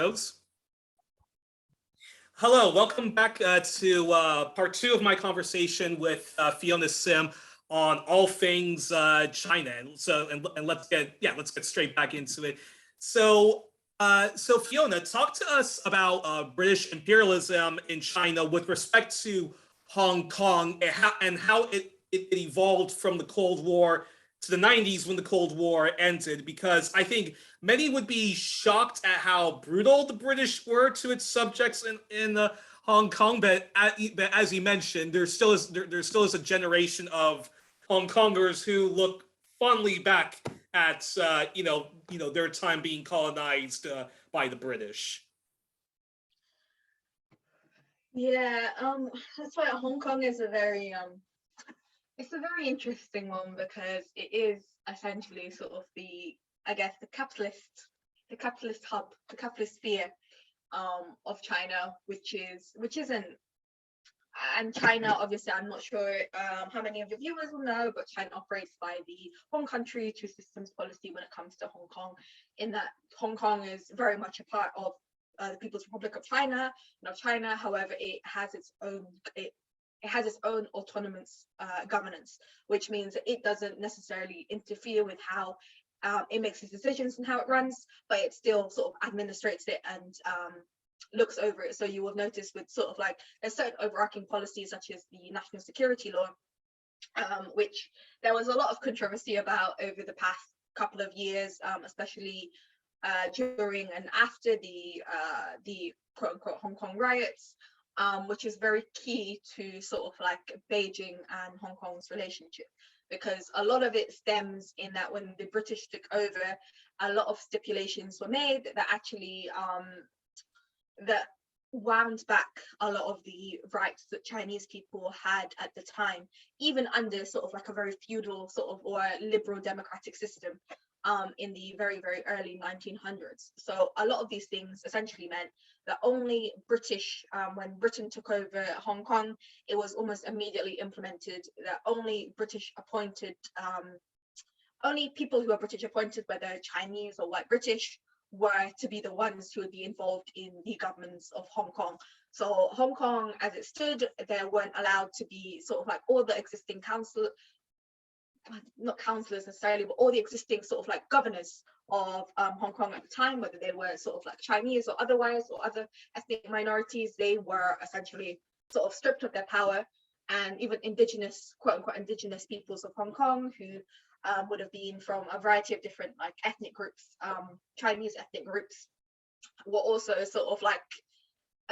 Notes. Hello, welcome back to part two of my conversation with Fiona Sim on all things China. And let's get straight back into it. So Fiona, talk to us about British imperialism in China with respect to Hong Kong and how it evolved from the Cold War to the 90s when the Cold War ended, because I think many would be shocked at how brutal the British were to its subjects in Hong Kong. But as you mentioned, there still is a generation of Hong Kongers who look fondly back at their time being colonized by the British. Yeah, that's why Hong Kong is a very it's a very interesting one, because it is essentially sort of the capitalist hub, the capitalist sphere of China, which isn't. And China, obviously, I'm not sure how many of your viewers will know, but China operates by the one country, two systems policy when it comes to Hong Kong, in that Hong Kong is very much a part of the People's Republic of China, and of China. However, it has its own autonomous governance, which means that it doesn't necessarily interfere with how it makes its decisions and how it runs, but it still sort of administrates it and looks over it. So you will notice with sort of like there's certain overarching policies such as the national security law, which there was a lot of controversy about over the past couple of years, especially during and after the quote unquote Hong Kong riots, which is very key to sort of like Beijing and Hong Kong's relationship, because a lot of it stems in that when the British took over, a lot of stipulations were made that actually that wound back a lot of the rights that Chinese people had at the time, even under sort of like a very feudal sort of or liberal democratic system in the very, very early 1900s. So a lot of these things essentially meant that only British, when Britain took over Hong Kong, it was almost immediately implemented that only British appointed, only people who are British appointed, whether Chinese or white British, were to be the ones who would be involved in the governments of Hong Kong. So Hong Kong, as it stood, there weren't allowed to be sort of like all the existing not councillors necessarily, but all the existing sort of like governors of Hong Kong at the time, whether they were sort of like Chinese or otherwise, or other ethnic minorities, they were essentially sort of stripped of their power. And even indigenous, quote unquote, indigenous peoples of Hong Kong who would have been from a variety of different like ethnic groups, Chinese ethnic groups, were also sort of like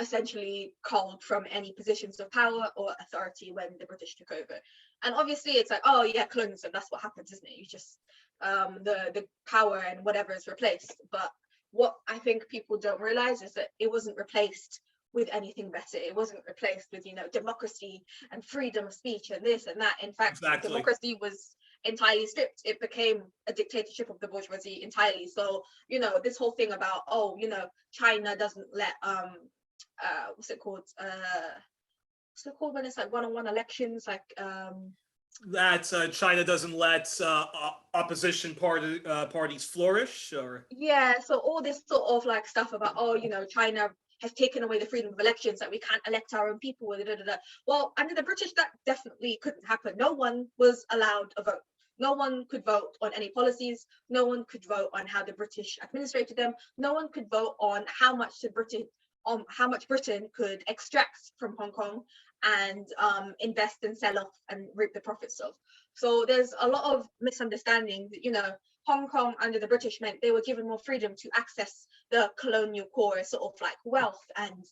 essentially culled from any positions of power or authority when the British took over. And obviously it's like, oh yeah, colonialism, that's what happens, isn't it? You just the power and whatever is replaced. But what I think people don't realize is that it wasn't replaced with anything better. It wasn't replaced with, democracy and freedom of speech and this and that. In fact, Exactly. Democracy was entirely stripped. It became a dictatorship of the bourgeoisie entirely. So, this whole thing about, China doesn't let what's it called when it's like one-on-one elections, like that China doesn't let opposition parties flourish, or so all this sort of like stuff about China has taken away the freedom of elections, that we can't elect our own people. Well, under the British, that definitely couldn't happen. No one was allowed a vote. No one could vote on any policies. No one could vote on how the British administrated them. No one could vote on how much Britain could extract from Hong Kong and invest and sell off and reap the profits of. So there's a lot of misunderstanding that, Hong Kong under the British meant they were given more freedom to access the colonial core sort of like wealth and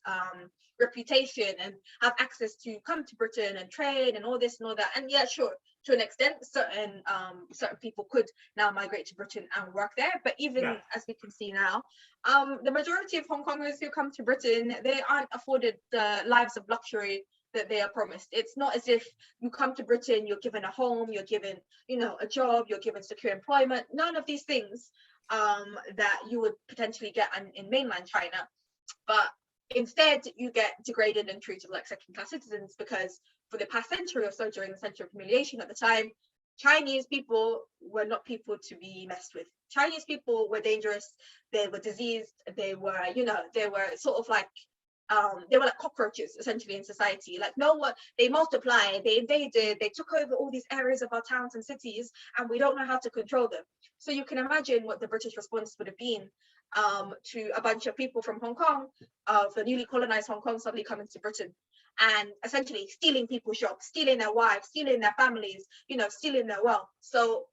reputation, and have access to come to Britain and trade and all this and all that. And yeah, sure, to an extent, certain people could now migrate to Britain and work there. But even as we can see now, the majority of Hong Kongers who come to Britain, they aren't afforded the lives of luxury that they are promised. It's not as if you come to Britain, you're given a home, you're given, a job, you're given secure employment. None of these things that you would potentially get in mainland China. But instead, you get degraded and treated like second-class citizens, because for the past century or so, during the Century of Humiliation at the time, Chinese people were not people to be messed with. Chinese people were dangerous. They were diseased. They were, they were sort of like, they were like cockroaches essentially in society. Like no one, they multiplied, they invaded, they took over all these areas of our towns and cities, and we don't know how to control them. So you can imagine what the British response would have been to a bunch of people from Hong Kong, of the newly colonized Hong Kong, suddenly coming to Britain and essentially stealing people's jobs, stealing their wives, stealing their families, stealing their wealth. So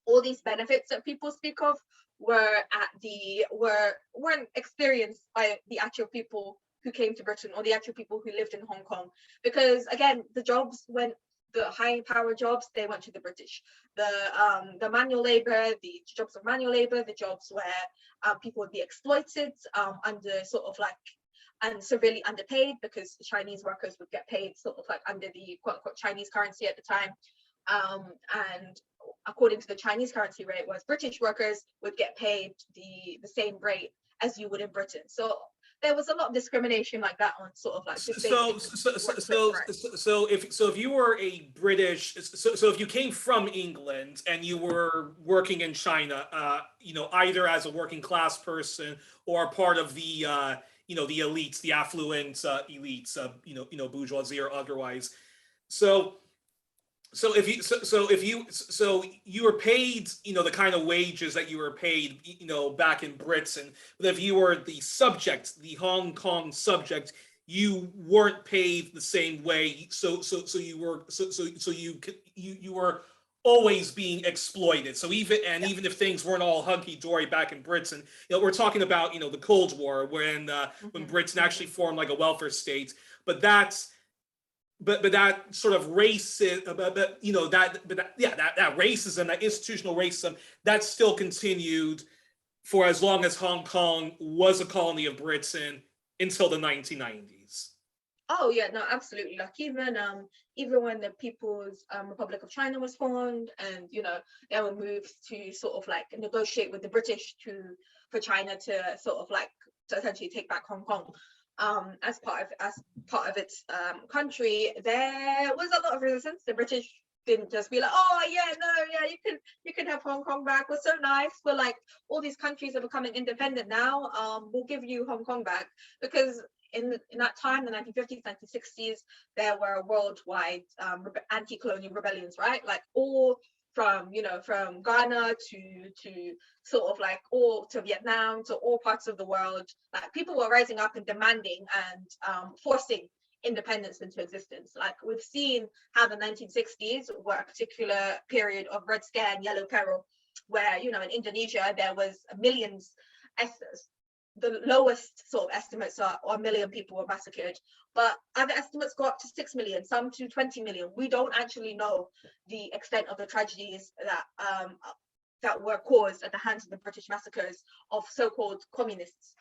all these benefits that people speak of weren't experienced by the actual people who came to Britain or the actual people who lived in Hong Kong, because again, the high power jobs, they went to the British. The manual labor, the jobs of manual labor, the jobs where people would be exploited under sort of like and severely underpaid, because Chinese workers would get paid sort of like under the quote unquote Chinese currency at the time. And according to the Chinese currency rate, whereas British workers would get paid the same rate as you would in Britain. So there was a lot of discrimination like that on sort of like this so if you were a British, so if you came from England and you were working in China, either as a working class person or part of the the elites, the affluent elites, bourgeoisie or otherwise. So you were paid, the kind of wages that you were paid, back in Britain. But if you were the subject, the Hong Kong subject, you weren't paid the same way. So you were always being exploited. So even if things weren't all hunky dory back in Britain, we're talking about the Cold War when Britain actually formed like a welfare state. But that sort of racism, that racism, that institutional racism, that still continued for as long as Hong Kong was a colony of Britain until the 1990s. Oh yeah, no, absolutely. Like even when the People's Republic of China was formed, and there were moves to sort of like negotiate with the British for China to sort of like to essentially take back Hong Kong. As part of its country, there was a lot of resistance. The British didn't just be like, oh yeah, no, yeah, you can have Hong Kong back. We're so nice. We're like, all these countries are becoming independent now. We'll give you Hong Kong back. Because in that time, the 1950s, 1960s, there were worldwide anti-colonial rebellions, right? Like all from Ghana to sort of like all to Vietnam, to all parts of the world. Like people were rising up and demanding and forcing independence into existence. Like we've seen how the 1960s were a particular period of Red Scare and Yellow Peril, where in Indonesia there was millions. The lowest sort of estimates are 1 million people were massacred, but other estimates go up to 6 million, some to 20 million. We don't actually know the extent of the tragedies that were caused at the hands of the British massacres of so-called communists.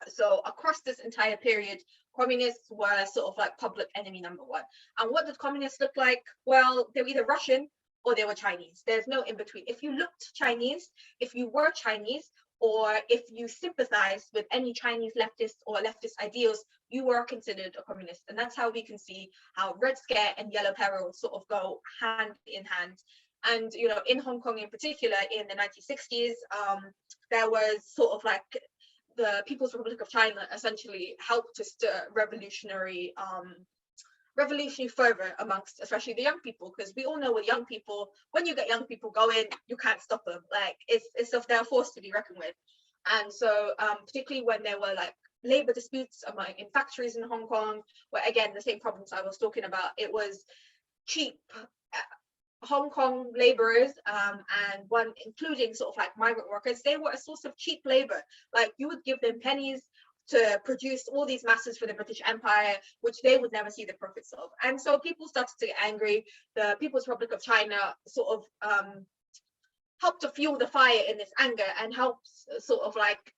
So across this entire period, communists were sort of like public enemy number one. And what did communists look like? Well, they were either Russian or they were Chinese. There's no in between. If you looked Chinese, if you were Chinese, or if you sympathized with any Chinese leftist or leftist ideals, you were considered a communist. And that's how we can see how Red Scare and Yellow Peril sort of go hand in hand. And in Hong Kong in particular, in the 1960s, there was sort of like the People's Republic of China essentially helped to stir revolutionary fervor amongst especially the young people, because we all know with young people, when you get young people going, you can't stop them. Like it's of their force to be reckoned with. And so particularly when there were like labor disputes in factories in Hong Kong, where again the same problems I was talking about, it was cheap Hong Kong laborers and one including sort of like migrant workers, they were a source of cheap labor. Like you would give them pennies to produce all these masses for the British Empire, which they would never see the profits of. And so people started to get angry. The People's Republic of China sort of helped to fuel the fire in this anger, and helps sort of like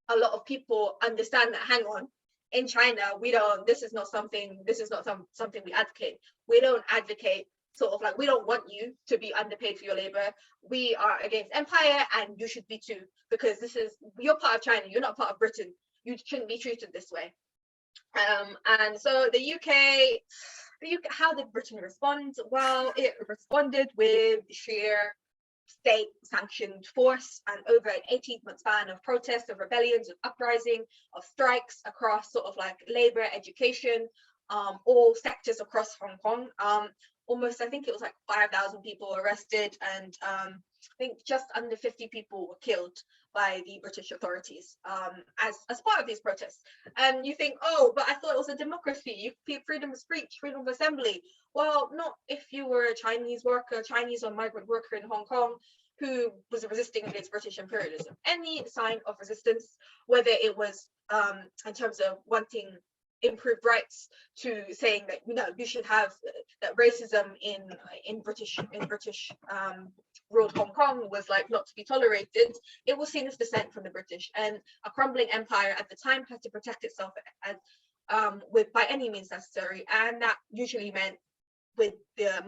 a lot of people understand that, hang on, in China, this is not something we advocate. We don't advocate sort of like, we don't want you to be underpaid for your labor. We are against empire, and you should be too, because you're part of China, you're not part of Britain. You shouldn't be treated this way. And so the UK, how did Britain respond? Well, it responded with sheer state-sanctioned force, and over an 18-month span of protests, of rebellions, of uprising, of strikes across sort of like labor, education, all sectors across Hong Kong. Almost, I think it was like 5,000 people arrested, and I think just under 50 people were killed by the British authorities as part of these protests. And you think, oh, but I thought it was a democracy. You freedom of speech, freedom of assembly. Well, not if you were a Chinese worker, Chinese or migrant worker in Hong Kong who was resisting against British imperialism. Any sign of resistance, whether it was in terms of wanting improved rights, to saying that you should have that racism in British ruled Hong Kong was like not to be tolerated, it was seen as dissent from the British, and a crumbling empire at the time had to protect itself as with by any means necessary, and that usually meant with the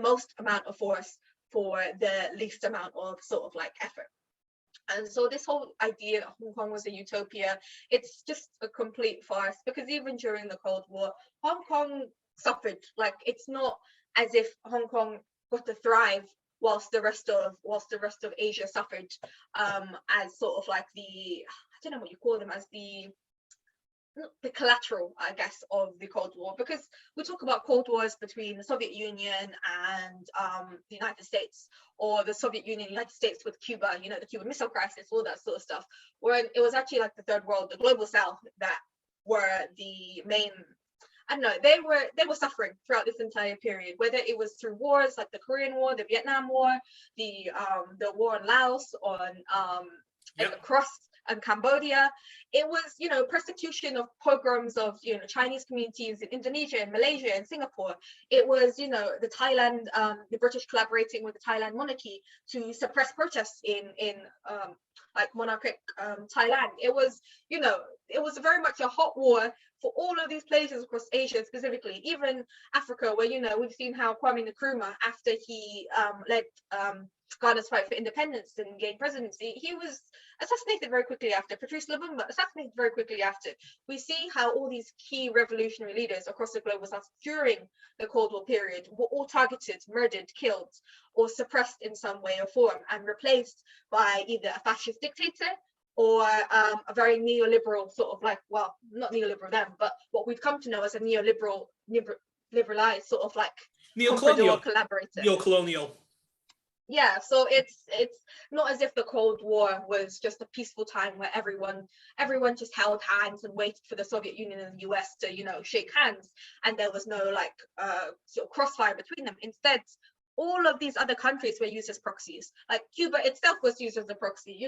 most amount of force for the least amount of sort of like effort. And so this whole idea that Hong Kong was a utopia, it's just a complete farce, because even during the Cold War, Hong Kong suffered. Like, it's not as if Hong Kong got to thrive whilst the rest of Asia suffered, as sort of like I don't know what you call them, as the collateral, I guess, of the Cold War, because we talk about Cold Wars between the Soviet Union and the United States, or the Soviet Union, United States with Cuba, the Cuban Missile Crisis, all that sort of stuff, where it was actually like the third world, the global south, that were the main, I don't know, they were suffering throughout this entire period, whether it was through wars like the Korean War, the Vietnam War, the war in Laos, across Cambodia. It was, persecution of pogroms of, Chinese communities in Indonesia and Malaysia and Singapore. It was, the Thailand, the British collaborating with the Thailand monarchy to suppress protests in like monarchic Thailand. It was, it was very much a hot war for all of these places across Asia, specifically, even Africa, where, we've seen how Kwame Nkrumah, after he led Ghana's fight for independence and gained presidency, he was assassinated very quickly after. Patrice Lumumba assassinated very quickly after. We see how all these key revolutionary leaders across the global south during the Cold War period were all targeted, murdered, killed, or suppressed in some way or form, and replaced by either a fascist dictator or a very neoliberal sort of like, well, not neoliberal then, but what we've come to know as a liberalized sort of like Neo-colonial collaborator. Neo-colonial. Yeah, so it's not as if the Cold War was just a peaceful time where everyone just held hands and waited for the Soviet Union and the US to, shake hands, and there was no like sort of crossfire between them. Instead, all of these other countries were used as proxies. Like Cuba itself was used as a proxy,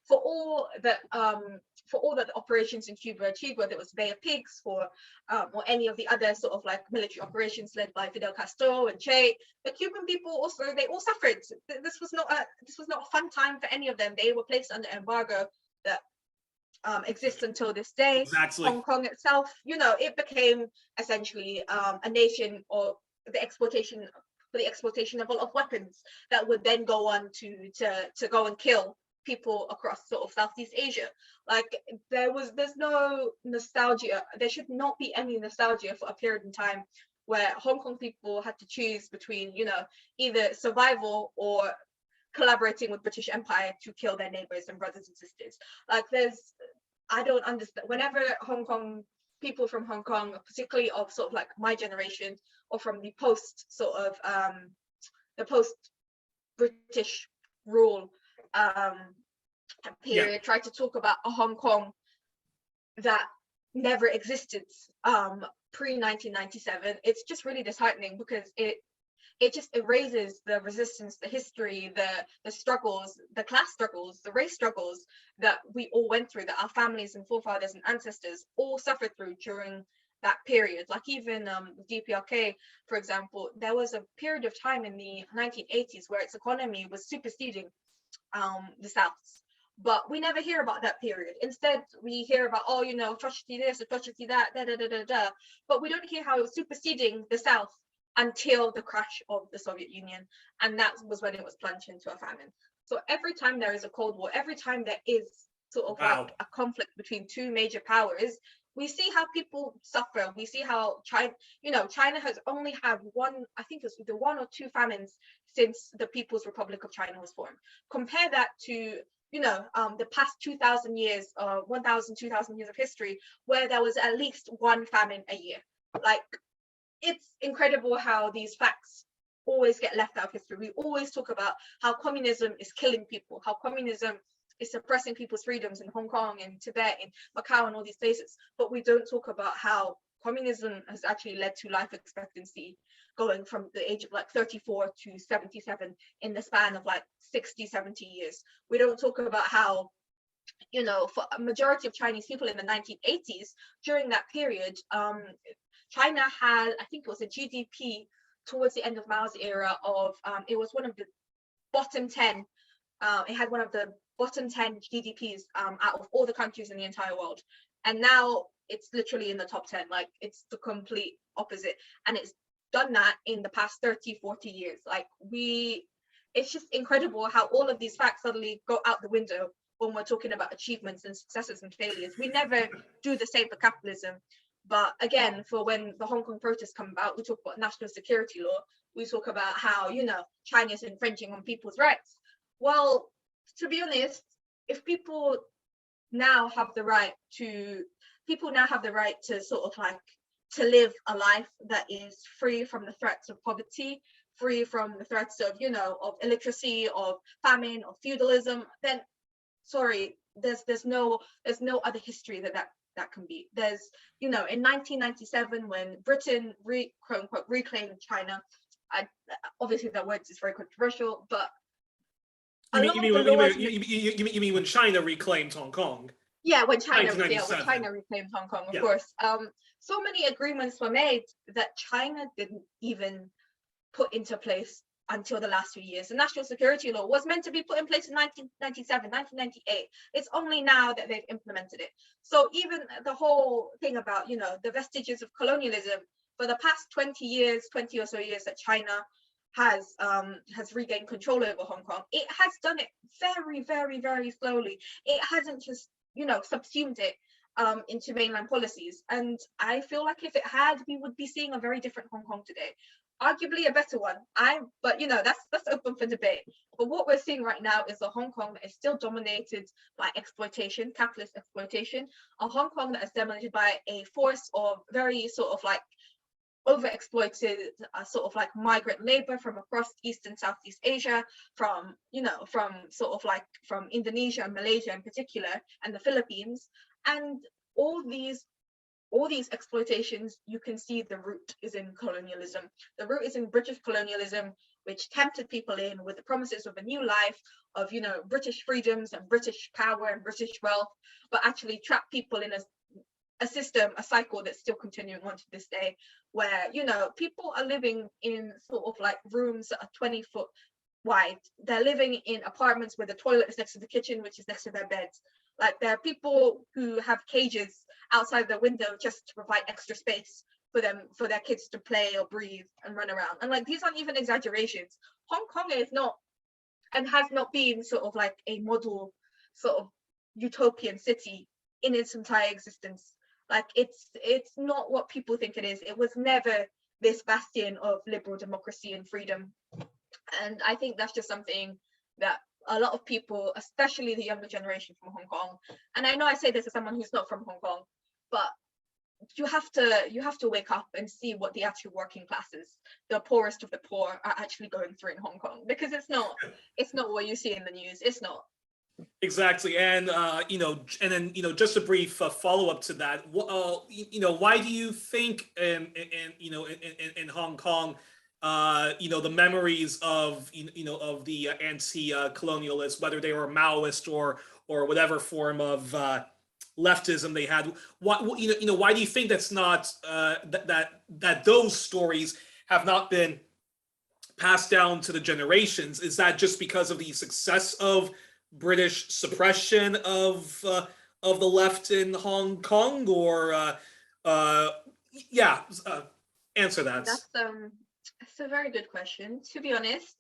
for all the operations in Cuba achieved, whether it was Bay of Pigs or any of the other sort of like military operations led by Fidel Castro and Che. The Cuban people also, they all suffered. This was not a fun time for any of them. They were placed under embargo that exists until this day. Exactly. Hong Kong itself, it became essentially a nation or the exploitation of a lot of weapons that would then go on to go and kill people across sort of Southeast Asia. Like there's no nostalgia. There should not be any nostalgia for a period in time where Hong Kong people had to choose between, either survival or collaborating with British Empire to kill their neighbors and brothers and sisters. Like I don't understand. Whenever people from Hong Kong, particularly of sort of like my generation, or from the post sort of the post British rule period, try to talk about a Hong Kong that never existed pre-1997, it's just really disheartening, because it just erases the resistance, the history, the struggles, the class struggles, the race struggles that we all went through, that our families and forefathers and ancestors all suffered through during that period. Like even DPRK, for example, there was a period of time in the 1980s where its economy was superseding the South's. But we never hear about that period. Instead, we hear about, atrocity this, atrocity that, but we don't hear how it was superseding the South until the crash of the Soviet Union. And that was when it was plunged into a famine. So every time there is a Cold War, every time there is sort of like a conflict between two major powers, we see how people suffer. We see how China has only had one, I think it's the one or two famines since the People's Republic of China was formed. Compare that to the past 2,000 years, 1,000, 2,000 years of history, where there was at least one famine a year. Like, it's incredible how these facts always get left out of history. We always talk about how communism is killing people, how communism is suppressing people's freedoms in Hong Kong and Tibet and Macau and all these places. But we don't talk about how communism has actually led to life expectancy going from the age of like 34 to 77 in the span of like 60, 70 years. We don't talk about how, for a majority of Chinese people in the 1980s, during that period, China had, I think it was a GDP towards the end of Mao's era of, it was one of the bottom 10, it had one of the bottom 10 GDPs out of all the countries in the entire world. And now it's literally in the top 10, like it's the complete opposite. And it's done that in the past 30, 40 years. Like it's just incredible how all of these facts suddenly go out the window when we're talking about achievements and successes and failures. We never do the same for capitalism. But again, for when the Hong Kong protests come about, we talk about national security law. We talk about how, China's infringing on people's rights. Well, to be honest, if people now have the right to sort of like to live a life that is free from the threats of poverty, free from the threats of, of illiteracy, of famine, of feudalism, then sorry, there's no other history that can be. There's, in 1997, when Britain quote unquote reclaimed China, obviously that word is very controversial, but you mean when China reclaimed Hong Kong? Yeah, when China reclaimed Hong Kong, of course. So many agreements were made that China didn't even put into place until the last few years. The national security law was meant to be put in place in 1997, 1998. It's only now that they've implemented it. So even the whole thing about, the vestiges of colonialism, for the past 20 or so years that China has regained control over Hong Kong, it has done it very, very, very slowly. It hasn't just, subsumed it into mainland policies. And I feel like if it had, we would be seeing a very different Hong Kong today. Arguably a better one. But that's open for debate. But what we're seeing right now is a Hong Kong that is still dominated by exploitation, capitalist exploitation, a Hong Kong that is dominated by a force of very sort of like overexploited sort of like migrant labor from across East and Southeast Asia, from Indonesia and Malaysia in particular, and the Philippines. And all these exploitations, you can see the root is in colonialism. The root is in British colonialism, which tempted people in with the promises of a new life, of British freedoms and British power and British wealth, but actually trapped people in a system, a cycle that's still continuing on to this day, where people are living in sort of like rooms that are 20-foot wide. They're living in apartments where the toilet is next to the kitchen, which is next to their beds. Like, there are people who have cages outside their window just to provide extra space for their kids to play or breathe and run around. And like, these aren't even exaggerations. Hong Kong is not and has not been sort of like a model sort of utopian city in its entire existence. Like, it's not what people think it is. It was never this bastion of liberal democracy and freedom. And I think that's just something that a lot of people, especially the younger generation from Hong Kong, and I know I say this as someone who's not from Hong Kong, but you have to wake up and see what the actual working classes, the poorest of the poor, are actually going through in Hong Kong, because it's not what you see in the news. It's not. Exactly. And and then just a brief follow-up to that. Why do you think in Hong Kong, the memories of of the anti-colonialists, whether they were Maoist or whatever form of leftism they had, why do you think that's not that those stories have not been passed down to the generations? Is that just because of the success of British suppression of the left in Hong Kong, or answer that? That's a very good question. To be honest,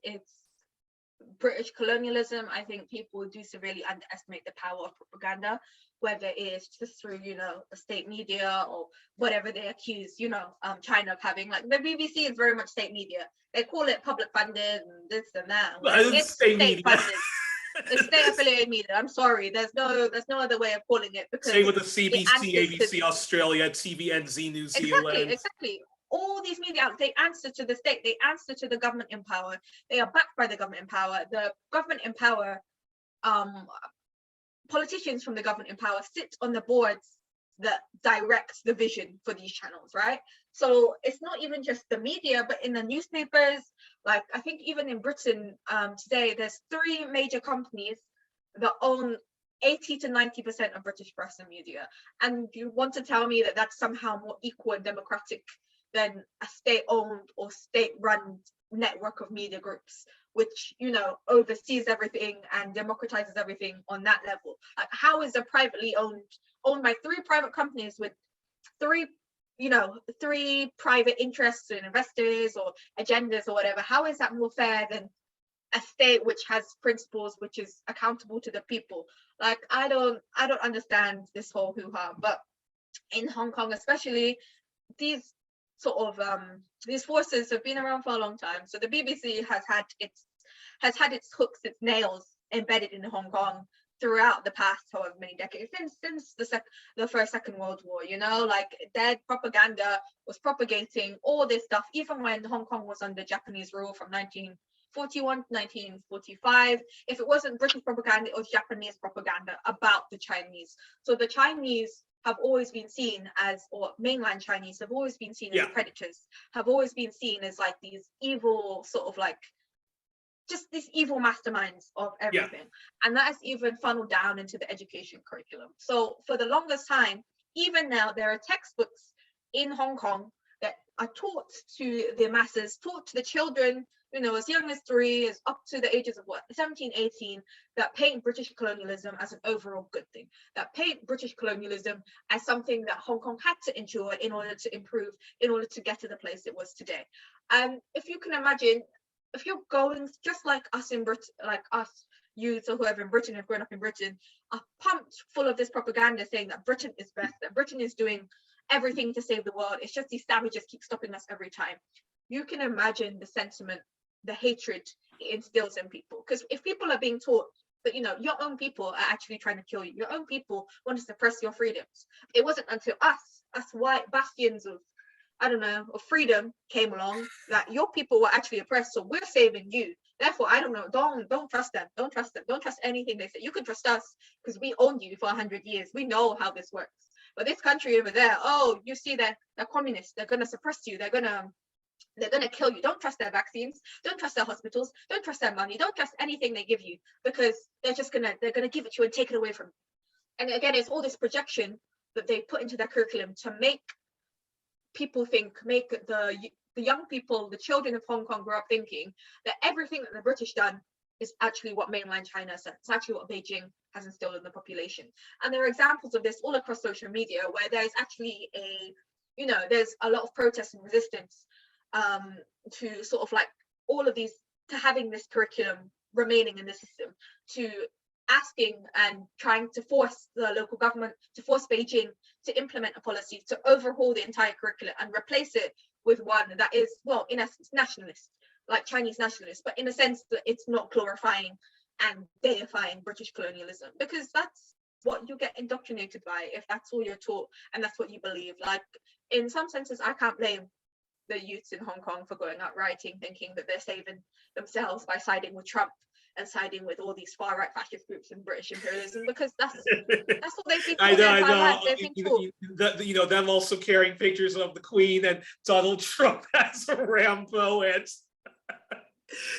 British colonialism, I think people do severely underestimate the power of propaganda, whether it's just through, the state media or whatever they accuse, China of having. Like the BBC is very much state media. They call it public funded and this and that. Well, it's It's state state media. funded. It's state affiliated media. I'm sorry. There's no other way of calling it, because Same with the it CBC, answers to ABC Australia, TVNZ New Zealand. exactly. All these media outlets, they answer to the state, they answer to the government in power. They are backed by the government in power. The government in power, politicians from the government in power sit on the boards that direct the vision for these channels, right? So it's not even just the media, but in the newspapers. Like I think even in Britain today, there's 3 major companies that own 80 to 90% of British press and media. And you want to tell me that that's somehow more equal and democratic than a state-owned or state-run network of media groups, which, oversees everything and democratizes everything on that level? Like, how is a privately owned by 3 private companies with 3 private interests and investors or agendas or whatever, how is that more fair than a state which has principles, which is accountable to the people? Like, I don't understand this whole hoo-ha. But in Hong Kong especially, these sort of these forces have been around for a long time. So the BBC has had its hooks, its nails embedded in Hong Kong throughout the past however many decades, since the Second World War. Like their propaganda was propagating all this stuff even when Hong Kong was under Japanese rule from 1941 to 1945. If it wasn't British propaganda, it was Japanese propaganda about the Chinese. So the Chinese have always been seen as, or mainland Chinese have always been seen as predators, have always been seen as like these evil sort of like just these evil masterminds of everything. And that has even funneled down into the education curriculum. So for the longest time, even now, there are textbooks in Hong Kong that are taught to the masses, taught to the children, as young as 3, as up to the ages of 17, 18, that paint British colonialism as an overall good thing, that paint British colonialism as something that Hong Kong had to endure in order to improve, in order to get to the place it was today. And if you can imagine, if you're going just like us in Britain, like us youths or whoever in Britain have grown up in Britain, are pumped full of this propaganda saying that Britain is best, that Britain is doing everything to save the world. It's just these savages keep stopping us every time. You can imagine the sentiment, the hatred it instills in people. Because if people are being taught that, your own people are actually trying to kill you, your own people want to suppress your freedoms. It wasn't until us white bastions of freedom came along that your people were actually oppressed. So we're saving you. Therefore, don't trust them. Don't trust them. Don't trust anything they say. You can trust us because we owned you for 100 years. We know how this works. But this country over there, you see they're communists. They're going to suppress you. They're going to kill you. Don't trust their vaccines. Don't trust their hospitals. Don't trust their money. Don't trust anything they give you, because they're going to give it to you and take it away from you. And again, it's all this projection that they put into their curriculum to make people think, make the young people, the children of Hong Kong grow up thinking that everything that the British done is actually what mainland China said. It's actually what Beijing has instilled in the population. And there are examples of this all across social media where there's actually there's a lot of protest and resistance to sort of like all of these, to having this curriculum remaining in the system, to asking and trying to force the local government, to force Beijing to implement a policy to overhaul the entire curriculum and replace it with one that is, well, in essence, nationalist, like Chinese nationalist, but in a sense that it's not glorifying and deifying British colonialism, because that's what you get indoctrinated by if that's all you're taught and that's what you believe. Like, in some senses, I can't blame the youths in Hong Kong for going out rioting, thinking that they're saving themselves by siding with Trump and siding with all these far right fascist groups and British imperialism, because that's what they've been taught their entire life. They've been taught. Them also carrying pictures of the Queen and Donald Trump as a Rambo and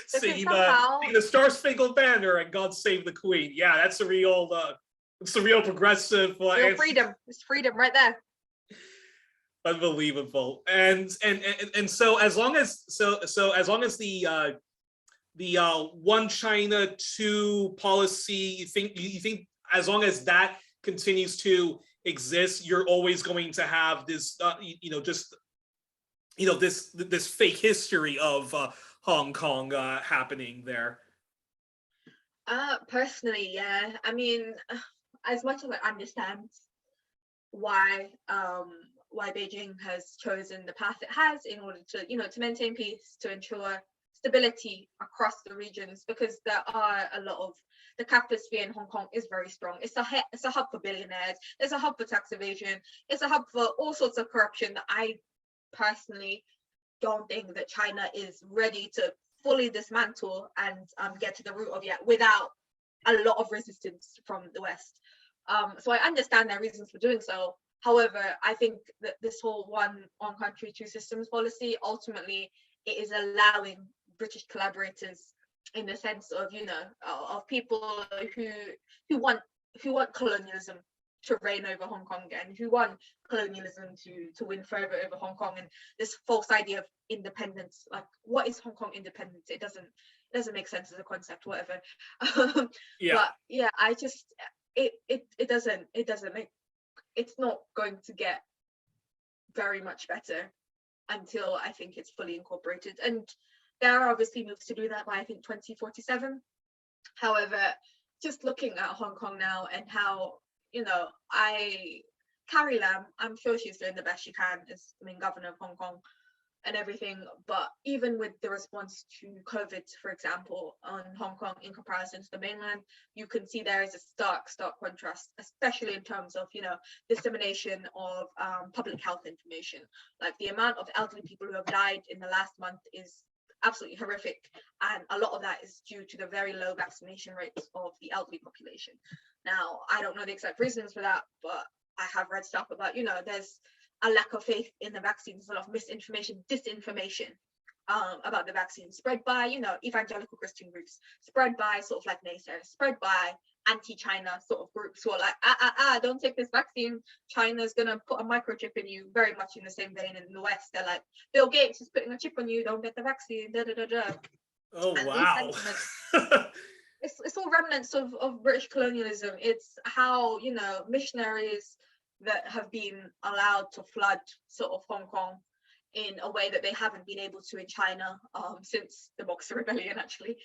singing the Star Spangled Banner and God Save the Queen. Yeah, that's a real it's a real progressive real freedom. It's freedom right there. Unbelievable. And so as long as the one China two policy, you think as long as that continues to exist, you're always going to have this this fake history of Hong Kong happening there. Personally, yeah. I mean, as much as I understand why why Beijing has chosen the path it has in order to, to maintain peace, to ensure stability across the regions, because there are a lot of the capitalist sphere in Hong Kong is very strong. It's a hub for billionaires. It's a hub for tax evasion. It's a hub for all sorts of corruption that I personally don't think that China is ready to fully dismantle and get to the root of yet without a lot of resistance from the West. So I understand their reasons for doing so. However, I think that this whole one country, two systems policy, ultimately it is allowing British collaborators in the sense of, of people who who want who want colonialism to reign over Hong Kong again, who want colonialism to win further over Hong Kong, and this false idea of independence. Like, what is Hong Kong independence? It doesn't make sense as a concept, whatever. Yeah. But yeah, I just it doesn't make it's not going to get very much better until I think it's fully incorporated. And there are obviously moves to do that by I think 2047. However, just looking at Hong Kong now and how, Carrie Lam, I'm sure she's doing the best she can as the main governor of Hong Kong and everything. But even with the response to COVID, for example, on Hong Kong in comparison to the mainland, you can see there is a stark contrast, especially in terms of, dissemination of public health information. Like, the amount of elderly people who have died in the last month is absolutely horrific, and a lot of that is due to the very low vaccination rates of the elderly population. Now, I don't know the exact reasons for that, but I have read stuff about, there's a lack of faith in the vaccines, a lot of misinformation, disinformation about the vaccine, spread by, evangelical Christian groups, spread by sort of like naysayers, spread by anti-China sort of groups who are like, don't take this vaccine. China's gonna put a microchip in you, very much in the same vein in the West. They're like, Bill Gates is putting a chip on you, don't get the vaccine, da da da da. Oh, And these wow. sentiments, it's all remnants of British colonialism. It's how, missionaries that have been allowed to flood sort of Hong Kong in a way that they haven't been able to in China since the Boxer Rebellion, actually.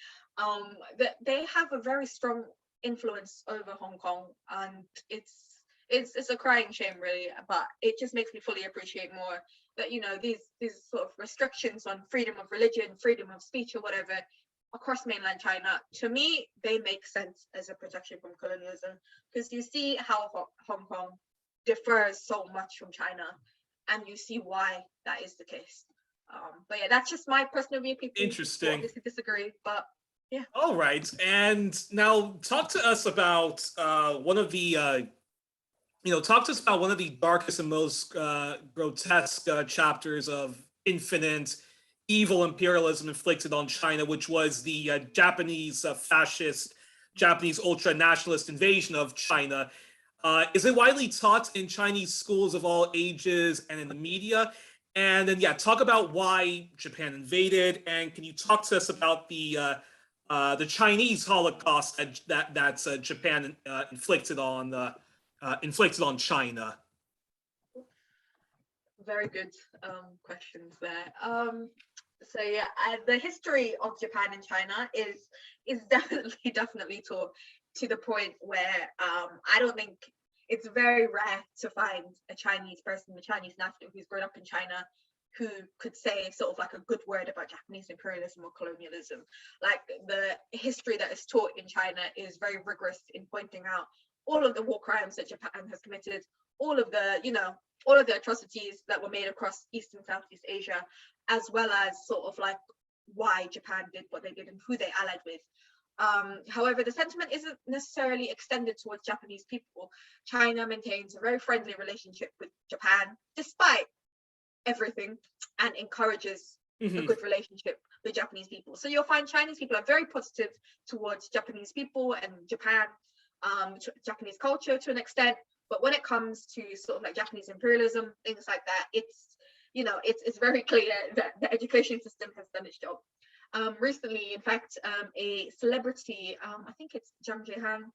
That they have a very strong influence over Hong Kong, and it's a crying shame, really. But it just makes me fully appreciate more that, these sort of restrictions on freedom of religion, freedom of speech, or whatever across mainland China, to me, they make sense as a protection from colonialism, because you see how Hong Kong differs so much from China, and you see why that is the case. But yeah, that's just my personal view. People Interesting. obviously disagree, but yeah. All right, and now talk to us about one of the talk to us about one of the darkest and most grotesque chapters of infinite evil imperialism inflicted on China, which was the Japanese fascist, Japanese ultra nationalist invasion of China. Is it widely taught in Chinese schools of all ages and in the media? And then, yeah, talk about why Japan invaded, and can you talk to us about the Chinese Holocaust that Japan inflicted on China? Very good questions there. So yeah, the history of Japan and China is definitely taught to the point where I don't think it's very rare to find a Chinese person, a Chinese national who's grown up in China, who could say sort of like a good word about Japanese imperialism or colonialism. Like, the history that is taught in China is very rigorous in pointing out all of the war crimes that Japan has committed, all of the atrocities that were made across East and Southeast Asia, as well as sort of like why Japan did what they did and who they allied with. However, the sentiment isn't necessarily extended towards Japanese people. China maintains a very friendly relationship with Japan, despite everything, and encourages a good relationship with Japanese people. So you'll find Chinese people are very positive towards Japanese people and Japan, Japanese culture to an extent. But when it comes to sort of like Japanese imperialism, things like that, it's very clear that the education system has done its job. Recently, in fact, a celebrity, I think it's Zhang Jihan,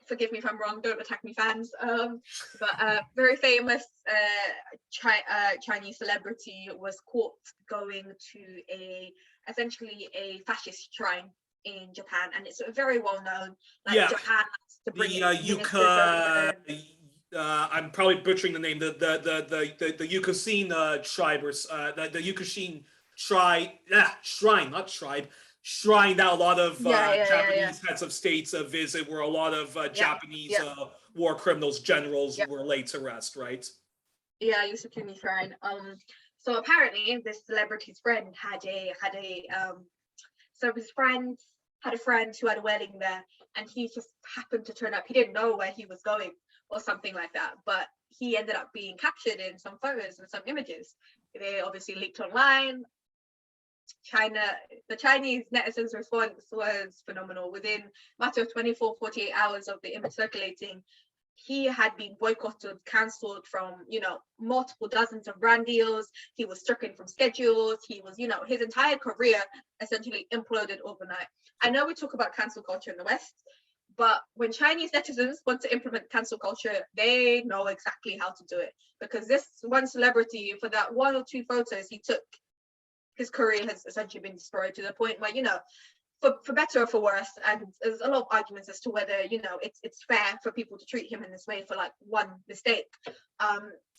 forgive me if I'm wrong, don't attack me, fans, but a very famous Chinese celebrity was caught going to essentially a fascist shrine in Japan, and it's very well known. Like Yeah, Japan likes to bring the its ministers over. I'm probably butchering the name. The Yukusin tribe, or the Yukushin tribe, shrine, not tribe, shrine that a lot of Yeah. Japanese heads of states visit, where a lot of Yeah, Japanese yeah, war criminals, generals yeah. were laid to rest, right? Yeah, Yusukuni Shrine. So apparently this celebrity's friend so his friend had a friend who had a wedding there, and he just happened to turn up. He didn't know where he was going or something like that, but he ended up being captured in some photos and some images. They obviously leaked online. China, the Chinese netizens' response was phenomenal. Within a matter of 24, 48 hours of the image circulating, he had been boycotted, cancelled from, multiple dozens of brand deals. He was stricken from schedules. He was, his entire career essentially imploded overnight. I know we talk about cancel culture in the West, but when Chinese netizens want to implement cancel culture, they know exactly how to do it. Because this one celebrity, for that one or two photos he took, his career has essentially been destroyed to the point where, for better or for worse, and there's a lot of arguments as to whether it's fair for people to treat him in this way for like one mistake.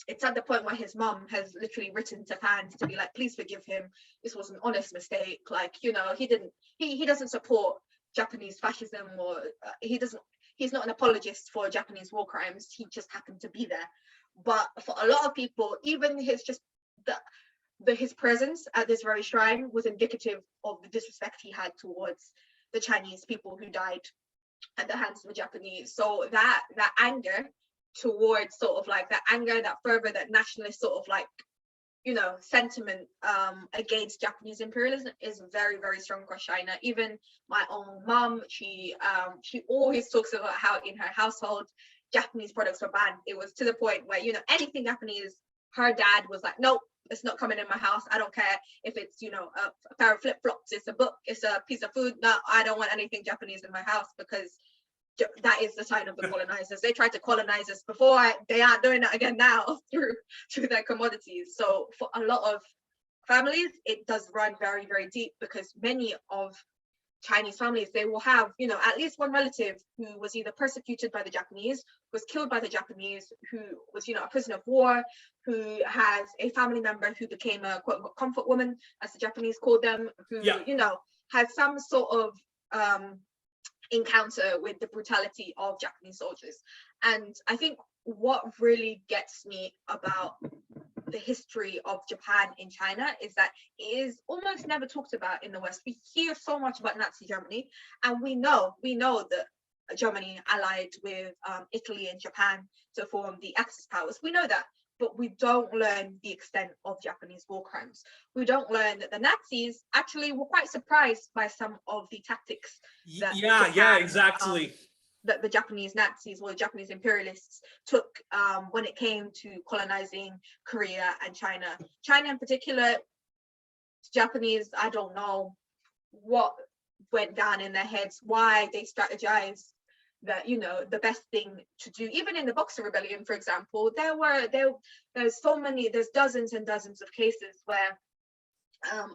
It's at the point where his mom has literally written to fans to be like, please forgive him, this was an honest mistake. Like, he doesn't support Japanese fascism, or he's not an apologist for Japanese war crimes. He just happened to be there. But for a lot of people, even his presence at this very shrine was indicative of the disrespect he had towards the Chinese people who died at the hands of the Japanese. So that anger towards that fervor, that nationalist sort of sentiment against Japanese imperialism is very, very strong across China. Even my own mom, she always talks about how in her household Japanese products were banned. It was to the point where anything Japanese, her dad was like, nope, it's not coming in my house. I don't care if it's a pair of flip-flops, it's a book, it's a piece of food. No, I don't want anything Japanese in my house, because that is the sign of the colonizers. They tried to colonize us before. They are doing that again now through their commodities. So for a lot of families, it does run very, very deep, because many of Chinese families, they will have, at least one relative who was either persecuted by the Japanese, was killed by the Japanese, who was, a prisoner of war, who has a family member who became a quote unquote comfort woman, as the Japanese called them, who, had some sort of encounter with the brutality of Japanese soldiers. And I think what really gets me about the history of Japan in China is that it is almost never talked about in the West. We hear so much about Nazi Germany, and we know that Germany allied with Italy and Japan to form the Axis powers. We know that, but we don't learn the extent of Japanese war crimes. We don't learn that the Nazis actually were quite surprised by some of the tactics that Japan, exactly. That the Japanese Nazis or the Japanese imperialists took when it came to colonizing Korea and China. China in particular, Japanese, I don't know what went down in their heads, why they strategized that, the best thing to do. Even in the Boxer Rebellion, for example, there's dozens and dozens of cases where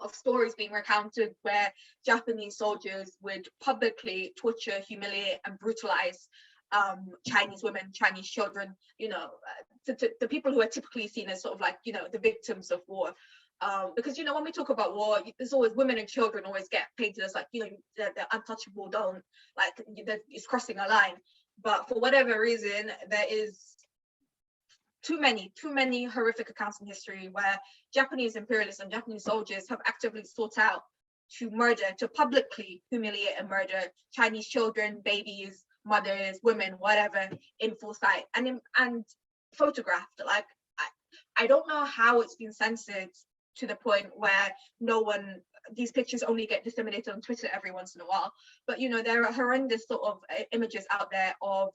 of stories being recounted where Japanese soldiers would publicly torture, humiliate, and brutalize Chinese women, Chinese children, the people who are typically seen as sort of like, the victims of war. Because, when we talk about war, there's always women and children always get painted as like, they're untouchable, don't, like, it's crossing a line. But for whatever reason, there is too many horrific accounts in history where Japanese imperialists and Japanese soldiers have actively sought out to publicly humiliate and murder Chinese children, babies, mothers, women, whatever, in full sight and photographed. Like, I don't know how it's been censored to the point where these pictures only get disseminated on Twitter every once in a while. But, there are horrendous sort of images out there of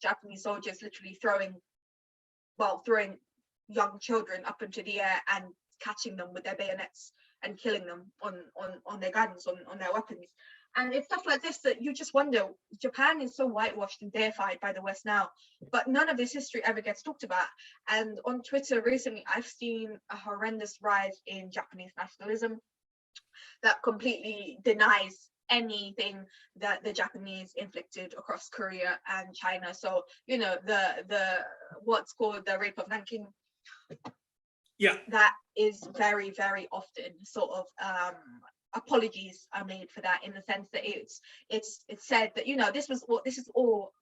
Japanese soldiers literally throwing young children up into the air and catching them with their bayonets and killing them on their guns, on their weapons. And it's stuff like this that you just wonder, Japan is so whitewashed and deified by the West now, but none of this history ever gets talked about. And on Twitter recently, I've seen a horrendous rise in Japanese nationalism that completely denies anything that the Japanese inflicted across Korea and China. So, you know, the what's called the rape of Nanking, Yeah. that is very, very often sort of apologies are made for that, in the sense that it's said that, you know, this is all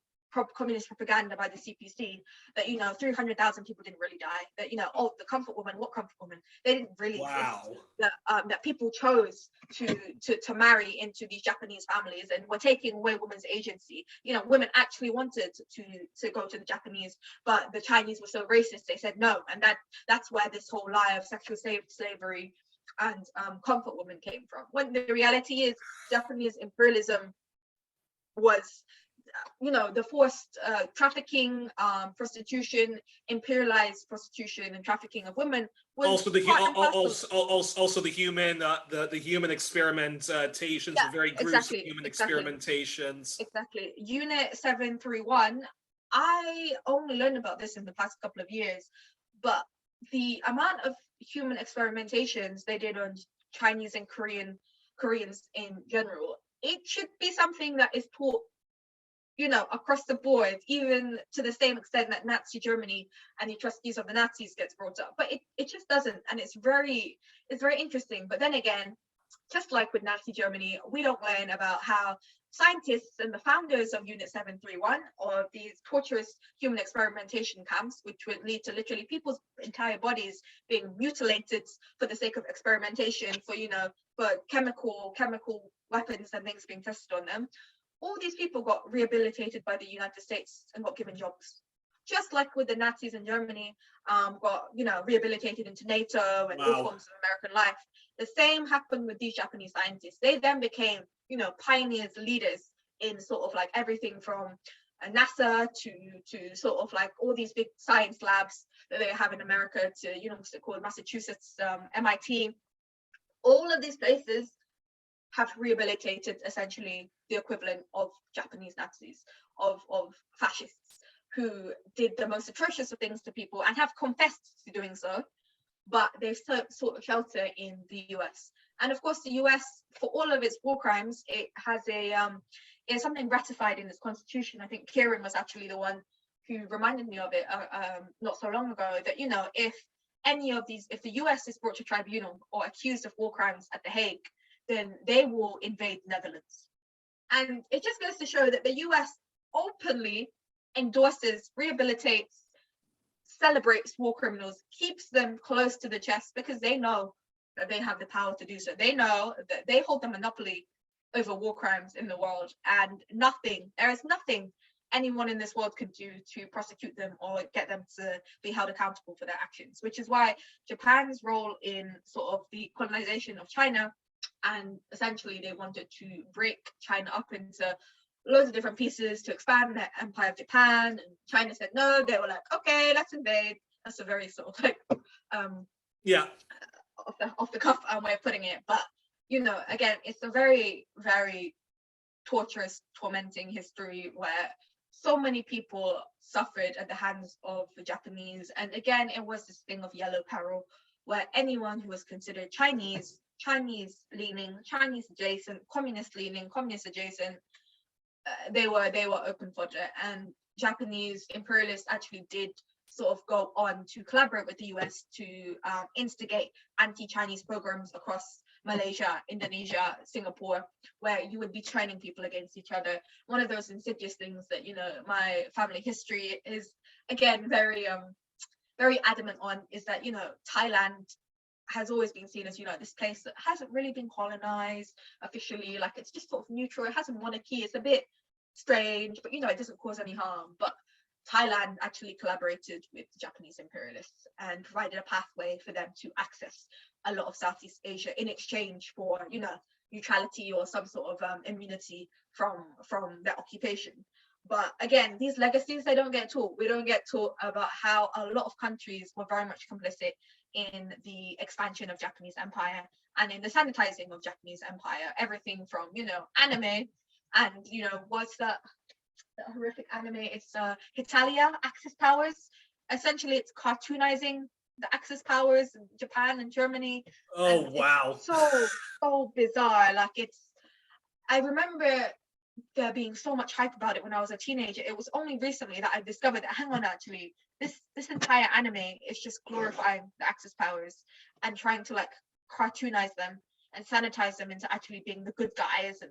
communist propaganda by the CPC, that, you know, 300,000 people didn't really die, that, you know, oh, the comfort woman, what comfort woman, they didn't really exist, that people chose to marry into these Japanese families, and were taking away women's agency. You know, women actually wanted to go to the Japanese, but the Chinese were so racist, they said no, and that's where this whole lie of sexual slavery and comfort women came from, when the reality is Japanese imperialism was, you know, the forced trafficking, prostitution, imperialized prostitution and trafficking of women was also the part and parcel. also the human the human experimentations, the very gruesome human experimentations. Exactly. Unit 731, I only learned about this in the past couple of years, but the amount of human experimentations they did on Chinese and Koreans in general, it should be something that is taught, you know, across the board, even to the same extent that Nazi Germany and the atrocities of the Nazis gets brought up. But it just doesn't, and it's very interesting. But then again, just like with Nazi Germany, we don't learn about how scientists and the founders of Unit 731, or these torturous human experimentation camps, which would lead to literally people's entire bodies being mutilated for the sake of experimentation, for, you know, for chemical weapons and things being tested on them. All these people got rehabilitated by the United States and got given jobs. Just like with the Nazis in Germany, got, you know, rehabilitated into NATO and all forms of American life. The same happened with these Japanese scientists. They then became, you know, pioneers, leaders in sort of like everything from NASA to sort of like all these big science labs that they have in America, to, you know, what's it called, Massachusetts, MIT. All of these places have rehabilitated essentially the equivalent of Japanese Nazis, of fascists, who did the most atrocious of things to people and have confessed to doing so, but they've sought shelter in the US. And of course, the US, for all of its war crimes, it has it's something ratified in its constitution. I think Kieran was actually the one who reminded me of it not so long ago, that, you know, if the US is brought to tribunal or accused of war crimes at The Hague, then they will invade Netherlands. And it just goes to show that the US openly endorses, rehabilitates, celebrates war criminals, keeps them close to the chest, because they know that they have the power to do so. They know that they hold the monopoly over war crimes in the world, and there is nothing anyone in this world could do to prosecute them or get them to be held accountable for their actions, which is why Japan's role in sort of the colonization of China, and essentially they wanted to break China up into loads of different pieces to expand the empire of Japan, and China said no. They were like, okay, let's invade. That's a very sort of like off the cuff way of putting it, but, you know, again, it's a very, very torturous, tormenting history where so many people suffered at the hands of the Japanese. And again, it was this thing of yellow peril, where anyone who was considered Chinese leaning, Chinese adjacent, communist leaning, communist adjacent, they were open fodder. And Japanese imperialists actually did sort of go on to collaborate with the US to instigate anti-Chinese programs across Malaysia, Indonesia, Singapore, where you would be training people against each other. One of those insidious things that, you know, my family history is, again, very adamant on, is that, you know, Thailand has always been seen as, you know, this place that hasn't really been colonized officially, like it's just sort of neutral, it has a monarchy, it's a bit strange, but, you know, it doesn't cause any harm. But Thailand actually collaborated with the Japanese imperialists and provided a pathway for them to access a lot of Southeast Asia in exchange for, you know, neutrality or some sort of immunity from their occupation. But again, these legacies, they don't get taught. We don't get taught about how a lot of countries were very much complicit in the expansion of Japanese empire and in the sanitizing of Japanese empire. Everything from, you know, anime, and, you know, what's that horrific anime? It's Hitalia, Axis powers. Essentially, it's cartoonizing the Axis powers in Japan and Germany. Oh, and wow. it's so bizarre. Like, it's I remember there being so much hype about it when I was a teenager. It was only recently that I discovered that, hang on, actually, this entire anime is just glorifying the Axis powers and trying to like cartoonize them and sanitize them into actually being the good guys and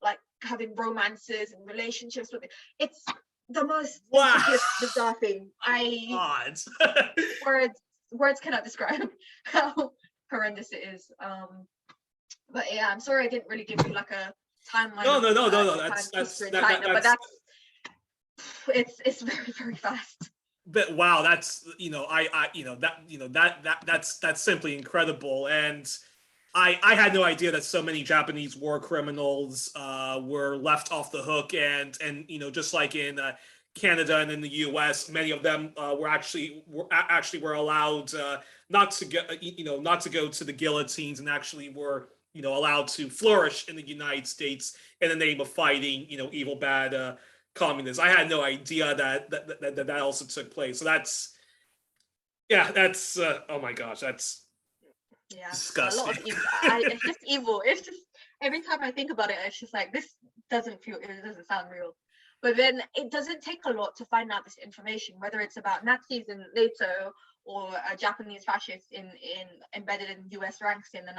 like having romances and relationships with it. It's the most insidious, bizarre thing. Odds. Words cannot describe how horrendous it is. But yeah, I'm sorry I didn't really give you like a timeline. No. It's very, very fast. But wow, that's that's simply incredible. And I had no idea that so many Japanese war criminals were left off the hook, and just like in Canada and in the U.S., many of them were allowed not to go not to go to the guillotines, and actually were allowed to flourish in the United States in the name of fighting evil bad communists. I had no idea that also took place. So that's oh my gosh, that's disgusting. A lot of evil. It's just evil. It's just every time I think about it, it's just like it doesn't sound real. But then it doesn't take a lot to find out this information, whether it's about Nazis in NATO or Japanese fascists embedded in US ranks in the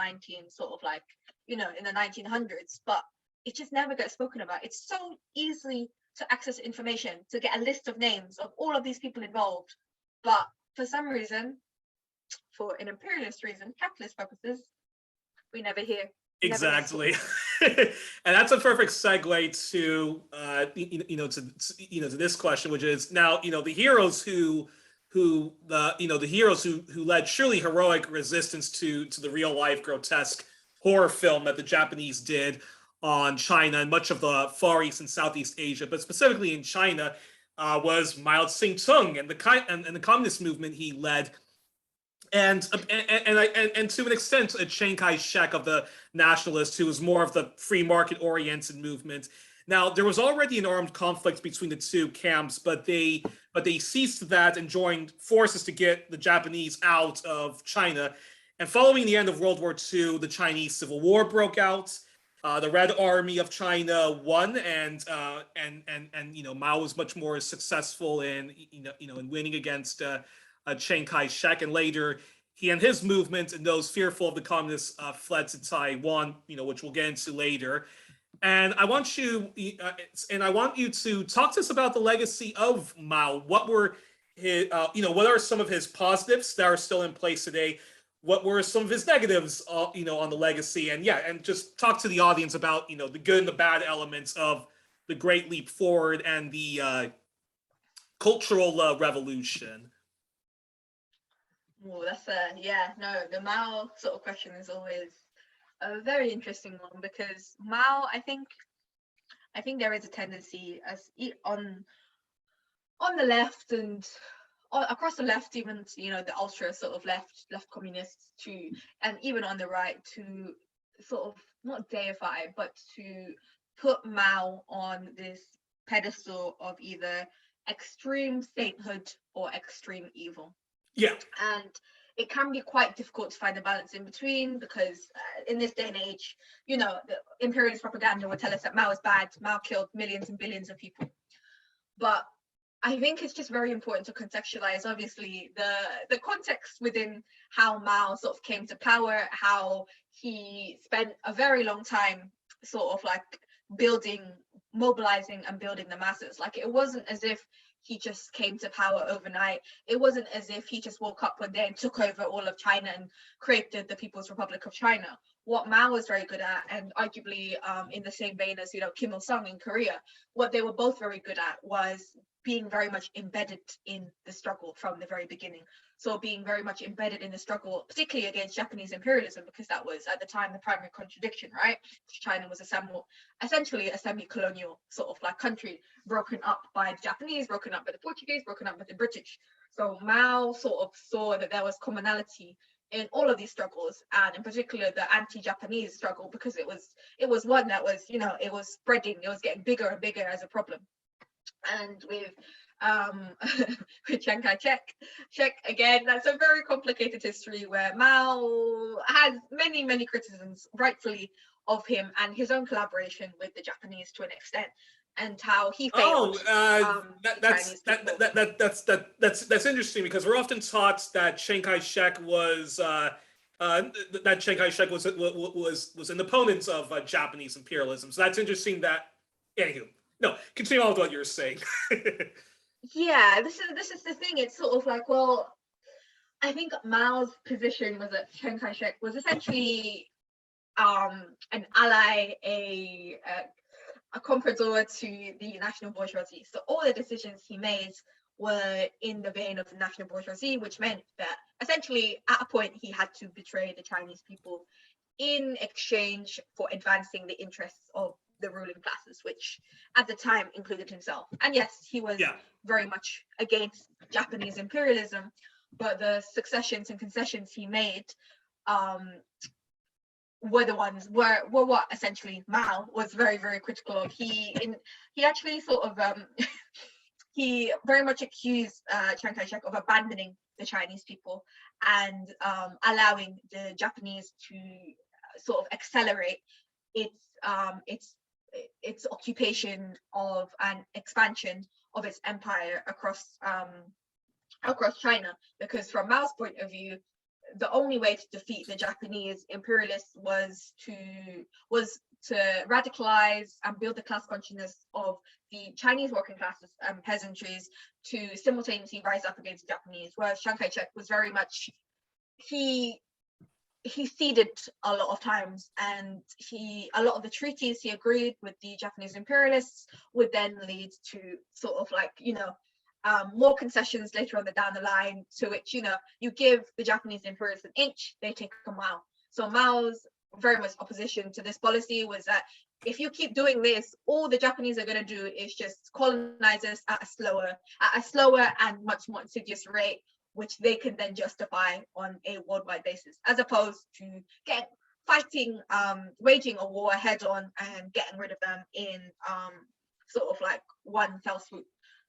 in the 1900s. But it just never gets spoken about. It's so easily to access information, to get a list of names of all of these people involved. But for some reason, for an imperialist reason, capitalist purposes, we never hear. Exactly. And that's a perfect segue to to this question, which is now the heroes who led surely heroic resistance to the real life grotesque horror film that the Japanese did on China and much of the Far East and Southeast Asia, but specifically in China, was Mao Tse-Tung and the communist movement he led. And to an extent, Chiang Kaishek of the nationalists, who was more of the free market oriented movement. Now, there was already an armed conflict between the two camps, but they ceased that and joined forces to get the Japanese out of China. And following the end of World War II, the Chinese Civil War broke out. The Red Army of China won, and Mao was much more successful in in winning against Chiang Kai-shek, and later he and his movement and those fearful of the communists fled to Taiwan, which we'll get into later. And I want you to talk to us about the legacy of Mao. What were his, what are some of his positives that are still in place today? What were some of his negatives, on the legacy? And and just talk to the audience about, the good and the bad elements of the Great Leap Forward and the Cultural Revolution. Oh, that's the Mao sort of question is always a very interesting one, because Mao, I think there is a tendency on the left and across the left, even the ultra sort of left communists and even on the right, to sort of not deify, but to put Mao on this pedestal of either extreme sainthood or extreme evil. Yeah. And it can be quite difficult to find a balance in between, because in this day and age, the imperialist propaganda will tell us that Mao is bad, Mao killed millions and billions of people. But I think it's just very important to contextualize, obviously, the context within how Mao sort of came to power, how he spent a very long time sort of like mobilizing and building the masses. Like, it wasn't as if he just came to power overnight. It wasn't as if he just woke up one day and took over all of China and created the People's Republic of China. What Mao was very good at, and arguably in the same vein as Kim Il-sung in Korea, what they were both very good at was being very much embedded in the struggle from the very beginning. So being very much embedded in the struggle, particularly against Japanese imperialism, because that was at the time the primary contradiction, right? China was essentially a semi-colonial sort of like country, broken up by the Japanese, broken up by the Portuguese, broken up by the British. So Mao sort of saw that there was commonality in all of these struggles, and in particular the anti-Japanese struggle, because it was one that was, it was spreading, it was getting bigger and bigger as a problem. And with Chiang Kai-shek, again, that's a very complicated history where Mao has many criticisms, rightfully, of him and his own collaboration with the Japanese to an extent, and how he failed Oh, the Chinese people. that's interesting, because we're often taught that Chiang Kai-shek was was an opponent of Japanese imperialism. So that's interesting. That, anywho, no, continue on with what you were saying. Yeah, this is the thing. It's sort of like, well, I think Mao's position was that Chiang Kai-shek was essentially an ally, a comprador to the national bourgeoisie. So all the decisions he made were in the vein of the national bourgeoisie, which meant that essentially at a point he had to betray the Chinese people in exchange for advancing the interests of the ruling classes, which at the time included himself. And yes, he was Yeah. very much against Japanese imperialism, but the successions and concessions he made were what essentially Mao was very, very critical of. He actually sort of he very much accused Chiang Kai-shek of abandoning the Chinese people and allowing the Japanese to sort of accelerate its occupation of and expansion of its empire across China. Because from Mao's point of view, the only way to defeat the Japanese imperialists was to radicalize and build the class consciousness of the Chinese working classes and peasantries to simultaneously rise up against the Japanese. Whereas Chiang Kai-shek was very much, he ceded a lot of times, and a lot of the treaties he agreed with the Japanese imperialists would then lead to sort of like, more concessions later on down the line, to which, you give the Japanese imperialists an inch, they take a mile. So Mao's very much opposition to this policy was that if you keep doing this, all the Japanese are going to do is just colonize us at a slower and much more insidious rate, which they can then justify on a worldwide basis, as opposed to waging a war head on and getting rid of them in sort of like one fell swoop.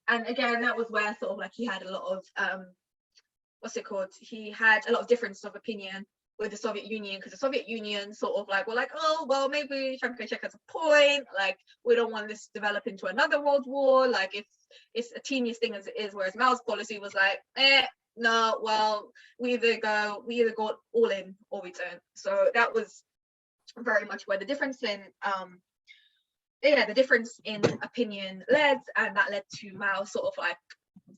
And again, that was where sort of like he had a lot of he had a lot of difference of opinion with the Soviet Union, because the Soviet Union sort of like were like, oh well, maybe Chiang Kai-shek has a point, like we don't want this to develop into another world war, like it's a teeniest thing as it is. Whereas Mao's policy was like, no, well, we either go all in or we don't. So that was very much where the difference in opinion led, and that led to Mao sort of like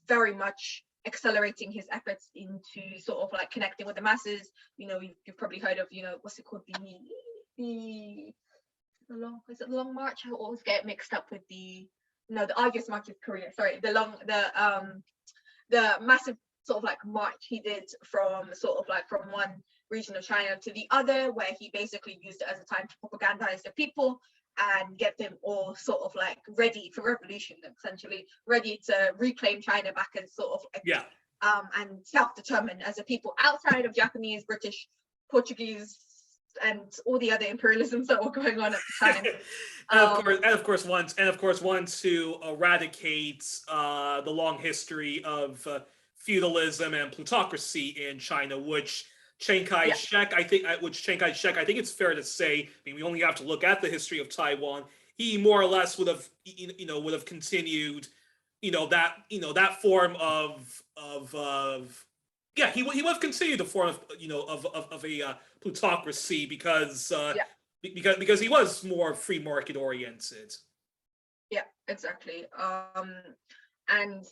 very much accelerating his efforts into sort of like connecting with the masses. You've probably heard of, what's it called, the Long March? I always get mixed up with the Arduous March of Korea. Sorry, the massive sort of like march he did from one region of China to the other, where he basically used it as a time to propagandize the people and get them all sort of like ready for revolution, essentially ready to reclaim China back as sort of and self-determined as a people outside of Japanese, British, Portuguese, and all the other imperialisms that were going on at the time. and of course want to eradicate the long history of feudalism and plutocracy in China, which Chiang Kai-shek, I think it's fair to say, I mean, we only have to look at the history of Taiwan. He more or less would have continued, that form he would have continued the form of a plutocracy, because he was more free market oriented. Yeah, exactly. And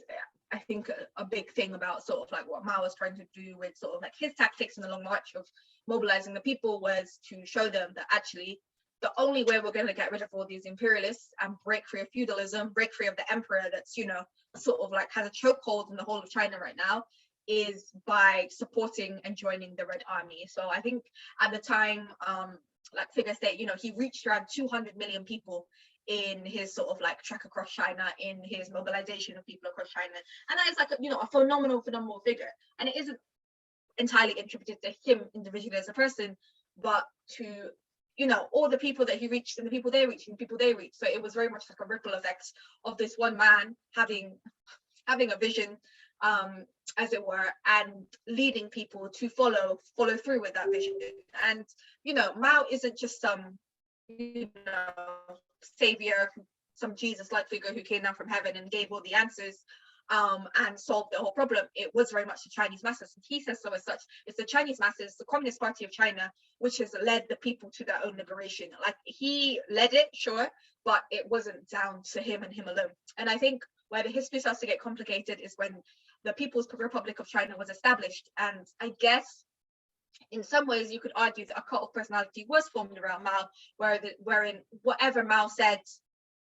I think a big thing about sort of like what Mao was trying to do with sort of like his tactics in the Long March of mobilizing the people was to show them that actually the only way we're going to get rid of all these imperialists and break free of feudalism, break free of the emperor that's, sort of like has a chokehold in the whole of China right now, is by supporting and joining the Red Army. So I think at the time, like figures say, he reached around 200 million people in his sort of like trek across China, in his mobilization of people across China. And that is like a phenomenal figure. And it isn't entirely attributed to him individually as a person, but to all the people that he reached and the people they reached and the people they reached. So it was very much like a ripple effect of this one man having a vision, as it were, and leading people to follow through with that vision. And Mao isn't just some you know, savior, some Jesus-like figure who came down from heaven and gave all the answers, and solved the whole problem. It was very much the Chinese masses. And he says so as such. It's the Chinese masses, the Communist Party of China, which has led the people to their own liberation. Like, he led it, sure, but it wasn't down to him and him alone. And I think where the history starts to get complicated is when the People's Republic of China was established. And I guess in some ways you could argue that a cult of personality was formed around Mao, wherein whatever Mao said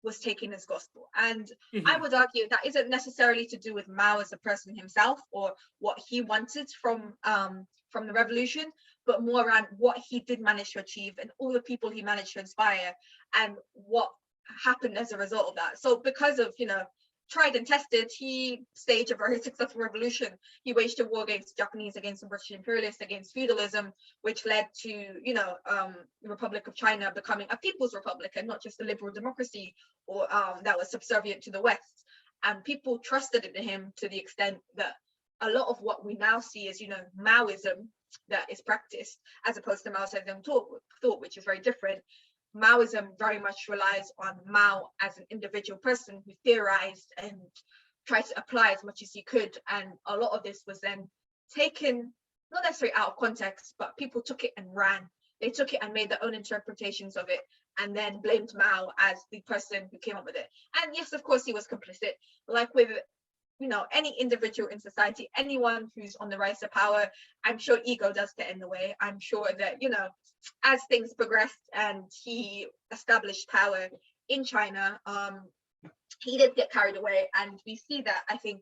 was taken as gospel. And I would argue that isn't necessarily to do with Mao as a person himself or what he wanted from the revolution, but more around what he did manage to achieve and all the people he managed to inspire and what happened as a result of that. So because of, you know, tried and tested, he staged a very successful revolution. He waged a war against the Japanese, against the British imperialists, against feudalism, which led to, you know, the Republic of China becoming a people's republic and not just a liberal democracy or that was subservient to the West. And people trusted in him to the extent that a lot of what we now see is, you know, Maoism that is practiced as opposed to Mao Tse-Tung thought, which is very different. Maoism very much relies on Mao as an individual person who theorized and tried to apply as much as he could. And a lot of this was then taken, not necessarily out of context, but people took it and ran. They took it and made their own interpretations of it and then blamed Mao as the person who came up with it. And yes, of course, he was complicit. Like with, you know, any individual in society, anyone who's on the rise to power, I'm sure ego does get in the way. I'm sure that, you know, as things progressed and he established power in China, he did get carried away. And we see that, I think,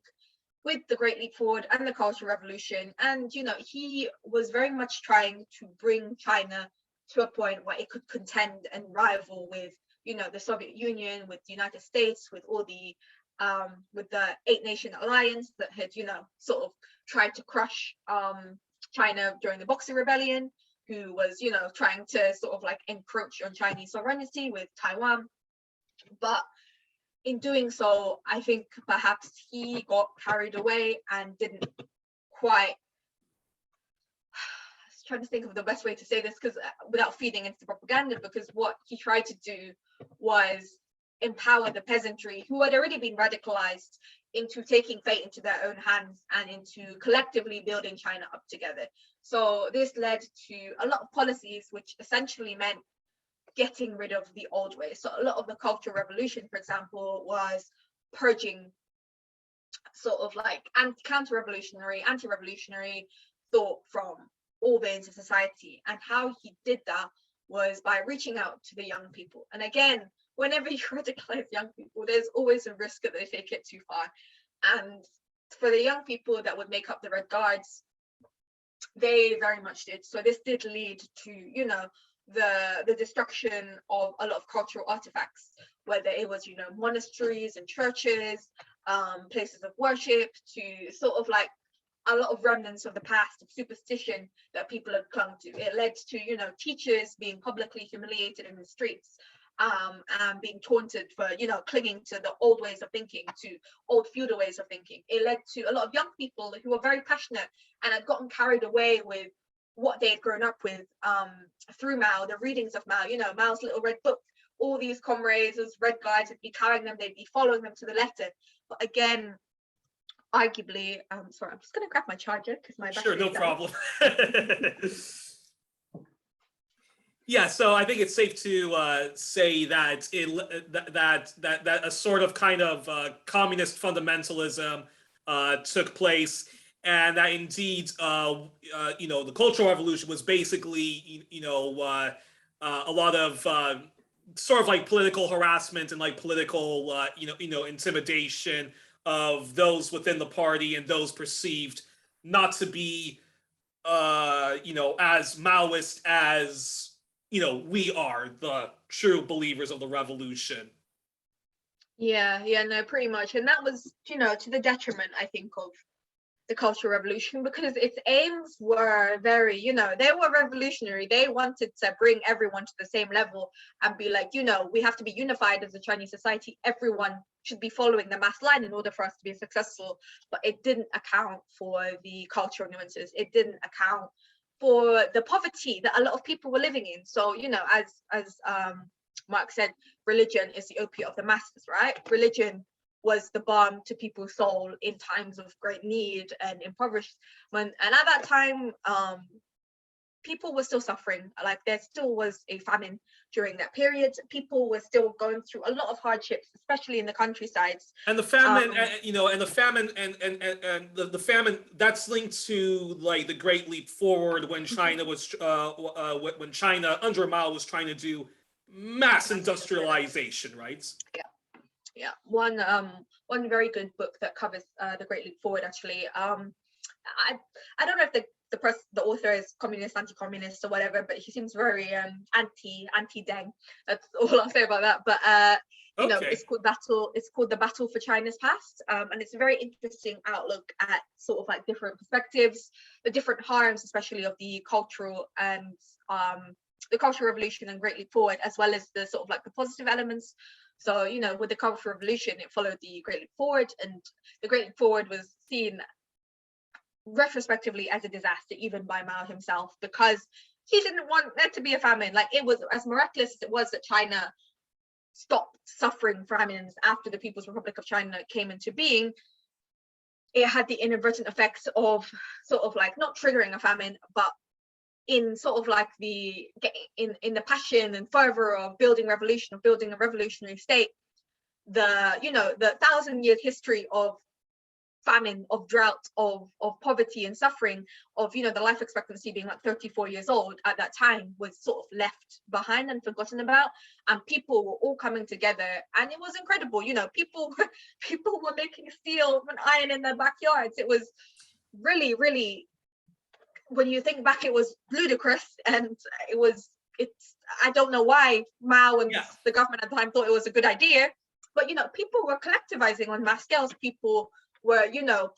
with the Great Leap Forward and the Cultural Revolution. And, you know, he was very much trying to bring China to a point where it could contend and rival with, you know, the Soviet Union, with the United States, with all the with the 8-nation alliance that had, you know, sort of tried to crush China during the Boxer Rebellion, who was, you know, trying to sort of like encroach on Chinese sovereignty with Taiwan. But in doing so, I think perhaps he got carried away and didn't quite, I was trying to think of the best way to say this because without feeding into propaganda, because what he tried to do was empower the peasantry who had already been radicalized into taking fate into their own hands and into collectively building China up together. So this led to a lot of policies which essentially meant getting rid of the old ways. So a lot of the Cultural Revolution, for example, was purging sort of like counter-revolutionary, anti-revolutionary thought from all veins of society. And how he did that was by reaching out to the young people. And again, whenever you radicalize young people, there's always a risk that they take it too far. And for the young people that would make up the Red Guards, they very much did. So this did lead to, you know, the destruction of a lot of cultural artifacts, whether it was, you know, monasteries and churches, places of worship, to sort of like a lot of remnants of the past of superstition that people had clung to. It led to, you know, teachers being publicly humiliated in the streets, and being taunted for, you know, clinging to the old ways of thinking, to old feudal ways of thinking. It led to a lot of young people who were very passionate and had gotten carried away with what they had grown up with through Mao, the readings of Mao, you know, Mao's little red book. All these comrades, those red guards, would be carrying them, they'd be following them to the letter. But again, arguably, sorry, I'm just going to grab my charger because my battery. Sure, no problem. Yeah, so I think it's safe to say that that a sort of kind of communist fundamentalism took place, and that indeed, you know, the Cultural Revolution was basically, you know, a lot of sort of like political harassment and like political, you know, intimidation of those within the party and those perceived not to be, you know, as Maoist as, you know, we are the true believers of the revolution. Yeah, no, pretty much. And that was, you know, to the detriment, I think, of the Cultural Revolution, because its aims were very, you know, they were revolutionary. They wanted to bring everyone to the same level and be like, you know, we have to be unified as a Chinese society. Everyone should be following the mass line in order for us to be successful. But it didn't account for the cultural nuances. It didn't account for the poverty that a lot of people were living in. So, you know, as Marx said religion is the opiate of the masses, right? Religion was the balm to people's soul in times of great need and impoverishment. And at that time, people were still suffering. Like there still was a famine during that period. People were still going through a lot of hardships, especially in the countrysides. And the famine, and the famine, and the famine that's linked to like the Great Leap Forward when China was, when China under Mao was trying to do mass industrialization, right? Yeah. One very good book that covers the Great Leap Forward, actually. I don't know if the author is communist, anti-communist, or whatever, but he seems very anti-Deng. That's all I'll say about that. But you know, it's called The Battle for China's Past, and it's a very interesting outlook at sort of like different perspectives, the different harms, especially of the cultural and the Cultural Revolution and Great Leap Forward, as well as the sort of like the positive elements. So, you know, with the Cultural Revolution, it followed the Great Leap Forward, and the Great Leap Forward was seen retrospectively as a disaster, even by Mao himself, because he didn't want there to be a famine. Like, it was as miraculous as it was that China stopped suffering famines after the People's Republic of China came into being. It had the inadvertent effects of sort of like not triggering a famine, but in sort of like the passion and fervor of building revolution, of building a revolutionary state, the 1,000-year history of famine, of drought, of poverty and suffering, of the life expectancy being like 34 years old at that time was sort of left behind and forgotten about, and people were all coming together, and it was incredible. People were making steel and iron in their backyards. It was really, when you think back, it was ludicrous, and I don't know why Mao and the government at the time thought it was a good idea, but people were collectivizing on mass scales. People were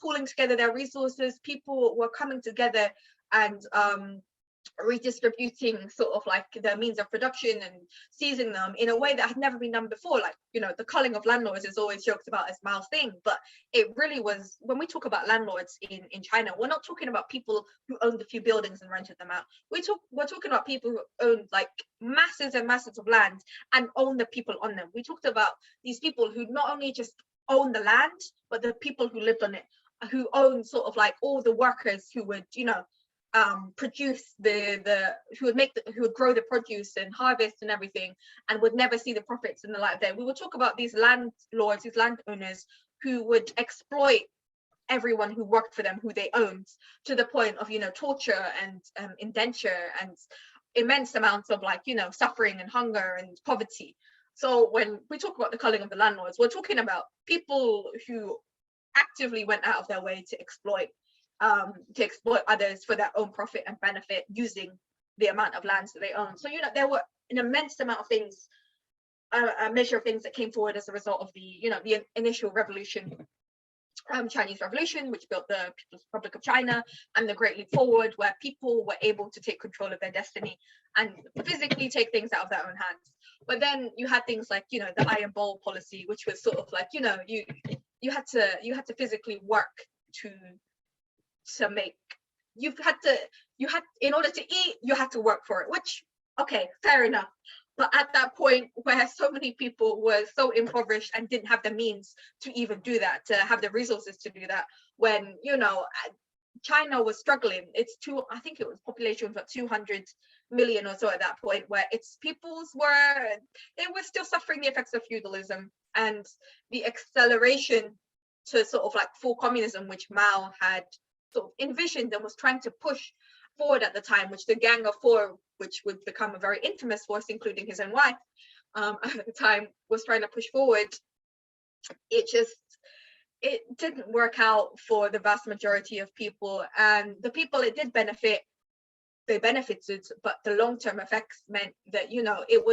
pooling together their resources. People were coming together and redistributing sort of like the means of production and seizing them in a way that had never been done before. Like, the culling of landlords is always joked about as Mao's thing, but it really was. When we talk about landlords in China, we're not talking about people who owned a few buildings and rented them out. We're talking about people who owned like masses and masses of land and own the people on them. We talked about these people who not only just own the land, but the people who lived on it, who own sort of like all the workers who would produce who would grow the produce and harvest and everything, and would never see the profits in the light of day. We will talk about these landlords, these landowners who would exploit everyone who worked for them, who they owned, to the point of torture and indenture and immense amounts of suffering and hunger and poverty. So when we talk about the culling of the landlords, we're talking about people who actively went out of their way to exploit others for their own profit and benefit, using the amount of lands that they own. So there were an immense amount of things, a measure of things that came forward as a result of the initial revolution, Chinese Revolution, which built the People's Republic of China, and the Great Leap Forward, where people were able to take control of their destiny and physically take things out of their own hands. But then you had things like the iron bowl policy, which was sort of like you had to physically work to make. In order to eat, you had to work for it, which, okay, fair enough. But at that point where so many people were so impoverished and didn't have the means to even do that, to have the resources to do that, when China was struggling, I think it was population was about 200 million or so at that point, where its peoples were still suffering the effects of feudalism and the acceleration to sort of like full communism, which Mao had sort of envisioned and was trying to push forward at the time, which the Gang of Four, which would become a very infamous force, including his own wife at the time, was trying to push forward. It didn't work out for the vast majority of people, and the people it did benefit, they benefited, but the long-term effects meant that it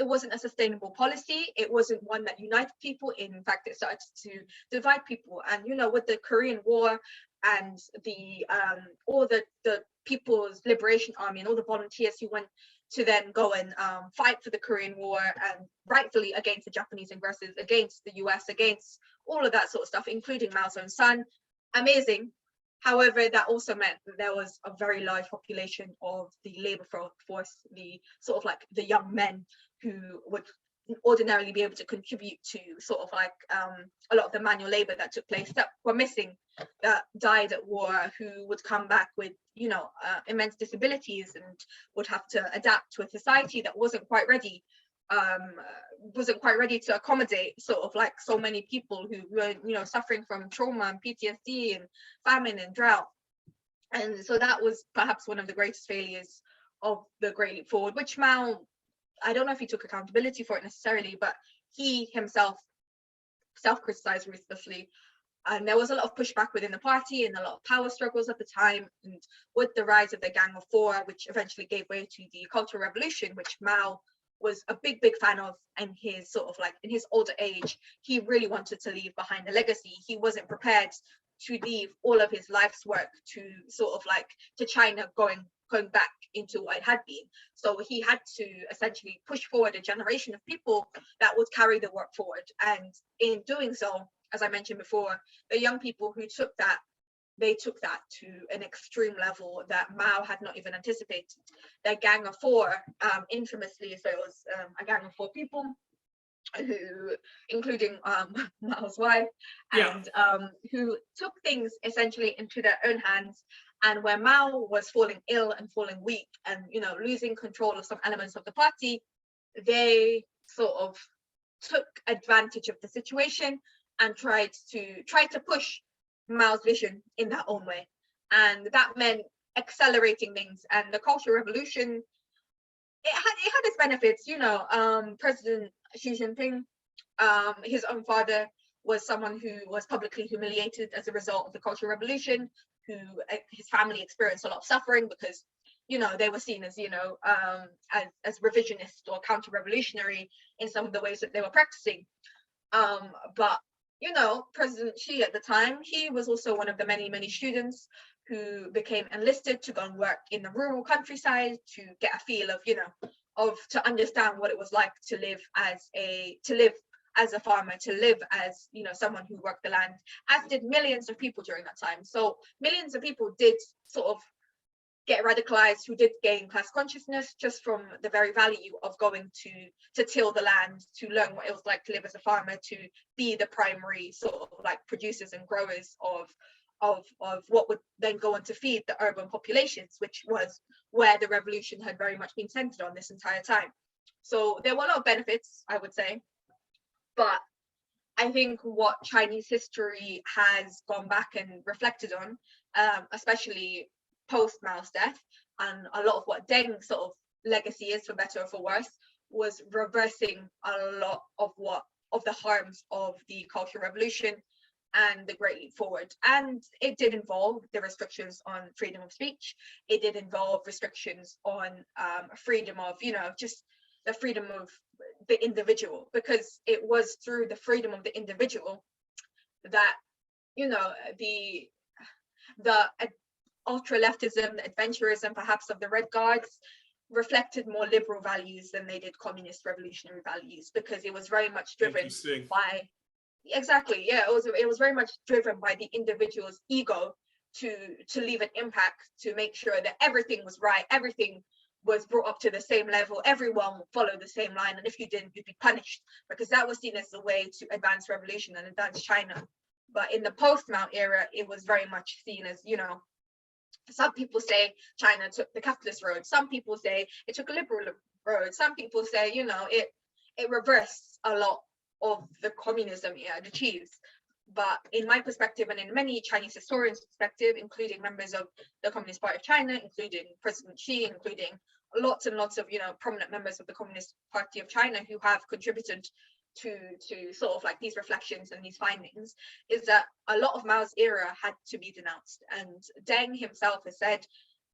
wasn't a sustainable policy. It wasn't one that united people. In fact, it started to divide people. And with the Korean War and all the People's Liberation Army and all the volunteers who went to then go and fight for the Korean War, and rightfully against the Japanese aggressors, against the US, against all of that sort of stuff, including Mao's own son. Amazing. However, that also meant that there was a very large population of the labor force, the sort of like the young men who would ordinarily be able to contribute to sort of like a lot of the manual labor that took place, that were missing, that died at war, who would come back with, you know, immense disabilities and would have to adapt to a society that wasn't quite ready to accommodate sort of like so many people who were, you know, suffering from trauma and PTSD and famine and drought. And so that was perhaps one of the greatest failures of the Great Leap Forward, which Mao, I don't know if he took accountability for it necessarily, but he himself self-criticized ruthlessly. And there was a lot of pushback within the party and a lot of power struggles at the time. And with the rise of the Gang of Four, which eventually gave way to the Cultural Revolution, which Mao was a big fan of, and his sort of like in his older age, he really wanted to leave behind a legacy. He wasn't prepared to leave all of his life's work to sort of like to China going back into what it had been. So he had to essentially push forward a generation of people that would carry the work forward. And in doing so, as I mentioned before, the young people who took that, they took that to an extreme level that Mao had not even anticipated. The Gang of Four, infamously, so it was a gang of 4 people, who, including Mao's wife, and who took things essentially into their own hands. And where Mao was falling ill and falling weak and, you know, losing control of some elements of the party, they sort of took advantage of the situation and tried to push Mao's vision in their own way. And that meant accelerating things. And the Cultural Revolution, it had its benefits, you know. President Xi Jinping, his own father was someone who was publicly humiliated as a result of the Cultural Revolution, who his family experienced a lot of suffering because, you know, they were seen as, you know, as revisionist or counter-revolutionary in some of the ways that they were practicing. But, you know, President Xi at the time, he was also one of the many students who became enlisted to go and work in the rural countryside to get a feel of, you know, to understand what it was like to live as a farmer, to live as, you know, someone who worked the land, as did millions of people during that time. So millions of people did sort of get radicalized, who did gain class consciousness just from the very value of going to till the land, to learn what it was like to live as a farmer, to be the primary sort of like producers and growers of what would then go on to feed the urban populations, which was where the revolution had very much been centered on this entire time. So there were a lot of benefits, I would say. But I think what Chinese history has gone back and reflected on, especially post Mao's death, and a lot of what Deng's sort of legacy is, for better or for worse, was reversing a lot of the harms of the Cultural Revolution and the Great Leap Forward. And it did involve the restrictions on freedom of speech. It did involve restrictions on freedom of, you know, just the freedom of the individual, because it was through the freedom of the individual that, you know, the ultra leftism, the adventurism perhaps of the Red Guards reflected more liberal values than they did communist revolutionary values, because it was very much driven by, exactly, yeah, it was very much driven by the individual's ego to leave an impact, to make sure that everything was right, everything was brought up to the same level, everyone would follow the same line, and if you didn't, you'd be punished, because that was seen as the way to advance revolution and advance China. But in the post-Mao era, it was very much seen as, you know, some people say China took the capitalist road, some people say it took a liberal road, some people say, you know, it reversed a lot of the communism it had achieved. But in my perspective, and in many Chinese historians' perspective, including members of the Communist Party of China, including President Xi, including lots and lots of, you know, prominent members of the Communist Party of China who have contributed to sort of like these reflections and these findings, is that a lot of Mao's era had to be denounced. And Deng himself has said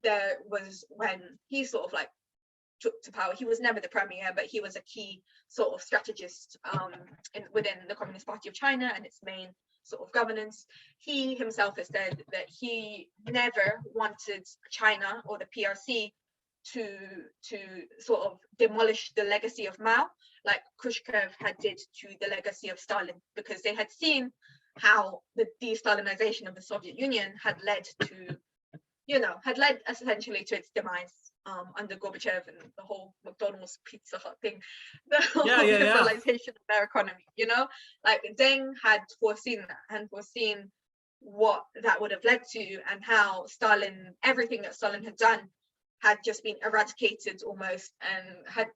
there was, when he sort of like took to power, he was never the premier, but he was a key sort of strategist within the Communist Party of China and its main sort of governance. He himself has said that he never wanted China or the PRC to sort of demolish the legacy of Mao, like Khrushchev had did to the legacy of Stalin, because they had seen how the de-Stalinization of the Soviet Union had led to, you know, essentially to its demise under Gorbachev and the whole McDonald's, Pizza Hut thing, the whole Yeah, yeah, yeah. liberalization of their economy, you know? Like Deng had foreseen that and foreseen what that would have led to, and how Stalin, everything that Stalin had done had just been eradicated almost, and had,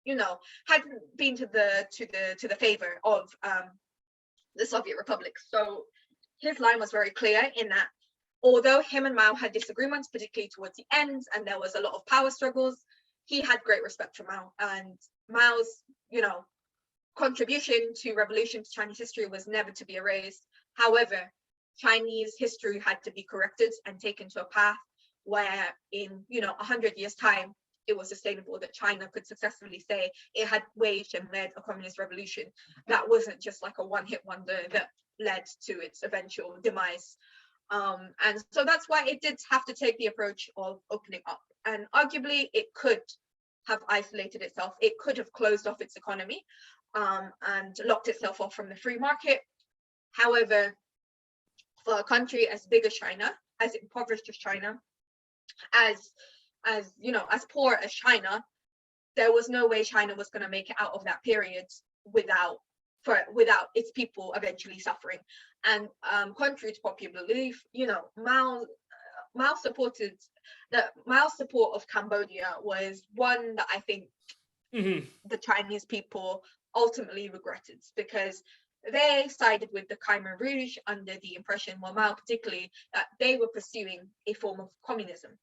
you know, hadn't been to the favor of the Soviet Republic. So his line was very clear in that although him and Mao had disagreements, particularly towards the end, and there was a lot of power struggles, he had great respect for Mao, and Mao's, you know, contribution to revolution, to Chinese history, was never to be erased. However, Chinese history had to be corrected and taken to a path where in, you know, 100 years time, it was sustainable, that China could successfully say it had waged and led a communist revolution that wasn't just like a one-hit wonder that led to its eventual demise. And so that's why it did have to take the approach of opening up. And arguably, it could have isolated itself. It could have closed off its economy and locked itself off from the free market. However, for a country as big as China, as impoverished as China, as you know, as poor as China, there was no way China was going to make it out of that period without its people eventually suffering. And contrary to popular belief, you know, Mao's support of Cambodia was one that I think the Chinese people ultimately regretted, because they sided with the Khmer Rouge under the impression, well, Mao particularly, that they were pursuing a form of communism.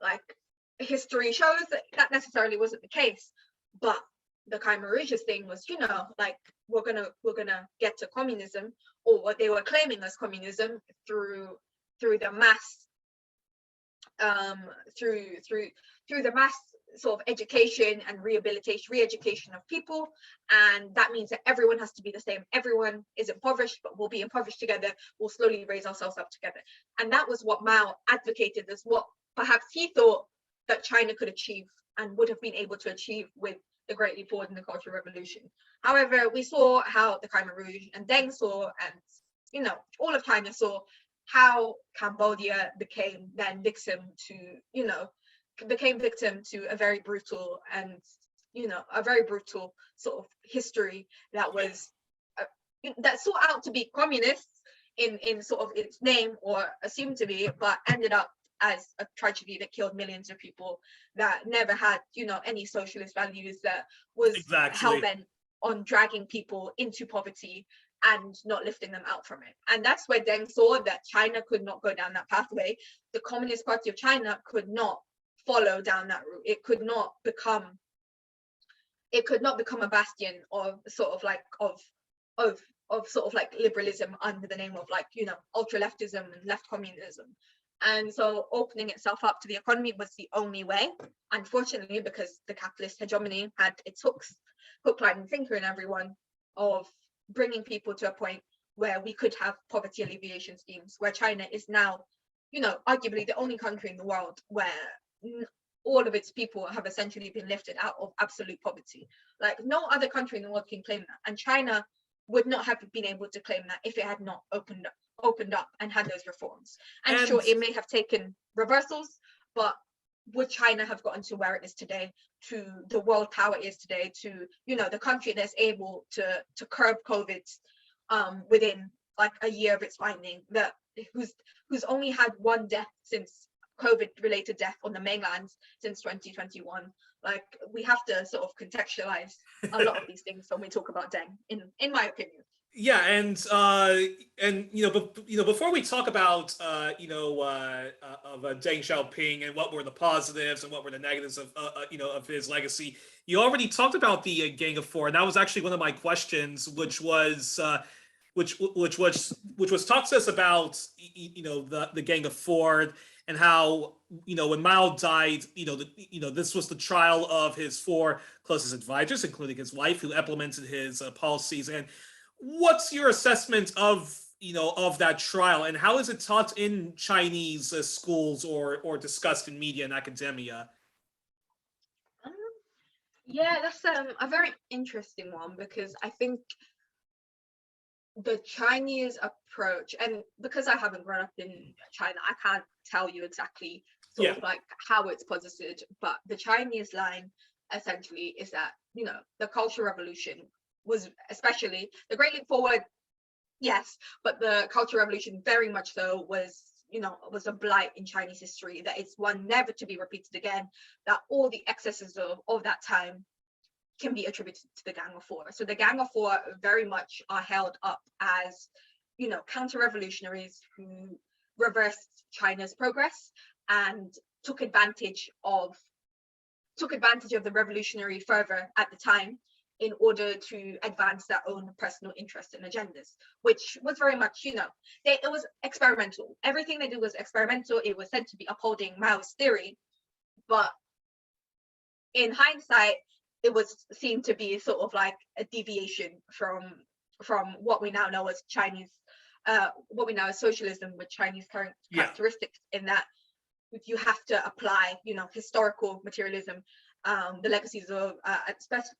Like, history shows that that necessarily wasn't the case, but the Khmer Rouge's thing was, you know, like, we're gonna get to communism, or what they were claiming as communism, through the mass through the mass sort of education and re-education of people. And that means that everyone has to be the same. Everyone is impoverished, but we'll be impoverished together. We'll slowly raise ourselves up together. And that was what Mao advocated as what perhaps he thought that China could achieve and would have been able to achieve with the Great Leap Forward and the Cultural Revolution. However, we saw how the Khmer Rouge and Deng saw, and, you know, all of China saw how Cambodia became then victim to, you know, a very brutal and, you know, a very brutal sort of history that was that sought out to be communist in sort of its name, or assumed to be, but ended up as a tragedy that killed millions of people, that never had, you know, any socialist values, that was hell-bent on dragging people into poverty and not lifting them out from it. And that's where Deng saw that China could not go down that pathway. The Communist Party of China could not follow down that route. It could not become a bastion of sort of like liberalism under the name of, like, you know, ultra leftism and left communism. And so opening itself up to the economy was the only way, unfortunately, because the capitalist hegemony had its hook, line, and sinker in everyone, of bringing people to a point where we could have poverty alleviation schemes, where China is now, you know, arguably the only country in the world where all of its people have essentially been lifted out of absolute poverty. Like, no other country in the world can claim that, and China would not have been able to claim that if it had not opened up and had those reforms. And sure, it may have taken reversals, but would China have gotten to where it is today, to the world power it is today, to, you know, the country that's able to curb COVID within like a year of its finding, that who's only had one death since COVID related death on the mainland since 2021. Like, we have to sort of contextualize a lot of these things when we talk about Deng, in my opinion. Yeah, and before we talk about of Deng Xiaoping and what were the positives and what were the negatives of of his legacy, you already talked about the Gang of Four, and that was actually one of my questions, which was talked to us about the Gang of Four, and how when Mao died, this was the trial of his four closest advisors, including his wife, who implemented his policies. And what's your assessment of that trial, and how is it taught in Chinese schools or discussed in media and academia? Yeah, that's a very interesting one, because I think the Chinese approach, and because I haven't grown up in China, I can't tell you exactly sort of like how it's posited, but the Chinese line essentially is that, the Cultural Revolution was, especially the Great Leap Forward, yes, but the Cultural Revolution very much so was a blight in Chinese history, that it's one never to be repeated again, that all the excesses of that time can be attributed to the Gang of Four. So the Gang of Four very much are held up as, counter-revolutionaries who reversed China's progress and took advantage of the revolutionary fervor at the time in order to advance their own personal interests and agendas, which was very much, it was experimental. Everything they did was experimental. It was said to be upholding Mao's theory, but in hindsight, it was seen to be sort of like a deviation from what we now know as Chinese, what we know as socialism with Chinese characteristics, in that you have to apply, historical materialism, the legacies of,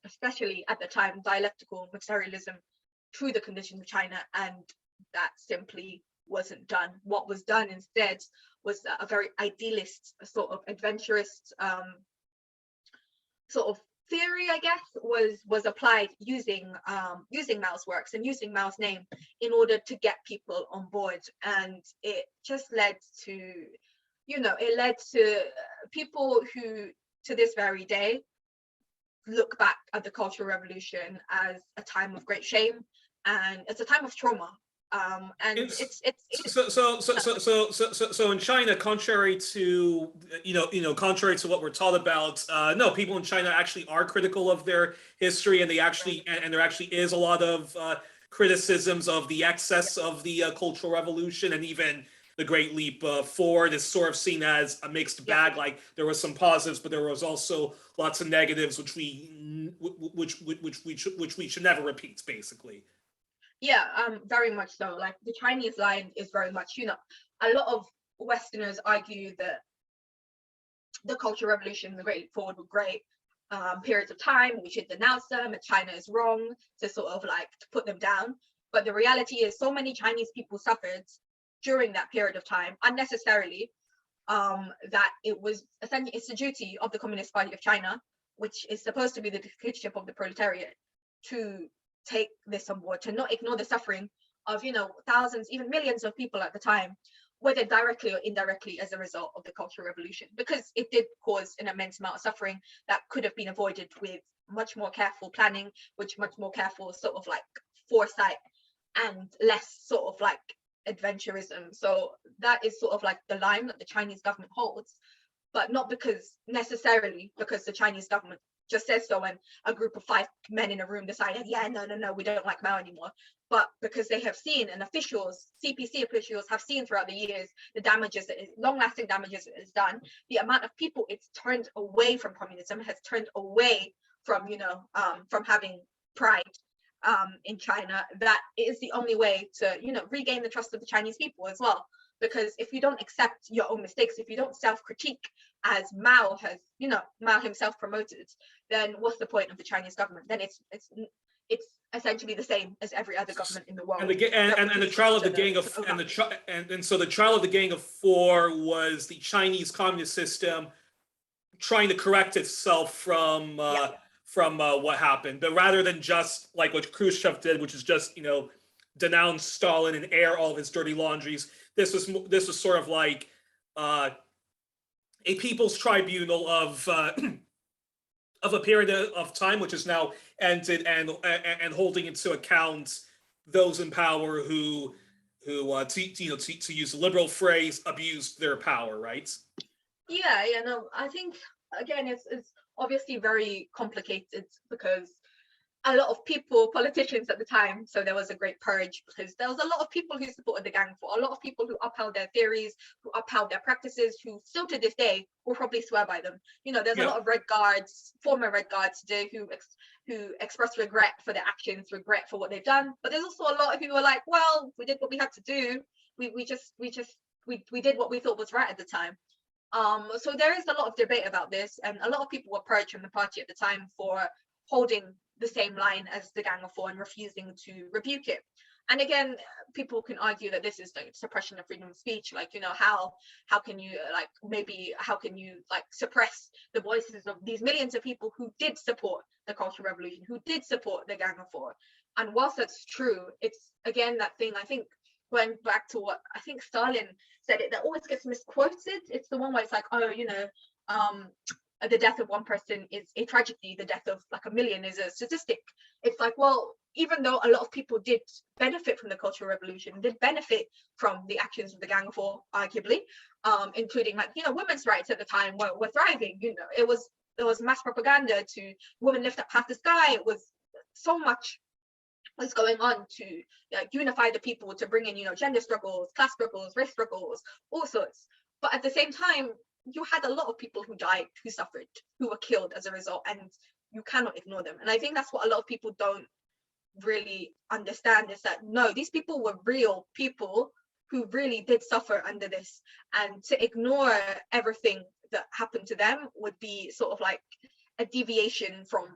especially at the time, dialectical materialism to the conditions of China, and that simply wasn't done. What was done instead was a very idealist, sort of adventurous sort of theory, I guess, was applied using Mao's works and using Mao's name in order to get people on board, and it just led to, people who to this very day look back at the Cultural Revolution as a time of great shame and it's a time of trauma. And so in China, contrary to contrary to what we're taught about, no, people in China actually are critical of their history, and they actually and there actually is a lot of criticisms of the excess of the Cultural Revolution, and even the Great Leap Forward is sort of seen as a mixed bag. Like there was some positives, but there was also lots of negatives, which we should never repeat, basically. Yeah, very much so. Like the Chinese line is very much, a lot of Westerners argue that the Cultural Revolution, the Great Leap Forward were great periods of time. We should denounce them, and China is wrong to sort of like to put them down. But the reality is, so many Chinese people suffered during that period of time unnecessarily, that it was essentially, it's the duty of the Communist Party of China, which is supposed to be the dictatorship of the proletariat, to take this on board, to not ignore the suffering of thousands, even millions of people at the time, whether directly or indirectly as a result of the Cultural Revolution, because it did cause an immense amount of suffering that could have been avoided with much more careful planning, much more careful sort of like foresight, and less sort of like adventurism. So that is sort of like the line that the Chinese government holds, but not necessarily because the Chinese government just says so and a group of 5 men in a room decided, no, we don't like Mao anymore, but because they have seen, and CPC officials have seen throughout the years, the damages, long-lasting damages it has done, the amount of people it's turned away from communism, has turned away from, from having pride in China, that is the only way to, regain the trust of the Chinese people as well. Because if you don't accept your own mistakes, if you don't self-critique, as Mao has, Mao himself promoted, then what's the point of the Chinese government? Then it's essentially the same as every other government in the world. And the trial of the Gang of so the trial of the Gang of Four was the Chinese communist system trying to correct itself from what happened, but rather than just like what Khrushchev did, which is just denounce Stalin and air all of his dirty laundries. This was sort of like a people's tribunal of a period of time which is now ended, and holding into account those in power who to use a liberal phrase, abused their power, right? No, I think again it's obviously very complicated, because a lot of politicians at the time, so there was a great purge, because there was a lot of people who supported the Gang for, a lot of people who upheld their theories, who upheld their practices, who still to this day will probably swear by them. There's a lot of Red Guards, former Red Guards today, who express regret for their actions, regret for what they've done. But there's also a lot who are like, well, we did what we had to do. We did what we thought was right at the time. So there is a lot of debate about this, and a lot of people were purged from the party at the time for holding the same line as the Gang of Four and refusing to rebuke it. And again, people can argue that this is like suppression of freedom of speech. Like, you know, how can you like, maybe how can you like suppress the voices of these millions of people who did support the Cultural Revolution, who did support the Gang of Four? And whilst that's true, it's again that thing, I think, going back to what I think Stalin said, it that always gets misquoted. It's the one where it's like, oh, you know, the death of one person is a tragedy, the death of like a million is a statistic. It's like, well, even though a lot of people did benefit from the Cultural Revolution, did benefit from the actions of the Gang of Four, arguably, including like, you know, women's rights at the time were thriving. You know, there was mass propaganda to women lift up half the sky. It was so much was going on to unify the people, to bring in, you know, gender struggles, class struggles, race struggles, all sorts. But at the same time, you had a lot of people who died, who suffered, who were killed as a result, and you cannot ignore them. And I think that's what a lot of people don't really understand, is that no, these people were real people who really did suffer under this, and to ignore everything that happened to them would be sort of like a deviation from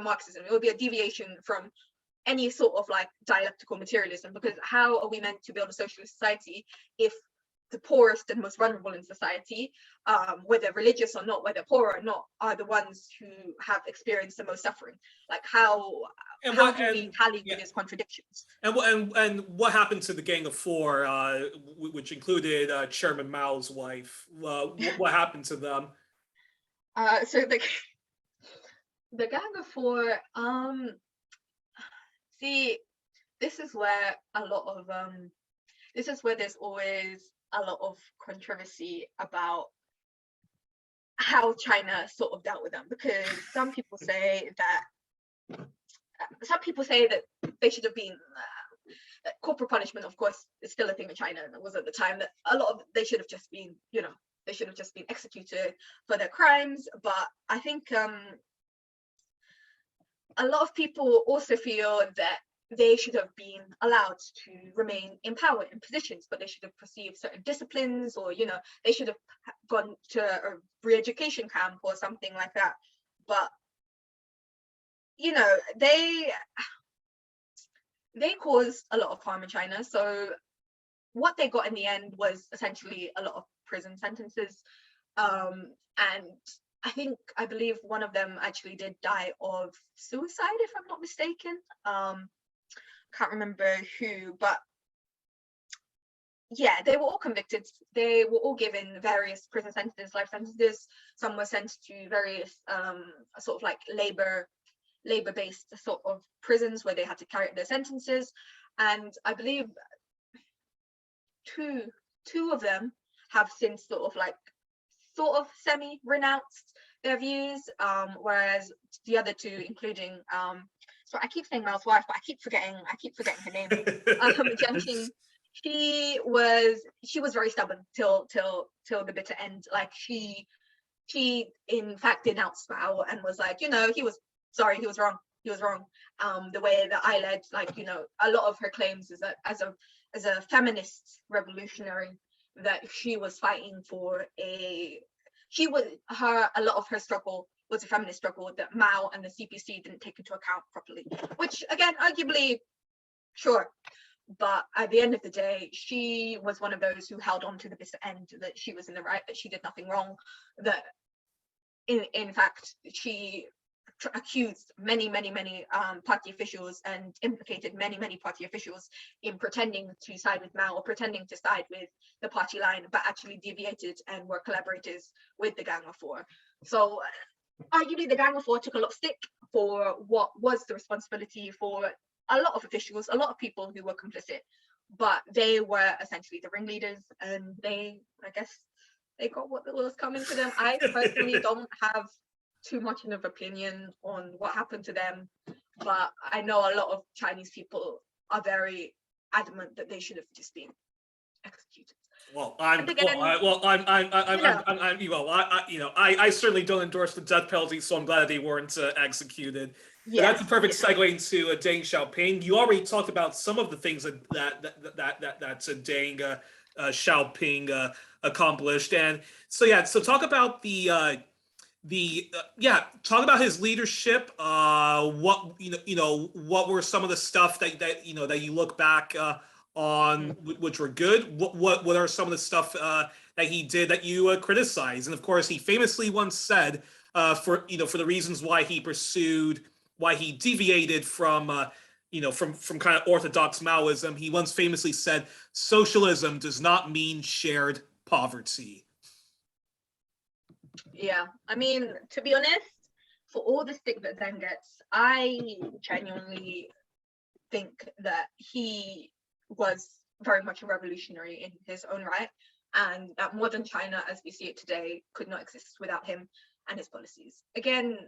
Marxism. It would be a deviation from any sort of like dialectical materialism, because how are we meant to build a socialist society if the poorest and most vulnerable in society, whether religious or not, whether poor or not, are the ones who have experienced the most suffering? Like how do we tally with these contradictions? And what happened to the Gang of Four, which included Chairman Mao's wife? What happened to them? So the Gang of Four, see, this is where there's always a lot of controversy about how China sort of dealt with them, because some people say that they should have been corporal punishment. Of course, is still a thing in China, and it was at the time that they should have just been, you know, they should have just been executed for their crimes. But I think a lot of people also feel that they should have been allowed to remain in power, in positions, but they should have received certain disciplines, or, you know, they should have gone to a re-education camp or something like that. But, you know, they caused a lot of harm in China. So what they got in the end was essentially a lot of prison sentences. And I believe one of them actually did die of suicide, if I'm not mistaken. Can't remember who, but yeah, they were all convicted. They were all given various prison sentences, life sentences. Some were sent to various sort of like labor-based sort of prisons where they had to carry out their sentences. And I believe two of them have since sort of semi-renounced their views, whereas the other two, including so I keep saying Mao's wife, but I keep forgetting her name. Jiang, she was very stubborn till the bitter end. Like she in fact denounced Mao and was like, you know, he was wrong. The way that I led, like, you know, a lot of her claims is that as a feminist revolutionary, that she was fighting for a lot of her struggle was a feminist struggle that Mao and the CPC didn't take into account properly, which again, arguably, sure. But at the end of the day, she was one of those who held on to the bitter end, that she was in the right, that she did nothing wrong, that in fact, she accused many party officials and implicated many party officials in pretending to side with Mao or pretending to side with the party line, but actually deviated and were collaborators with the Gang of Four. So arguably the Gang of Four took a lot of stick for what was the responsibility for a lot of officials, a lot of people who were complicit, but they were essentially the ringleaders, and I guess they got what was coming to them. I personally don't have too much of an opinion on what happened to them, but I know a lot of Chinese people are very adamant that they should have just been executed. I certainly don't endorse the death penalty, so I'm glad that they weren't executed. Yes, that's a perfect segue into Deng Xiaoping. You already talked about some of the things that Deng Xiaoping accomplished, and so talk about the talk about his leadership. What what were some of the stuff that you look back on, which were good? What are some of the stuff that he did that you criticize? And of course, he famously once said, for the reasons why he deviated from from kind of orthodox Maoism, he once famously said, "Socialism does not mean shared poverty." Yeah, I mean, to be honest, for all the stick that Zen gets, I genuinely think that he was very much a revolutionary in his own right, and that modern China, as we see it today, could not exist without him and his policies. Again,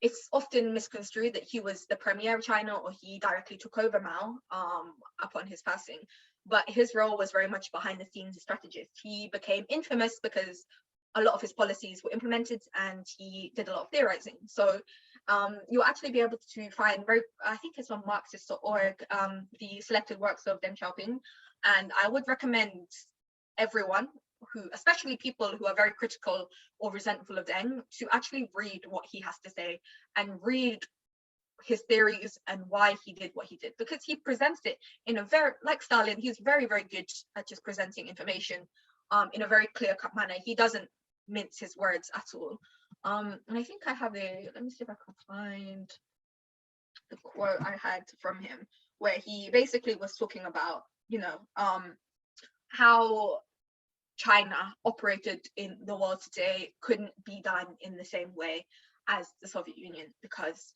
it's often misconstrued that he was the premier of China or he directly took over Mao upon his passing, but his role was very much behind the scenes strategist. He became infamous because a lot of his policies were implemented and he did a lot of theorizing. So you'll actually be able to find, I think it's on Marxist.org, the selected works of Deng Xiaoping. And I would recommend everyone who, especially people who are very critical or resentful of Deng, to actually read what he has to say and read his theories and why he did what he did, because he presents it in a very, like Stalin, he's very, very good at just presenting information in a very clear-cut manner. He doesn't mince his words at all. And I think I have let me see if I can find the quote I had from him, where he basically was talking about, how China operated in the world today couldn't be done in the same way as the Soviet Union, because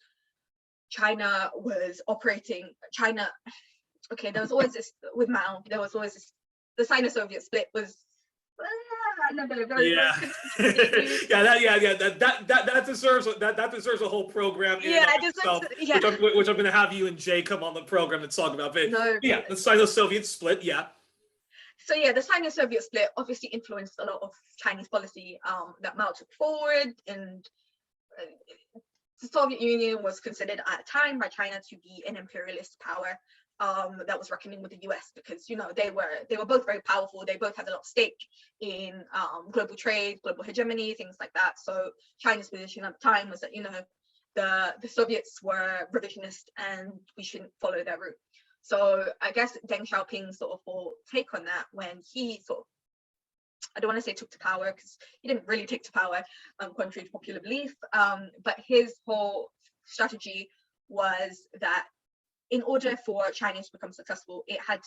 China was operating, okay, there was always this, with Mao, there was always this, the Sino-Soviet split was, another very, yeah. That deserves a whole program in itself, which I'm going to have you and Jay come on the program and talk about. But yeah, the Sino-Soviet split, yeah. So yeah, the Sino-Soviet split obviously influenced a lot of Chinese policy that Mao took forward, and the Soviet Union was considered at a time by China to be an imperialist power that was reckoning with the US, because they were both very powerful. They both had a lot of stake in global trade, global hegemony, things like that. So China's position at the time was that the Soviets were revisionist and we shouldn't follow their route. So I guess Deng Xiaoping's sort of whole take on that, when he sort of, I don't want to say took to power, because he didn't really take to power, contrary to popular belief, but his whole strategy was that in order for China to become successful, it had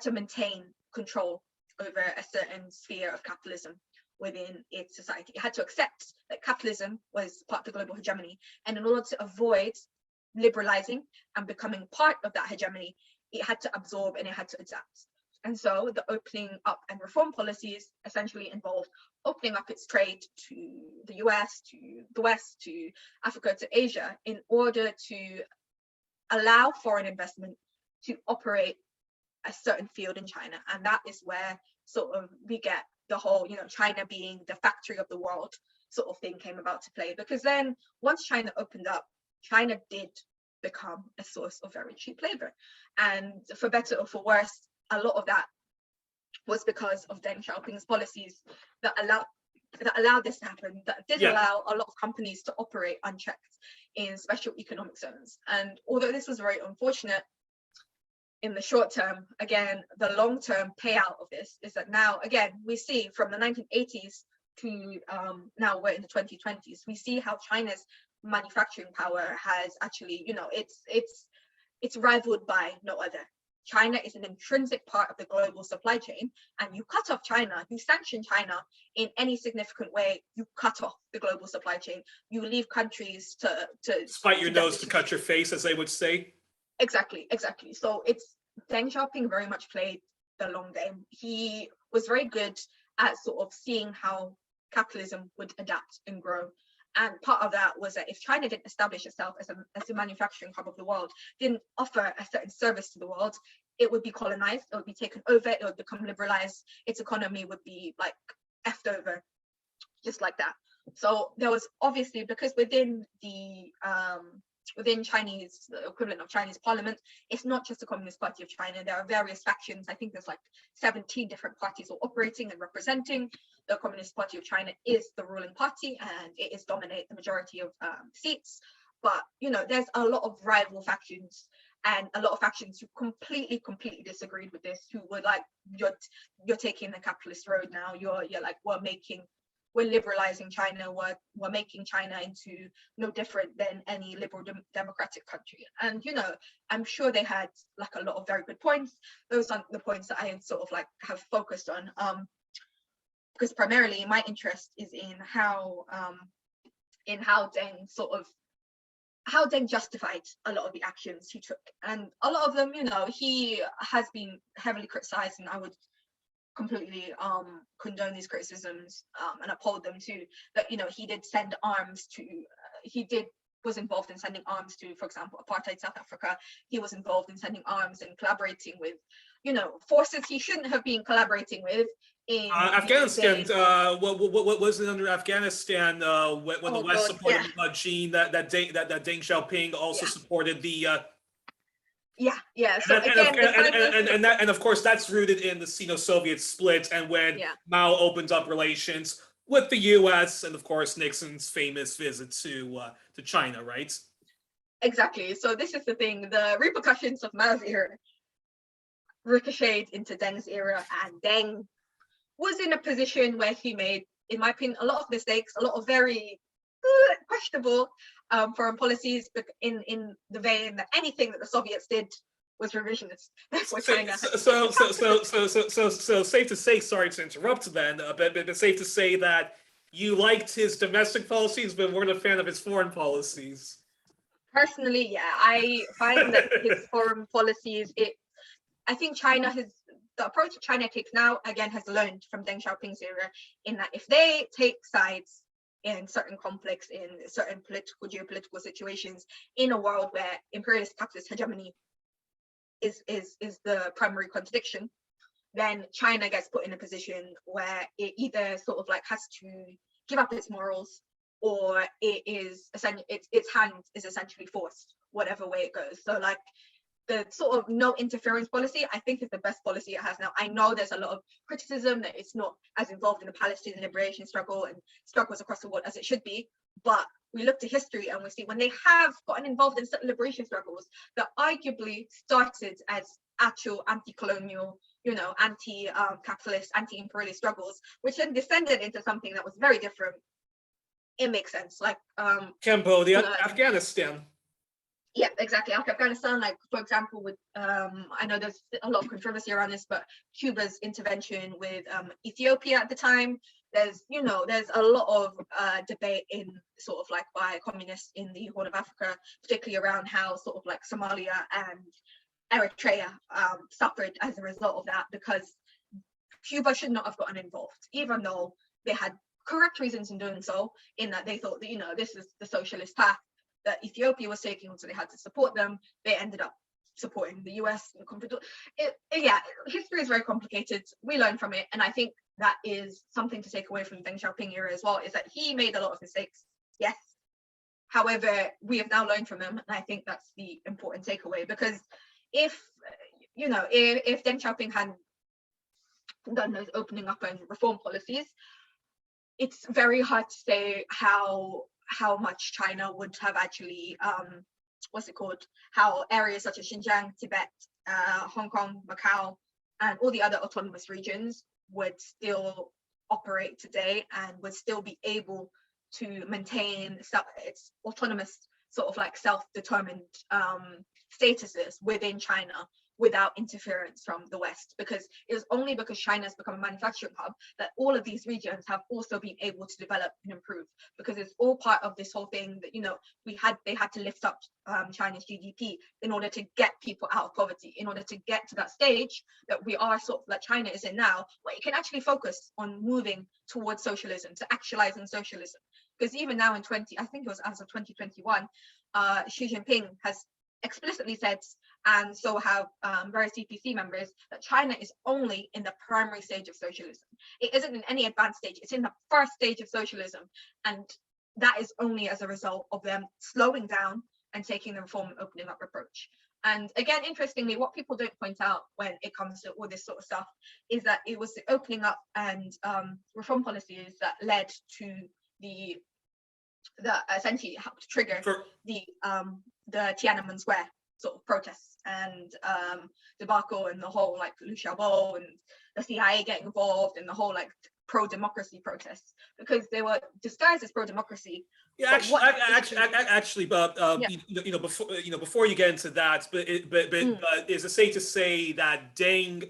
to maintain control over a certain sphere of capitalism within its society. It had to accept that capitalism was part of the global hegemony, and in order to avoid liberalizing and becoming part of that hegemony, it had to absorb and it had to adapt. And so the opening up and reform policies essentially involved opening up its trade to the US, to the West, to Africa, to Asia, in order to allow foreign investment to operate a certain field in China. And that is where sort of we get the whole, China being the factory of the world sort of thing came about to play. Because then once China opened up, China did become a source of very cheap labor. And for better or for worse, a lot of that was because of Deng Xiaoping's policies that allowed this to happen, that did allow a lot of companies to operate unchecked in special economic zones. And although this was very unfortunate in the short term, again, the long-term payout of this is that now, again, we see from the 1980s to now we're in the 2020s, we see how China's manufacturing power has actually, it's rivaled by no other. China is an intrinsic part of the global supply chain, and you cut off China, you sanction China in any significant way, you cut off the global supply chain. You leave countries to spite your nose to cut your face, as they would say. Exactly. So it's Deng Xiaoping very much played the long game. He was very good at sort of seeing how capitalism would adapt and grow. And part of that was that if China didn't establish itself as a manufacturing hub of the world, didn't offer a certain service to the world, it would be colonized, it would be taken over, it would become liberalized, its economy would be like effed over, just like that. So there was obviously, because within Chinese, the equivalent of Chinese parliament, it's not just the Communist Party of China. There are various factions. I think there's like 17 different parties all operating and representing. the Communist Party of China is the ruling party and it is dominate the majority of seats. But there's a lot of rival factions and a lot of factions who completely disagreed with this, who were like, you're taking the capitalist road now. You're like, we're liberalizing China. We're making China into no different than any liberal democratic country. And I'm sure they had like a lot of very good points. Those are the points that I sort of like have focused on, because primarily my interest is in how Deng justified a lot of the actions he took. And a lot of them, he has been heavily criticized, and I would completely condone these criticisms and uphold them too. That he did send arms to, was involved in sending arms to, for example, apartheid South Africa. He was involved in sending arms and collaborating with, forces he shouldn't have been collaborating with. In Afghanistan, what was it under Afghanistan when the West supported the regime that Deng Xiaoping also supported the So and of course that's rooted in the Sino-Soviet split, and when Mao opened up relations with the U.S. and of course Nixon's famous visit to China, right? Exactly. So this is the thing: the repercussions of Mao's era ricocheted into Deng's era, and Deng was in a position where he made, in my opinion, a lot of mistakes, a lot of very questionable foreign policies, in the vein that anything that the Soviets did was revisionist for China. So safe to say, sorry to interrupt then, but safe to say that you liked his domestic policies, but weren't a fan of his foreign policies. Personally, yeah, I find that his foreign policies, I think the approach that China takes now, again, has learned from Deng Xiaoping's era, in that if they take sides in certain conflicts, in certain geopolitical situations, in a world where imperialist capitalist hegemony is the primary contradiction, then China gets put in a position where it either sort of like has to give up its morals, or its hand is essentially forced, whatever way it goes. So like, the sort of no interference policy, I think, is the best policy it has now. I know there's a lot of criticism that it's not as involved in the Palestinian liberation struggle and struggles across the world as it should be, but we look to history and we see when they have gotten involved in certain liberation struggles that arguably started as actual anti-colonial, anti-capitalist, anti-imperialist struggles, which then descended into something that was very different. It makes sense. Like Cambodia, Afghanistan. Yeah, exactly. Like Afghanistan, like for example, with I know there's a lot of controversy around this, but Cuba's intervention with Ethiopia at the time, there's a lot of debate in sort of like by communists in the Horn of Africa, particularly around how sort of like Somalia and Eritrea suffered as a result of that, because Cuba should not have gotten involved, even though they had correct reasons in doing so, in that they thought that this is the socialist path that Ethiopia was taking, so they had to support them. They ended up supporting the US in the conflict. History is very complicated. We learn from it, and I think that is something to take away from Deng Xiaoping era as well, is that he made a lot of mistakes, yes. However, we have now learned from them, and I think that's the important takeaway, because if Deng Xiaoping hadn't done those opening up and reform policies, it's very hard to say how much China would have actually, how areas such as Xinjiang, Tibet, Hong Kong, Macau, and all the other autonomous regions would still operate today and would still be able to maintain its autonomous sort of like self-determined statuses within China without interference from the West, because it was only because China has become a manufacturing hub that all of these regions have also been able to develop and improve, because it's all part of this whole thing that they had to lift up China's GDP in order to get people out of poverty, in order to get to that stage that we are sort of like China is in now, where it can actually focus on moving towards socialism, to actualizing socialism. Because even now in I think it was as of 2021, Xi Jinping has explicitly said, and so have various CPC members, that China is only in the primary stage of socialism. It isn't in any advanced stage, it's in the first stage of socialism. And that is only as a result of them slowing down and taking the reform and opening up approach. And again, interestingly, what people don't point out when it comes to all this sort of stuff is that it was the opening up and reform policies that led to the essentially helped to trigger the Tiananmen Square sort of protests and debacle, and the whole like Liu Xiaobo and the CIA getting involved in the whole like pro-democracy protests, because they were disguised as pro-democracy. Yeah, actually, but before you get into that, but is it safe to say that Deng,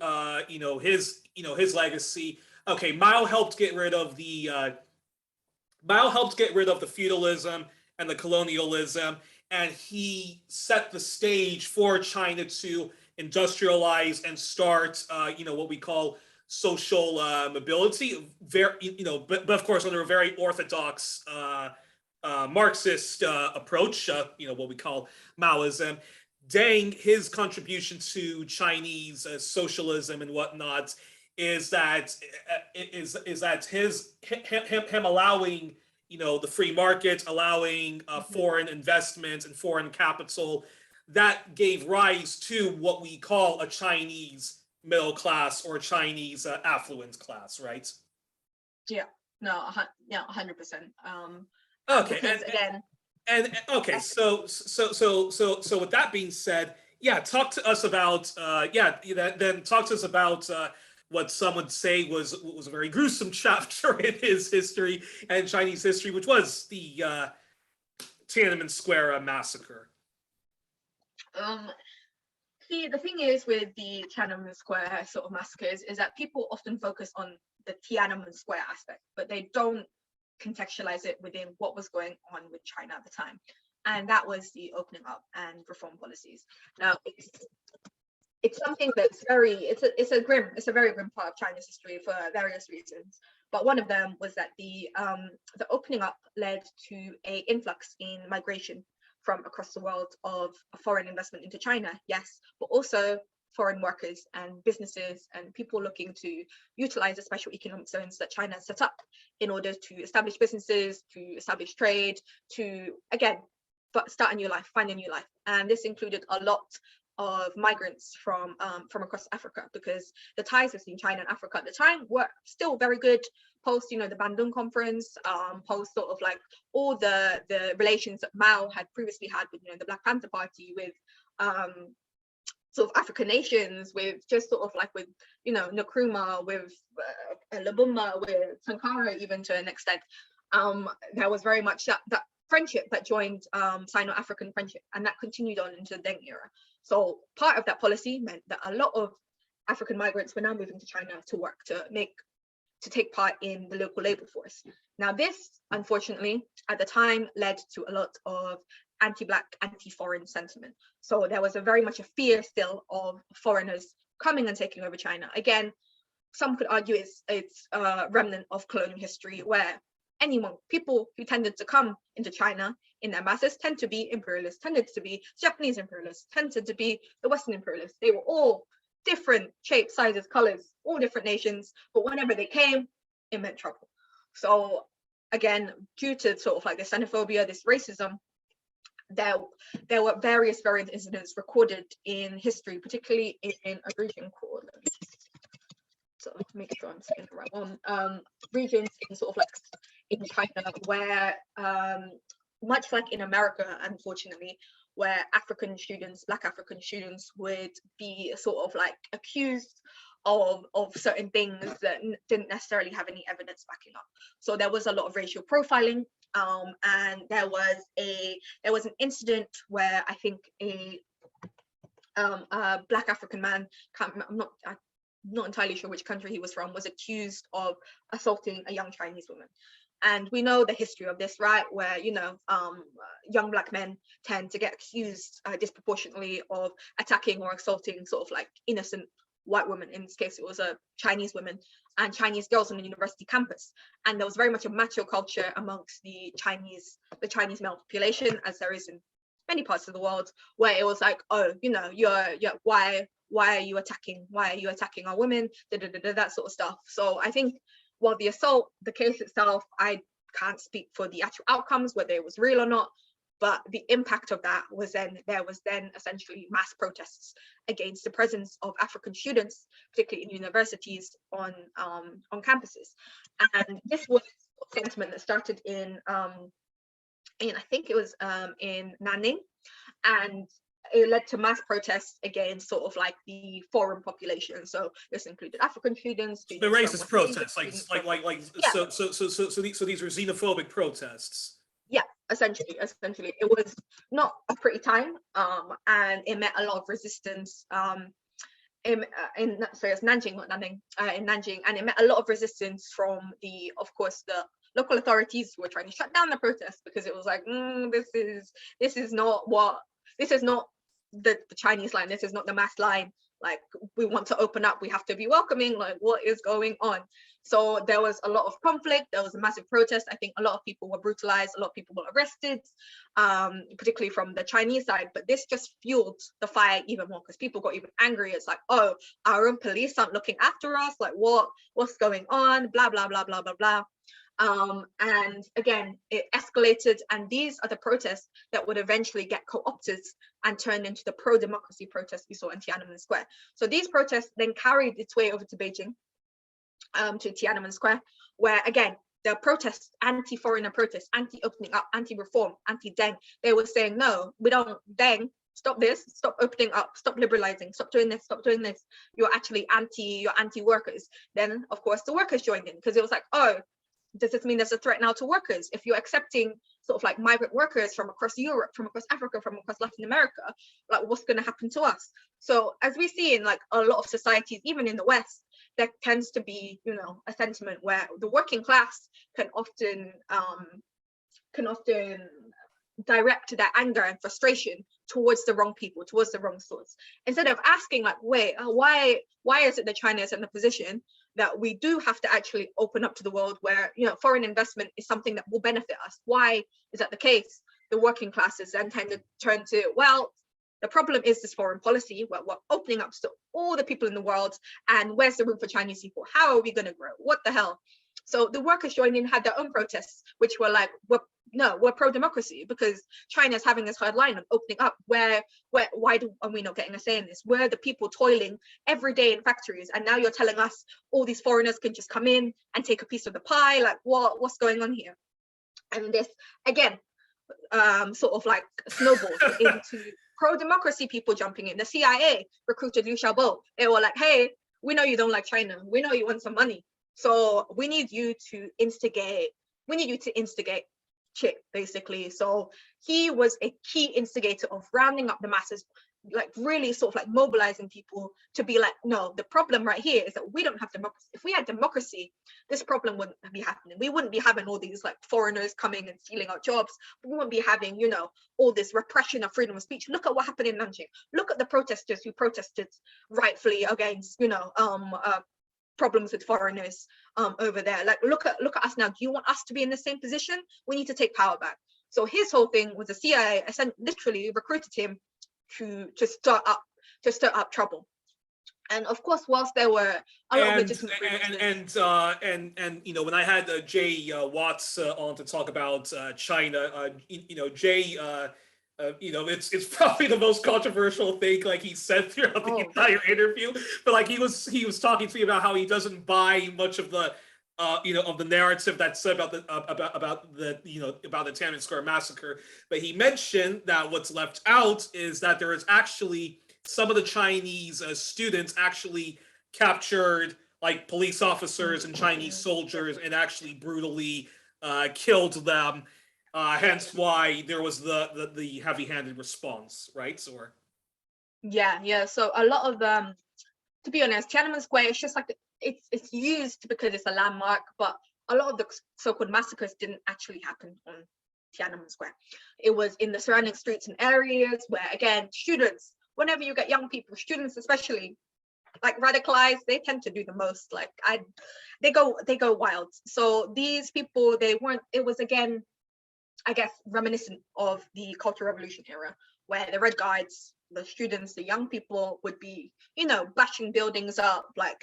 his legacy? Okay, Mao helped get rid of the feudalism and the colonialism, and he set the stage for China to industrialize and start, what we call social mobility. But of course under a very orthodox Marxist approach, what we call Maoism. Deng, his contribution to Chinese socialism and whatnot is that him allowing the free market, allowing foreign investment and foreign capital, that gave rise to what we call a Chinese middle class or a Chinese affluent class, right? Yeah, no, 100%. Okay, because again, okay, so with that being said, yeah, talk to us about then talk to us about what some would say was a very gruesome chapter in his history and Chinese history, which was the Tiananmen Square massacre. See, the thing is with the Tiananmen Square sort of massacres is that people often focus on the Tiananmen Square aspect, but they don't contextualize it within what was going on with China at the time. And that was the opening up and reform policies. Now, it's something that's it's a very grim part of China's history for various reasons. But one of them was that the opening up led to a influx in migration from across the world of foreign investment into China, yes, but also foreign workers and businesses and people looking to utilize the special economic zones that China set up in order to establish businesses, to establish trade, to again start a new life, find a new life. And this included a lot of migrants from across Africa, because the ties between China and Africa at the time were still very good post the Bandung conference, post sort of like all the relations that Mao had previously had with the Black Panther Party, with sort of African nations, with just sort of like with Nkrumah, with Lubumba, with Sankara, even to an extent. There was very much that friendship that joined Sino-African friendship, and that continued on into the Deng era. So part of that policy meant that a lot of African migrants were now moving to China to work, to take part in the local labor force. Now this, unfortunately, at the time led to a lot of anti-Black, anti-foreign sentiment. So there was very much a fear still of foreigners coming and taking over China. Again, some could argue it's a remnant of colonial history, where people who tended to come into China in their masses tend to be imperialists, tended to be Japanese imperialists, tended to be the Western imperialists. They were all different shapes, sizes, colors, all different nations, but whenever they came, it meant trouble. So again, due to sort of like this xenophobia, this racism, there were various incidents recorded in history, particularly in a region called, so make sure I'm saying the right one, regions in sort of like in China where, much like in America, unfortunately, where Black African students would be sort of like accused of certain things that didn't necessarily have any evidence backing up. So there was a lot of racial profiling, and there was an incident where I think a Black African man, I'm not entirely sure which country he was from, was accused of assaulting a young Chinese woman. And we know the history of this, right? Where, young Black men tend to get accused disproportionately of attacking or assaulting sort of like innocent white women. In this case, it was a Chinese woman and Chinese girls on the university campus. And there was very much a macho culture amongst the Chinese male population, as there is in many parts of the world, where it was like, oh, why are you attacking our women, that sort of stuff. So I think while the case itself, I can't speak for the actual outcomes, whether it was real or not, But the impact of that was there was essentially mass protests against the presence of African students, particularly in universities on campuses. And this was a sentiment that started in I think it was in Nanning, and it led to mass protests against sort of like the foreign population. So this included African students, the racist protests, yeah. So these were xenophobic protests. Yeah, essentially, it was not a pretty time, and it met a lot of resistance. Sorry, it's Nanjing, not Nanning, in Nanjing, and it met a lot of resistance from of course, the local authorities who were trying to shut down the protest, because it was like, this is not the Chinese line, this is not the mass line. Like, we want to open up, we have to be welcoming, like, what is going on? So there was a lot of conflict, there was a massive protest. I think a lot of people were brutalized, a lot of people were arrested, particularly from the Chinese side. But this just fueled the fire even more, because people got even angry. It's like, oh, our own police aren't looking after us, like, what's going on, blah, blah, blah, blah, blah, blah. And again, it escalated, and these are the protests that would eventually get co-opted and turned into the pro-democracy protests we saw in Tiananmen Square. So these protests then carried its way over to Beijing, to Tiananmen Square, where again, the protests, anti-foreigner protests, anti-opening up, anti-reform, anti-Deng, they were saying, no, we don't, Deng, stop this, stop opening up, stop liberalizing, stop doing this, you're actually you're anti-workers. Then of course the workers joined in, because it was like, oh, does this mean there's a threat now to workers? If you're accepting sort of like migrant workers from across Europe, from across Africa, from across Latin America, like, what's going to happen to us? So as we see in like a lot of societies, even in the West, there tends to be, a sentiment where the working class can often direct their anger and frustration towards the wrong people, towards the wrong source, instead of asking like, wait, why is it that China is in the position that we do have to actually open up to the world, where foreign investment is something that will benefit us? Why is that the case? The working classes then tend to turn to, well, the problem is this foreign policy where we're opening up to all the people in the world, and where's the room for Chinese people? How are we going to grow? What the hell? So the workers joined in, had their own protests, which were like, we're pro-democracy, because China's having this hard line of opening up. Why are we not getting a say in this? We're the people toiling every day in factories, and now you're telling us all these foreigners can just come in and take a piece of the pie? Like, what's going on here? And this, again, sort of like snowballed into pro-democracy people jumping in. The CIA recruited Liu Xiaobo. They were like, hey, we know you don't like China. We know you want some money. So we need you to instigate Chip, basically. So he was a key instigator of rounding up the masses, like really sort of like mobilizing people to be like, no, the problem right here is that we don't have democracy. If we had democracy, this problem wouldn't be happening. We wouldn't be having all these like foreigners coming and stealing our jobs. We wouldn't be having, all this repression of freedom of speech. Look at what happened in Nanjing. Look at the protesters who protested rightfully against, problems with foreigners over there. Like, look at us now. Do you want us to be in the same position? We need to take power back. So his whole thing was the CIA literally recruited him to stir up trouble. And of course, whilst there were a lot of legitimate when I had Jay Watts on to talk about China, Jay, it's probably the most controversial thing like he said throughout the entire interview. But like he was talking to me about how he doesn't buy much of the of the narrative that's said about the Tiananmen Square massacre. But he mentioned that what's left out is that there is actually some of the Chinese students actually captured like police officers and Chinese soldiers and actually brutally killed them. Hence why there was the heavy-handed response, right? So so a lot of to be honest, Tiananmen Square, it's just like it's used because it's a landmark, but a lot of the so-called massacres didn't actually happen on Tiananmen Square. It was in the surrounding streets and areas where, again, students, whenever you get young people, students especially, like radicalized, they tend to do the most. Like they go wild. So these people, it was again, I guess, reminiscent of the Cultural Revolution era, where the Red Guards, the students, the young people would be, bashing buildings up, like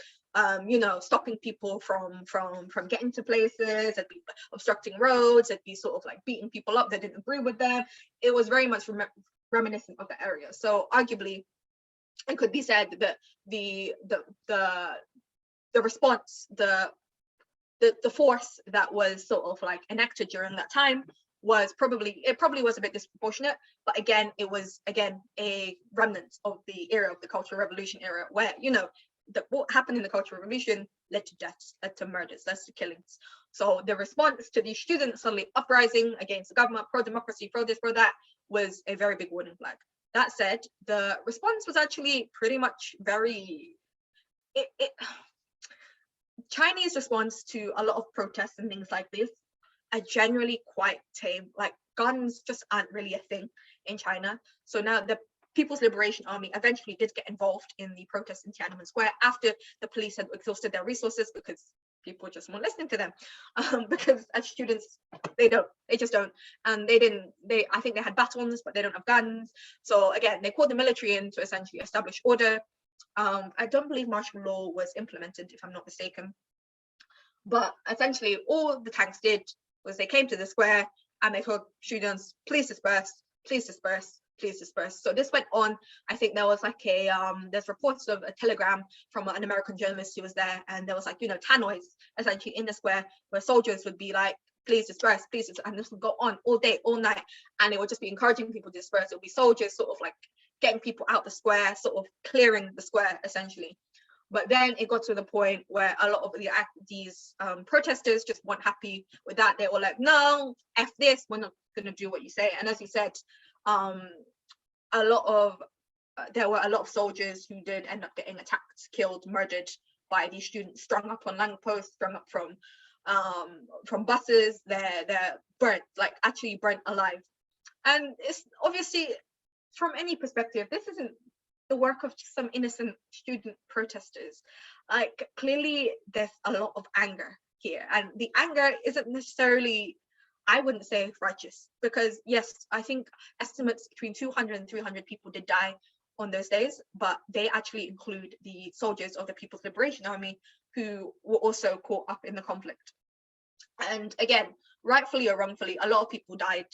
stopping people from getting to places. It'd be obstructing roads. It'd be sort of like beating people up that didn't agree with them. It was very much reminiscent of the area. So arguably, it could be said that the response, the force that was sort of like enacted during that time was probably was a bit disproportionate, but again, it was a remnant of the era of the Cultural Revolution era, where what happened in the Cultural Revolution led to deaths, led to murders, led to killings. So the response to these students suddenly uprising against the government, pro-democracy, pro this, pro that, was a very big warning flag. That said, the response was actually pretty much Chinese response to a lot of protests and things like this are generally quite tame. Like, guns just aren't really a thing in China. So now the People's Liberation Army eventually did get involved in the protests in Tiananmen Square after the police had exhausted their resources, because people just weren't listening to them. Because as students, they just don't. And I think they had batons, but they don't have guns. So again, they called the military in to essentially establish order. I don't believe martial law was implemented, if I'm not mistaken. But essentially, all the tanks did was they came to the square and they told students, please disperse, please disperse, please disperse. So this went on. I think there was like there's reports of a telegram from an American journalist who was there, and there was like, tannoys essentially in the square where soldiers would be like, please disperse, please disperse, and this would go on all day, all night, and it would just be encouraging people to disperse. It would be soldiers sort of like getting people out the square, sort of clearing the square essentially. But then it got to the point where a lot of these protesters just weren't happy with that. They were like, no, F this, we're not going to do what you say. And as you said, there were a lot of soldiers who did end up getting attacked, killed, murdered by these students, strung up on lampposts, strung up from buses. They're burnt, like actually burnt alive. And it's obviously, from any perspective, this isn't the work of some innocent student protesters. Like, clearly there's a lot of anger here, and the anger isn't necessarily, I wouldn't say, righteous, because yes, I think estimates between 200 and 300 people did die on those days, but they actually include the soldiers of the People's Liberation Army who were also caught up in the conflict. And again, rightfully or wrongfully, a lot of people died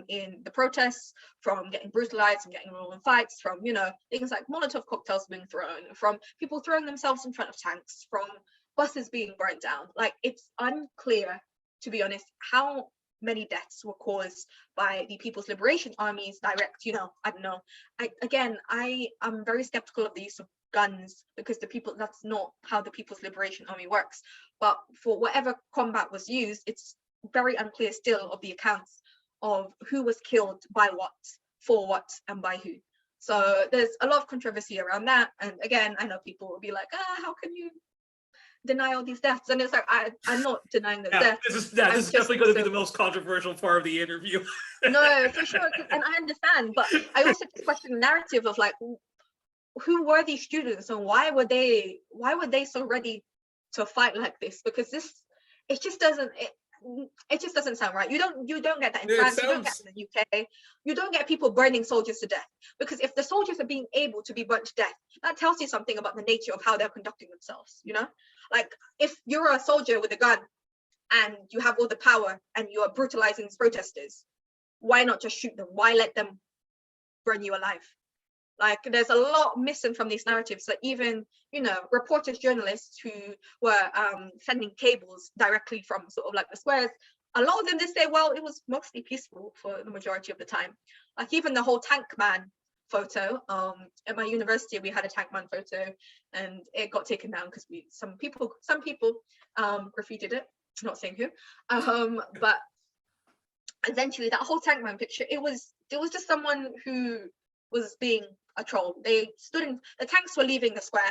in the protests, from getting brutalized, from getting involved in fights, from things like Molotov cocktails being thrown, from people throwing themselves in front of tanks, from buses being burnt down. Like, it's unclear, to be honest, how many deaths were caused by the People's Liberation Army's direct, I don't know. I am very skeptical of the use of guns, because that's not how the People's Liberation Army works. But for whatever combat was used, it's very unclear still of the accounts of who was killed by what, for what, and by who. So there's a lot of controversy around that. And again, I know people will be like, how can you deny all these deaths? And it's like, I'm not denying those deaths. This is definitely going to be the most controversial part of the interview. No, for sure. And I understand, but I also question the narrative of like, who were these students and why were they so ready to fight like this? Because it just doesn't sound right. You don't get that in France. You don't get that in the UK. You don't get people burning soldiers to death, because if the soldiers are being able to be burnt to death, that tells you something about the nature of how they're conducting themselves. Like, if you're a soldier with a gun and you have all the power and you are brutalizing these protesters, why not just shoot them? Why let them burn you alive? Like, there's a lot missing from these narratives that even, reporters, journalists who were sending cables directly from sort of like the squares, a lot of them did say, well, it was mostly peaceful for the majority of the time. Like, even the whole tank man photo, at my university, we had a tank man photo and it got taken down because some people graffitied it, not saying who, but essentially that whole tank man picture, it was just someone who was being a troll. They stood in, the tanks were leaving the square.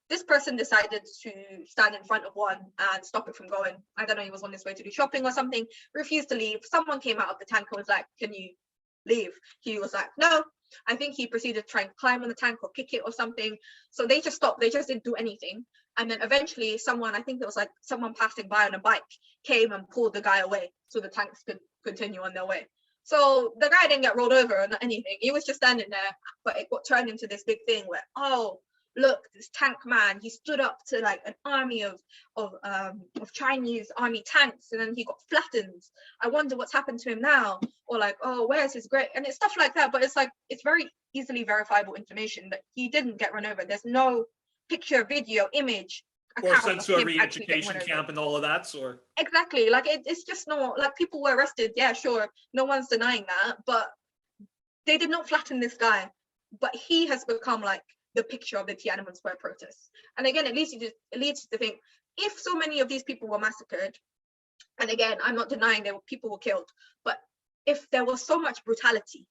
This person decided to stand in front of one and stop it from going. I don't know, he was on his way to do shopping or something, refused to leave. Someone came out of the tank and was like, can you leave? He was like, no. I think he proceeded to try and climb on the tank or kick it or something. So they just stopped. They just didn't do anything. And then eventually I think it was like someone passing by on a bike, came and pulled the guy away so the tanks could continue on their way. So the guy didn't get rolled over or anything. He was just standing there, but it got turned into this big thing where, look, this tank man, he stood up to like an army of Chinese army tanks, and then he got flattened. I wonder what's happened to him now. Or like, oh, where's his great? And it's stuff like that. But it's like, it's very easily verifiable information that he didn't get run over. There's no picture, video, image Or account sent of to a him actually getting re-education run over. camp and all of that sort. Exactly. Like it's just not like people were arrested. Yeah, sure. No one's denying that. But they did not flatten this guy. But he has become like the picture of the Tiananmen Square protests. And again, it leads you to think, if so many of these people were massacred, and again, I'm not denying people were killed, but if there was so much brutality,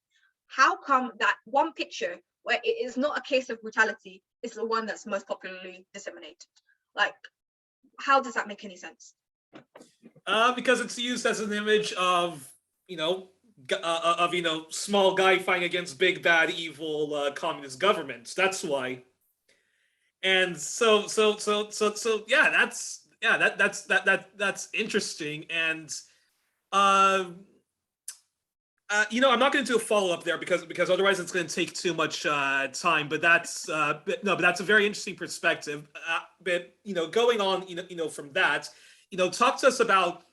how come that one picture where it is not a case of brutality is the one that's most popularly disseminated? Like, how does that make any sense? Because it's used as an image of, small guy fighting against big bad evil communist governments. That's why. And yeah, that's interesting. And I'm not going to do a follow up there because otherwise it's going to take too much time. But that's but that's a very interesting perspective. But going on, from that, talk to us about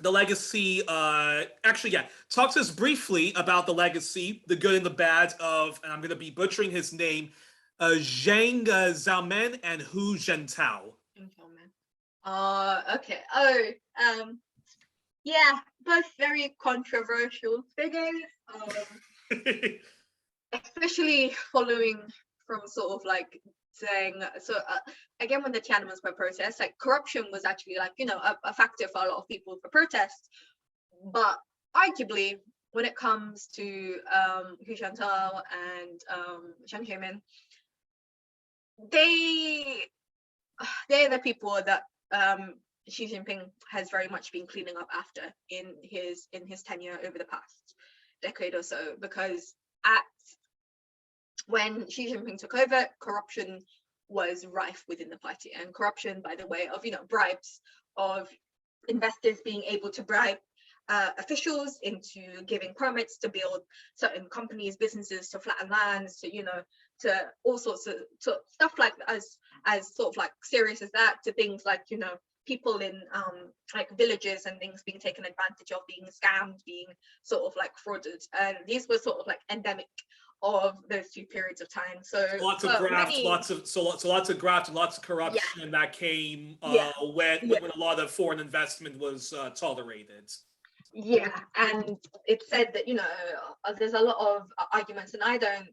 the legacy. Actually, yeah, talk to us briefly about the legacy, the good and the bad of, and I'm going to be butchering his name, Zhang Xiaomen and Hu Zhentao. Okay. Yeah, both very controversial figures, especially following from sort of like saying, again, when the Tiananmen Square protests, like corruption was actually like, a factor for a lot of people for protests. But arguably, when it comes to Hu Jintao and Jiang Zemin, they're the people that Xi Jinping has very much been cleaning up after in his tenure over the past decade or so, because when Xi Jinping took over, corruption was rife within the party, and corruption by the way of bribes, of investors being able to bribe officials into giving permits to build certain companies, businesses, to flatten lands, to all sorts of stuff like as sort of like serious as that, to things like people in like villages and things being taken advantage of, being scammed, being sort of like frauded, and these were sort of like endemic of those two periods of time. So lots of graft, lots of graft and lots of corruption that came when a lot of foreign investment was tolerated. Yeah, and it's said that there's a lot of arguments, and I don't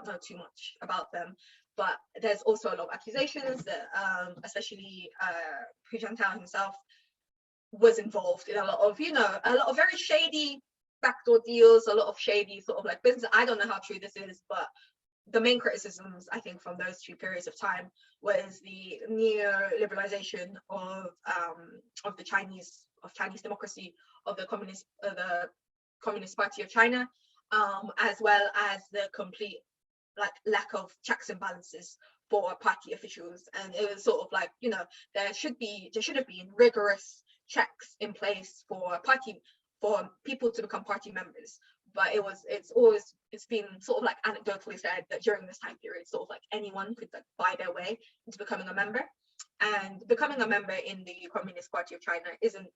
know too much about them, but there's also a lot of accusations that especially Hu Jintao himself was involved in a lot of very shady backdoor deals, a lot of shady sort of like business. I don't know how true this is, but the main criticisms I think from those two periods of time was the neoliberalization of the Chinese democracy, of the Communist Party of China, as well as the complete like lack of checks and balances for party officials. And it was sort of like there should have been rigorous checks in place for people to become party members, but it's been sort of like anecdotally said that during this time period, sort of like anyone could like buy their way into becoming a member, and becoming a member in the Communist Party of China isn't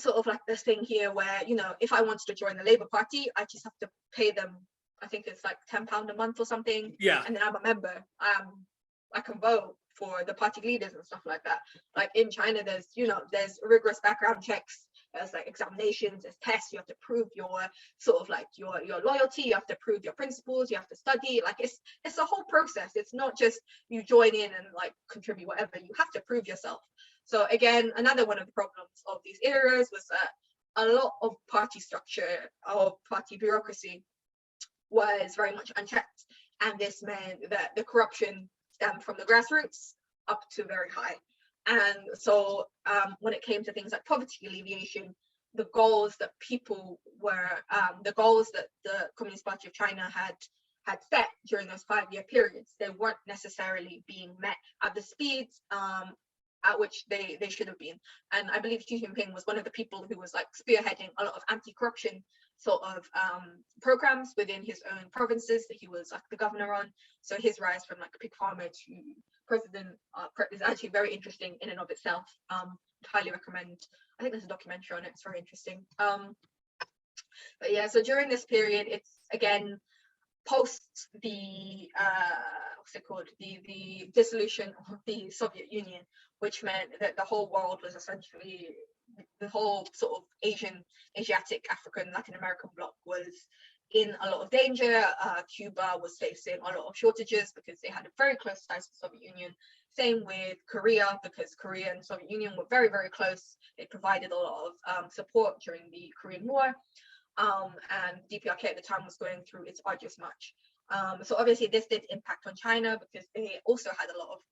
sort of like this thing here where if I wanted to join the Labour Party, I just have to pay them, I think it's like £10 a month or something, and then I'm a member. I can vote for the party leaders and stuff like that. Like in China, there's rigorous background checks, there's like examinations, there's tests, you have to prove your sort of like your loyalty, you have to prove your principles, you have to study, like it's a whole process. It's not just you join in and like contribute whatever, you have to prove yourself. So again, another one of the problems of these eras was that a lot of party structure, of party bureaucracy, was very much unchecked, and this meant that the corruption stemmed from the grassroots up to very high. And so when it came to things like poverty alleviation, the goals that the Communist Party of China had set during those 5-year periods, they weren't necessarily being met at the speeds at which they should have been. And I believe Xi Jinping was one of the people who was like spearheading a lot of anti-corruption sort of programs within his own provinces that he was like the governor on. So his rise from like a pig farmer to president is actually very interesting in and of itself. Highly recommend. I think there's a documentary on it. It's very interesting. But yeah, so during this period, it's again post the what's it called, the dissolution of the Soviet Union, which meant that the whole world was essentially, the whole sort of Asiatic, African, Latin American bloc was in a lot of danger. Cuba was facing a lot of shortages because they had a very close ties to the Soviet Union. Same with Korea, because Korea and the Soviet Union were very, very close. They provided a lot of support during the Korean War. And DPRK at the time was going through its arduous march. So obviously this did impact on China because they also had a lot of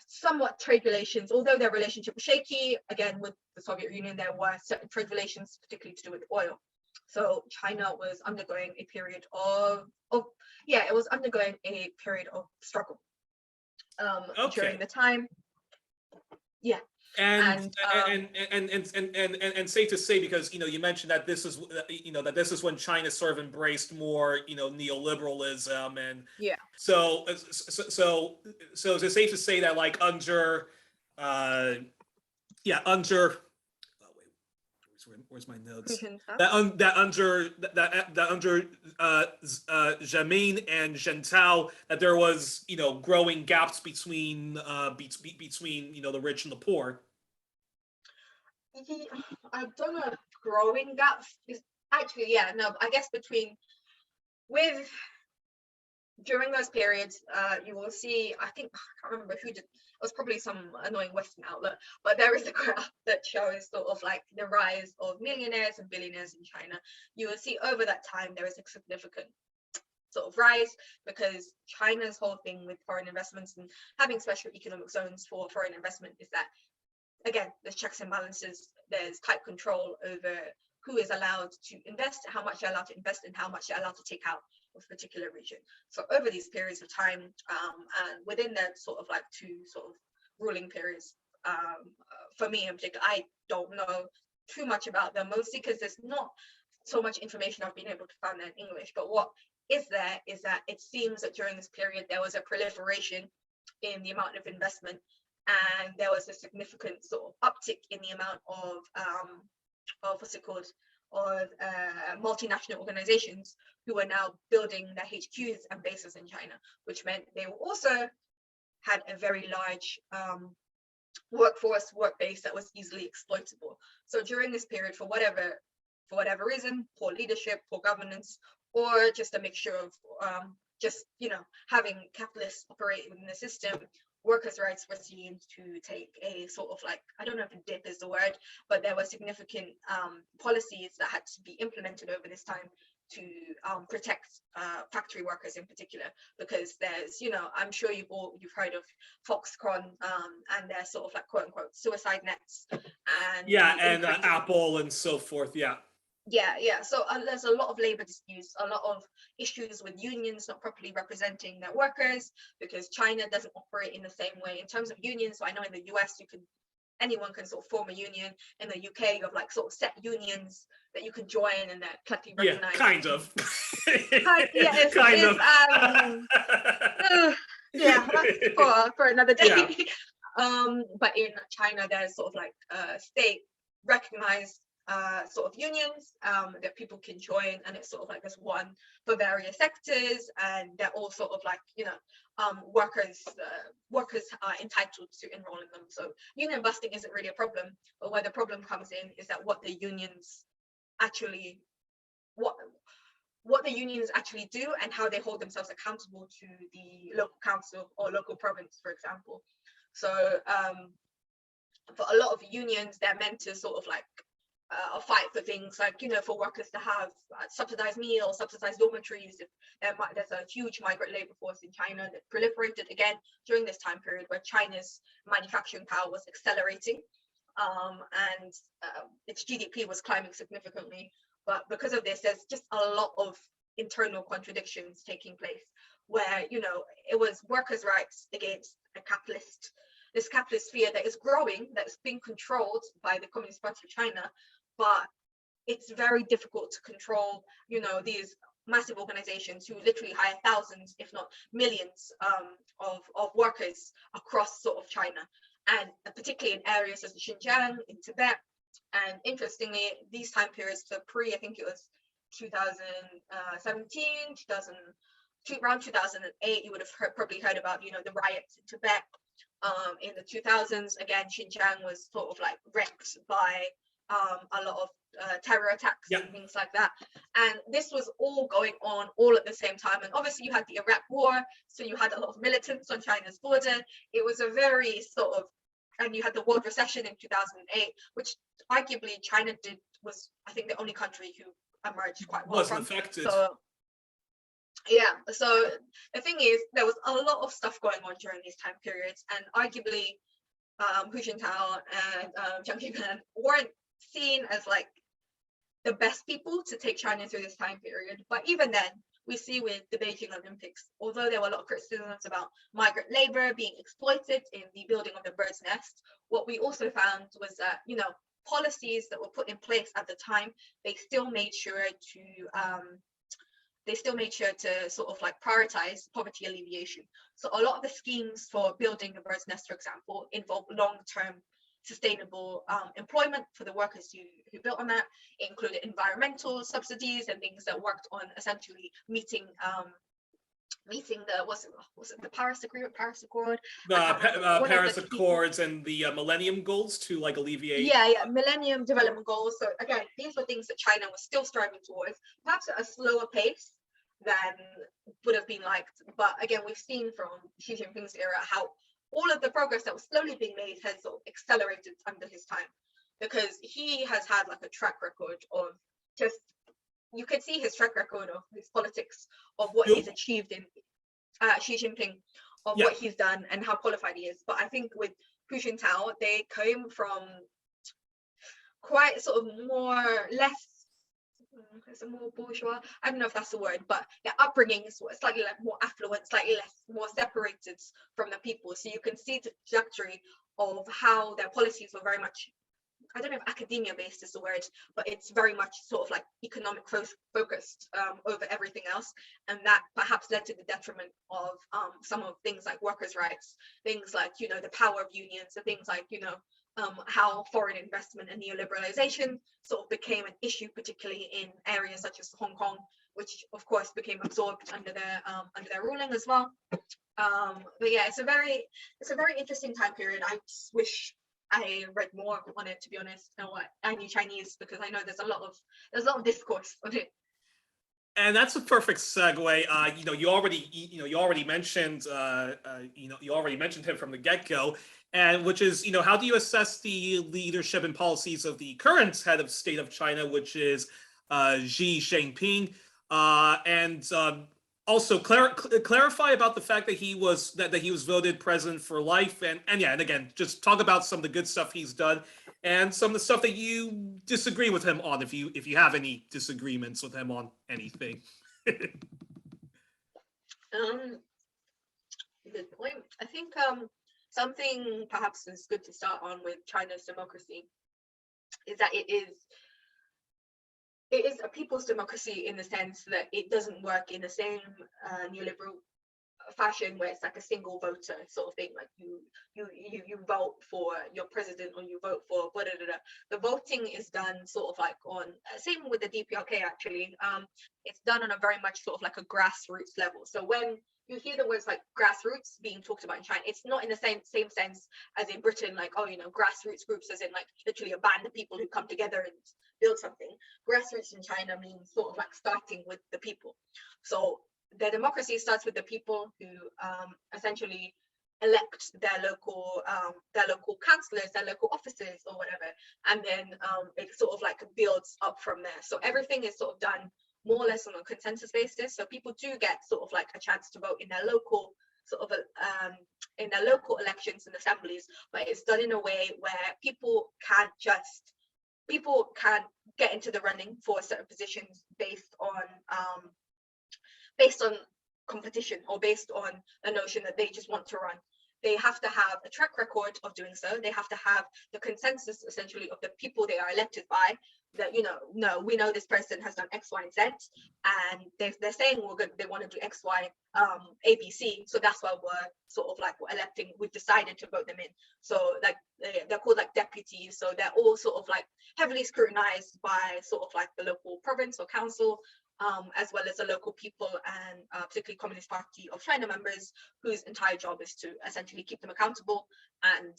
somewhat trade relations, although their relationship was shaky. Again, with the Soviet Union, there were certain trade relations, particularly to do with oil. So China was undergoing a period of struggle during the time. Yeah. And safe to say, because you mentioned that this is when China sort of embraced more neoliberalism, and yeah. So is it safe to say that like under where's my notes? That under Jamin and Gentao, that there was growing gaps between the rich and the poor. I don't know. Growing gaps is actually I guess during those periods, you will see, I think, I can't remember who did, it was probably some annoying Western outlet, but there is a graph that shows sort of like the rise of millionaires and billionaires in China. You will see over that time, there is a significant sort of rise, because China's whole thing with foreign investments and having special economic zones for foreign investment is that, again, there's checks and balances, there's tight control over who is allowed to invest, how much they're allowed to invest, and how much they're allowed to take out of a particular region. So over these periods of time, and within that sort of like two sort of ruling periods, for me in particular, I don't know too much about them, mostly because there's not so much information I've been able to find in English. But what is there is that it seems that during this period, there was a proliferation in the amount of investment, and there was a significant sort of uptick in the amount of what's it called, of multinational organizations who are now building their HQs and bases in China, which meant they also had a very large work base that was easily exploitable. So during this period, for whatever reason, poor leadership, poor governance, or just a mixture of having capitalists operate within the system, workers' rights were seen to take a sort of like, I don't know if a dip is the word, but there were significant policies that had to be implemented over this time to protect factory workers in particular, because there's, I'm sure you've heard of Foxconn and their sort of like quote unquote suicide nets, and Apple and so forth. So there's a lot of labor disputes, a lot of issues with unions not properly representing their workers, because China doesn't operate in the same way in terms of unions. So I know in the US anyone can sort of form a union. In the UK, you have like sort of set unions that you can join and that collectively recognized. Yeah, kind of. That's for another day. But in China, there's sort of like state recognized sort of unions that people can join, and it's sort of like there's one for various sectors, and they're all sort of like workers are entitled to enroll in them. So union busting isn't really a problem, but where the problem comes in is that what the unions actually do and how they hold themselves accountable to the local council or local province, for example. So for a lot of unions, they're meant to sort of like fight for things like, for workers to have subsidized meals, subsidized dormitories. If there's a huge migrant labor force in China that proliferated again during this time period where China's manufacturing power was accelerating, and its GDP was climbing significantly. But because of this, there's just a lot of internal contradictions taking place where, it was workers' rights against a capitalist this capitalist sphere that is growing, that's being controlled by the Communist Party of China, but it's very difficult to control, you know, these massive organizations who literally hire thousands, if not millions, of workers across sort of China, and particularly in areas such as Xinjiang, in Tibet. And interestingly, these time periods, so I think it was 2017, around 2008, you would have probably heard about, you know, the riots in Tibet. In the 2000s, again, Xinjiang was sort of like wrecked by a lot of terror attacks and things like that. And this was all going on all at the same time. And obviously you had the Iraq War, so you had a lot of militants on China's border. It was a very sort of, and you had the world recession in 2008, which arguably China was, I think, the only country who emerged quite well Wasn't from. affected. So, yeah, so the thing is, there was a lot of stuff going on during these time periods, and arguably Hu Jintao and Jungkook weren't seen as like the best people to take China through this time period. But even then, we see with the Beijing Olympics, although there were a lot of criticisms about migrant labor being exploited in the building of the bird's nest, what we also found was that, you know, policies that were put in place at the time, they still made sure to sort of like prioritize poverty alleviation. So a lot of the schemes for building the bird's nest, for example, involve long-term sustainable employment for the workers who built on that. It included environmental subsidies and things that worked on essentially meeting the was it the Paris Agreement, Paris Accord, Paris Accords and the Millennium Goals to like alleviate. Millennium Development Goals. So again, these were things that China was still striving towards, perhaps at a slower pace than would have been liked. But again, we've seen from Xi Jinping's era how all of the progress that was slowly being made has sort of accelerated under his time, because he has had like a track record of just, you could see his track record of his politics, of what he's achieved in Xi Jinping, of what he's done and how qualified he is. But I think with Hu Jintao, they came from quite sort of more bourgeois, I don't know if that's the word, but their upbringing is slightly like more affluent, slightly more separated from the people. So you can see the trajectory of how their policies were very much, I don't know if academia based is the word, but it's very much sort of like economic focused over everything else. And that perhaps led to the detriment of some of things like workers' rights, things like, you know, the power of unions, and things like, you know, how foreign investment and neoliberalization sort of became an issue, particularly in areas such as Hong Kong, which of course became absorbed under their ruling as well. But yeah, it's a very interesting time period. I just wish I read more on it, to be honest. I knew Chinese, because I know there's a lot of discourse on it. And that's a perfect segue. You already mentioned him from the get-go, and which is, how do you assess the leadership and policies of the current head of state of China, which is Xi Jinping, and also clarify about the fact that he was voted president for life, and again, just talk about some of the good stuff he's done and some of the stuff that you disagree with him on, if you have any disagreements with him on anything. Good point. I think something perhaps is good to start on with China's democracy is that it is a people's democracy, in the sense that it doesn't work in the same neoliberal fashion where it's like a single voter sort of thing, like you vote for your president, or you vote for blah, blah, blah, blah. The voting is done sort of like on, same with the DPRK actually, it's done on a very much sort of like a grassroots level. So when you hear the words like grassroots being talked about in China, it's not in the same sense as in Britain, like, oh, grassroots groups as in like literally a band of people who come together and build something. Grassroots in China means sort of like starting with the people. So their democracy starts with the people who essentially elect their local councillors, their local officers or whatever, and then it sort of like builds up from there. So everything is sort of done more or less on a consensus basis. So people do get sort of like a chance to vote in their local in their local elections and assemblies, but it's done in a way where people can get into the running for certain positions based on competition, or based on a notion that they just want to run. they have to have a track record of doing so. They have to have the consensus essentially of the people they are elected by, that, no, we know this person has done X, Y, and Z, and they're saying they want to do X, Y, A, B, C. So that's why we're electing. We've decided to vote them in. So like they're called like deputies. So they're all sort of like heavily scrutinized by sort of like the local province or council, as well as the local people, and particularly Communist Party of China members, whose entire job is to essentially keep them accountable, and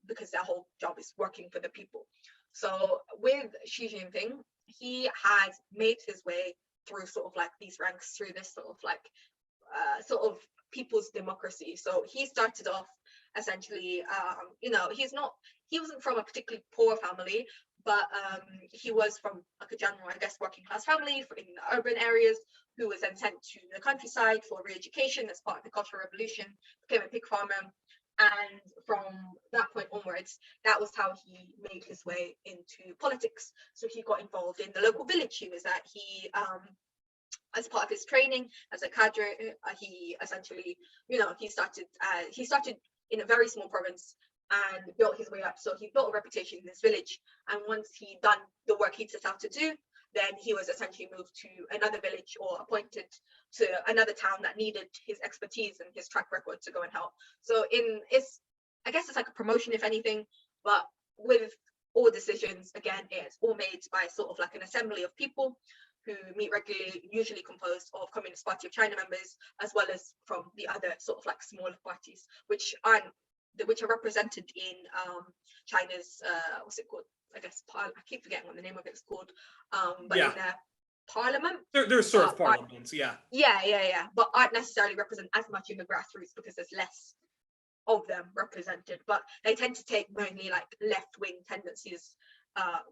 because their whole job is working for the people. So with Xi Jinping, he has made his way through sort of like these ranks, through this sort of people's democracy. So he started off essentially, he wasn't from a particularly poor family, but he was from like a general, I guess, working class family in the urban areas, who was then sent to the countryside for re-education as part of the Cultural Revolution, became a pig farmer. And from that point onwards, that was how he made his way into politics. So he got involved in the local village he was at. He, as part of his training as a cadre, he essentially, he started in a very small province and built his way up. So he built a reputation in this village. And once he'd done the work he'd set out to do, then he was essentially moved to another village or appointed to another town that needed his expertise and his track record to go and help. So I guess it's like a promotion, if anything, but with all decisions, again, it's all made by sort of like an assembly of people who meet regularly, usually composed of Communist Party of China members, as well as from the other sort of like smaller parties, which are represented in China's, what's it called? I guess I keep forgetting what the name of it is called. But in their parliament, they're sort of parliaments, yeah, but aren't necessarily represent as much in the grassroots because there's less of them represented. But they tend to take mainly like left-wing tendencies.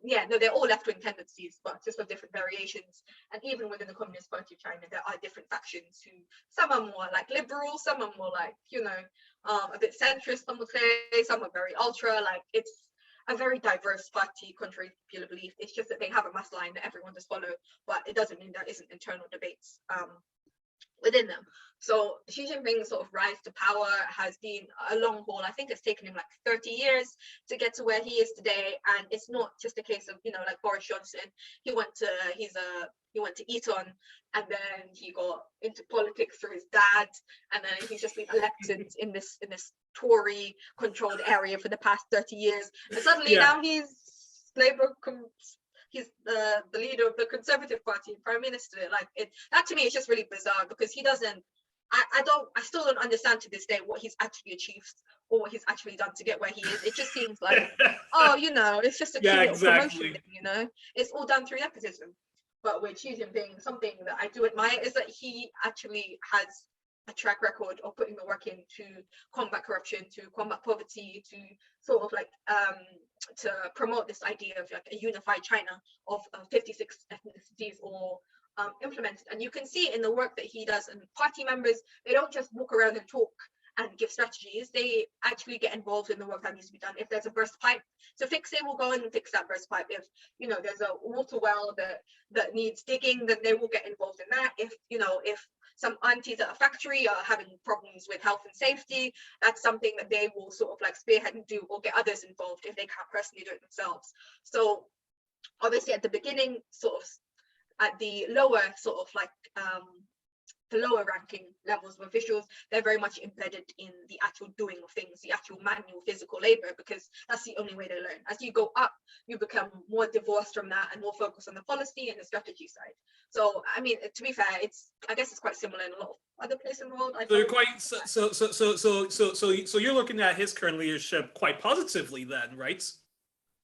They're all left-wing tendencies, but just with different variations. And even within the Communist Party of China, there are different factions who, some are more like liberal, some are more like, a bit centrist, some would say, some are very ultra. Like, it's a very diverse party, contrary to popular belief. It's just that they have a mass line that everyone does follow, but it doesn't mean there isn't internal debates within them. So Xi Jinping's sort of rise to power has been a long haul. I think it's taken him like 30 years to get to where he is today. And it's not just a case of, like Boris Johnson. He went to Eton, and then he got into politics through his dad, and then he's just been elected in this Tory controlled area for the past 30 years. And suddenly now he's he's the leader of the Conservative Party, Prime Minister. Like, that to me is just really bizarre, because he doesn't, I still don't understand to this day what he's actually achieved or what he's actually done to get where he is. It just seems like, it's just a cute promotion thing, it's all done through nepotism. But with Xi Jinping, something that I do admire is that he actually has a track record of putting the work in to combat corruption, to combat poverty, to sort of like to promote this idea of like a unified China of 56 ethnicities or implemented. And you can see in the work that he does, and party members, they don't just walk around and talk and give strategies. They actually get involved in the work that needs to be done. If there's a burst pipe to fix, they will go in and fix that burst pipe. If there's a water well that needs digging, then they will get involved in that. If some aunties at a factory are having problems with health and safety, that's something that they will sort of like spearhead and do, or get others involved if they can't personally do it themselves. So obviously at the beginning, sort of at the lower sort of like the lower ranking levels of officials, they're very much embedded in the actual doing of things, the actual manual physical labor, because that's the only way they learn. As you go up, you become more divorced from that and more focused on the policy and the strategy side. So I mean, to be fair, I guess it's quite similar in a lot of other places in the world. So you're looking at his current leadership quite positively then, right?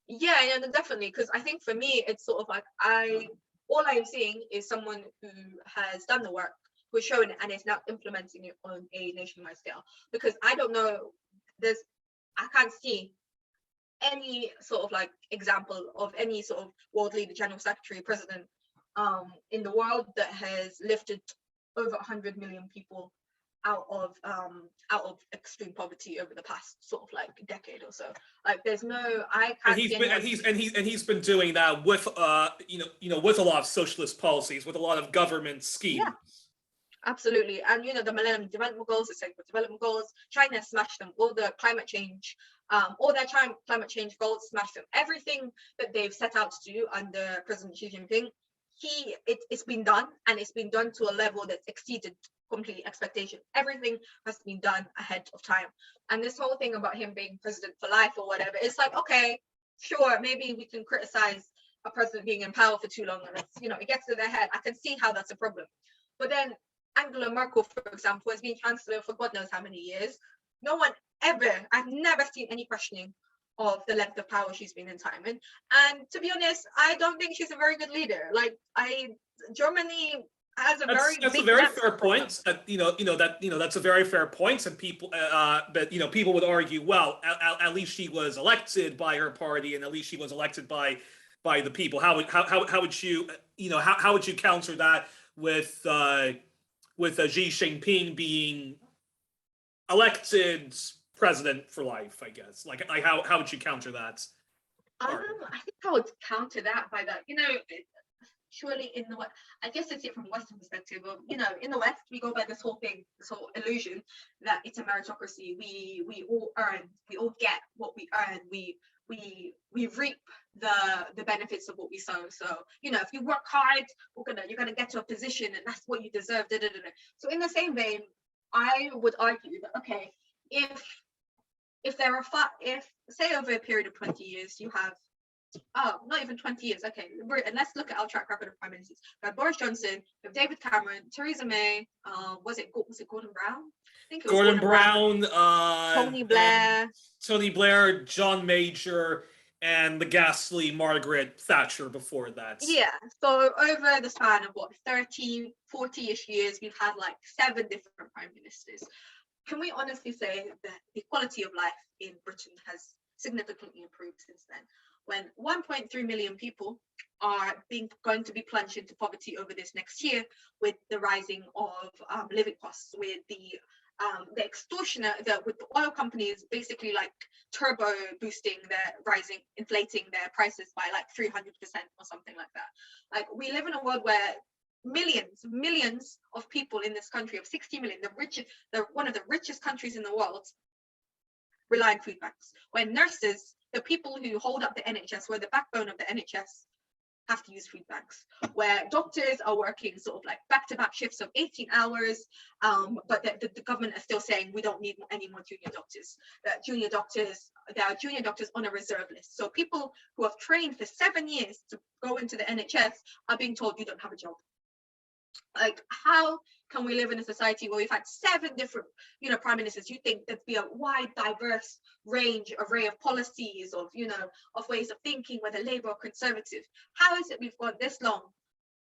Yeah, definitely, because I think for me it's sort of like all I'm seeing is someone who has done the work, who's shown it, and is now implementing it on a nationwide scale. Because I don't know, I can't see any sort of like example of any sort of world leader, general secretary, president in the world that has lifted over 100 million people out of extreme poverty over the past sort of like decade or so. Like, there's no, I can't see anyone. And he's been doing that with with a lot of socialist policies, with a lot of government schemes. Absolutely. And the Millennium Development Goals, the Sustainable Development Goals, China smashed them. All the climate change, all their climate change goals smashed them. Everything that they've set out to do under President Xi Jinping, it's been done, and it's been done to a level that's exceeded complete expectation. Everything has been done ahead of time. And this whole thing about him being president for life or whatever, it's like, okay, sure, maybe we can criticize a president being in power for too long, and it's, it gets to their head. I can see how that's a problem. But then Angela Merkel, for example, has been chancellor for God knows how many years. No one ever, I've never seen any questioning of the length of power she's been in time in. And to be honest, I don't think she's a very good leader. Like, Germany has a That's a big very left fair point. That's a very fair point, and people, but people would argue, well, at least she was elected by her party, and at least she was elected by the people. How would you how would you counter that with Xi Jinping being elected president for life? I guess, like how would you counter that? I think I would counter that by that, surely in the West, I guess it's it from a Western perspective of, in the West, we go by this whole illusion that it's a meritocracy. We all earn, we all get what we earn, we reap the benefits of what we sow. So, if you work hard, you're gonna get to a position, and that's what you deserve. So in the same vein, I would argue that, okay, if there are if say over a period of 20 years you have not even 20 years, okay, and let's look at our track record of prime ministers. We have Boris Johnson, we have David Cameron, Theresa May, was it Gordon Brown? I think it was Gordon Brown, Tony Blair, John Major, and the ghastly Margaret Thatcher before that. Yeah, so over the span of 30, 40-ish years, we've had like 7 different prime ministers. Can we honestly say that the quality of life in Britain has significantly improved since then? When 1.3 million people are going to be plunged into poverty over this next year, with the rising of living costs, with the extortionate, with the oil companies basically like turbo boosting inflating their prices by like 300% or something like that. Like, we live in a world where millions of people in this country, of 60 million, one of the richest countries in the world, rely on food banks. When nurses, the people who hold up the NHS, who are the backbone of the NHS, have to use food banks. Where doctors are working sort of like back-to-back shifts of 18 hours, but the government is still saying we don't need any more junior doctors. There are junior doctors on a reserve list. So people who have trained for 7 years to go into the NHS are being told you don't have a job. Like, how can we live in a society where we've had 7 different, prime ministers? You think there'd be a wide, diverse array of policies, of ways of thinking, whether Labour or Conservative. How is it we've gone this long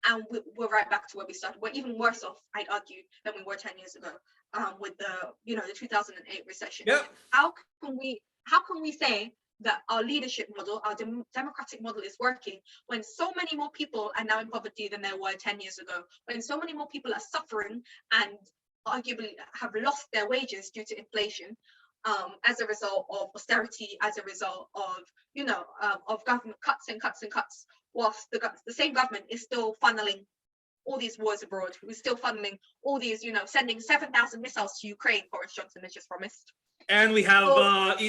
and we're right back to where we started? We're even worse off, I'd argue, than we were 10 years ago, with the 2008 recession. Yeah. How can we say that our leadership model, our democratic model, is working when so many more people are now in poverty than there were 10 years ago, when so many more people are suffering and arguably have lost their wages due to inflation, as a result of austerity, as a result of government cuts and cuts and cuts, whilst the same government is still funneling all these wars abroad, who's still funneling all these, sending 7,000 missiles to Ukraine, Boris Johnson has just promised. And we have, and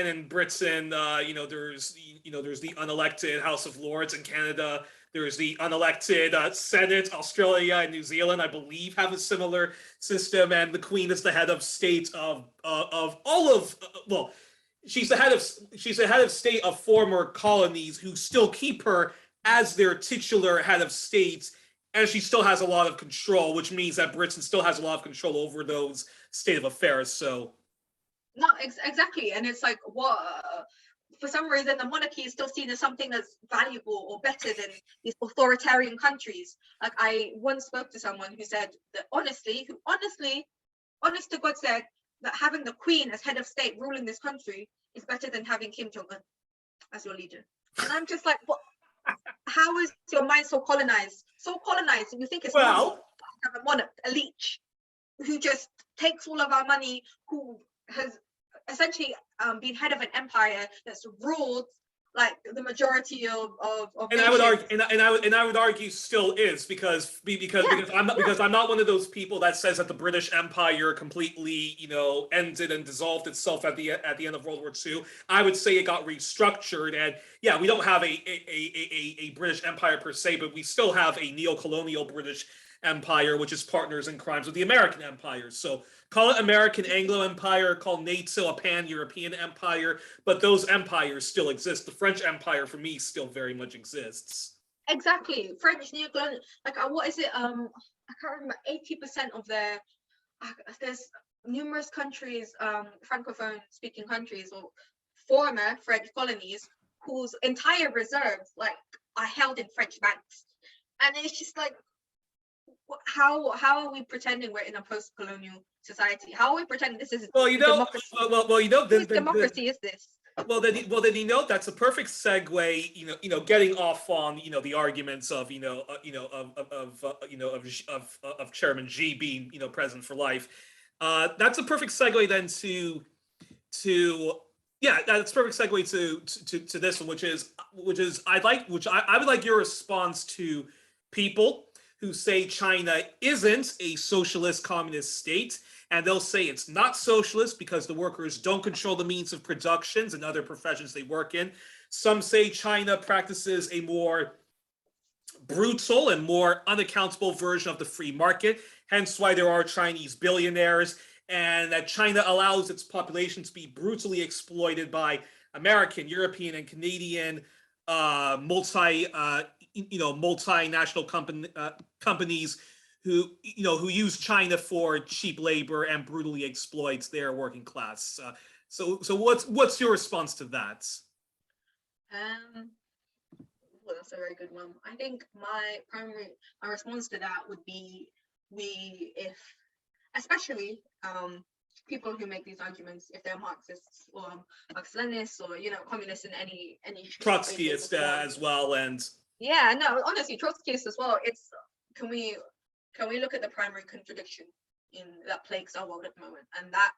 in Britain, there's the unelected House of Lords in Canada. There's the unelected Senate. Australia and New Zealand, I believe, have a similar system. And the Queen is the head of state of all of. Well, she's the head of state of former colonies who still keep her as their titular head of state, and she still has a lot of control, which means that Britain still has a lot of control over those state of affairs. So no, exactly. And it's like, what, for some reason the monarchy is still seen as something that's valuable or better than these authoritarian countries. Like, I once spoke to someone who said that honest to God, said that having the Queen as head of state ruling this country is better than having Kim Jong-un as your leader. And I'm just like, what? How is your mind so colonized? And you think it's normal to have a monarch, a leech, who just takes all of our money, who has essentially been head of an empire that's ruled like the majority of And I would argue, nations. and I would argue still is Yeah, because I'm not one of those people that says that the British Empire completely, you know, ended and dissolved itself at the end of World War II. I would say it got restructured, and yeah, we don't have a British Empire per se, but we still have a neo-colonial British Empire, which is partners in crimes with the American Empire. So call it American Anglo Empire, call NATO a pan-European empire, but those empires still exist. The French Empire, for me, still very much exists. exactly. French neocolonial, like what is it? I can't remember. 80% of their there's numerous countries, francophone speaking countries or former French colonies whose entire reserves like are held in French banks, and it's just like how are we pretending we're in a post-colonial society? How are we pretending this is Well, you know, democracy? you know, Whose democracy is this? well, then, you know, that's a perfect segue. Getting off on the arguments of of Chairman Xi being president for life. That's a perfect segue then to yeah, that's a perfect segue to this one, which I would like your response to people who say China isn't a socialist communist state, and they'll say it's not socialist because the workers don't control the means of productions and other professions they work in. Some say China practices a more brutal and more unaccountable version of the free market, hence why there are Chinese billionaires, and that China allows its population to be brutally exploited by American, European, and Canadian multinational companies who use China for cheap labor and brutally exploits their working class. So what's your response to that? Um, well, that's a very good one. I think my response to that would be if especially people who make these arguments, if they're Marxists or Marxist-Leninists or communists in any Trotskyist as well, and yeah, no, honestly, Trotskyist as well. It's can we look at the primary contradiction that plagues our world at the moment, and that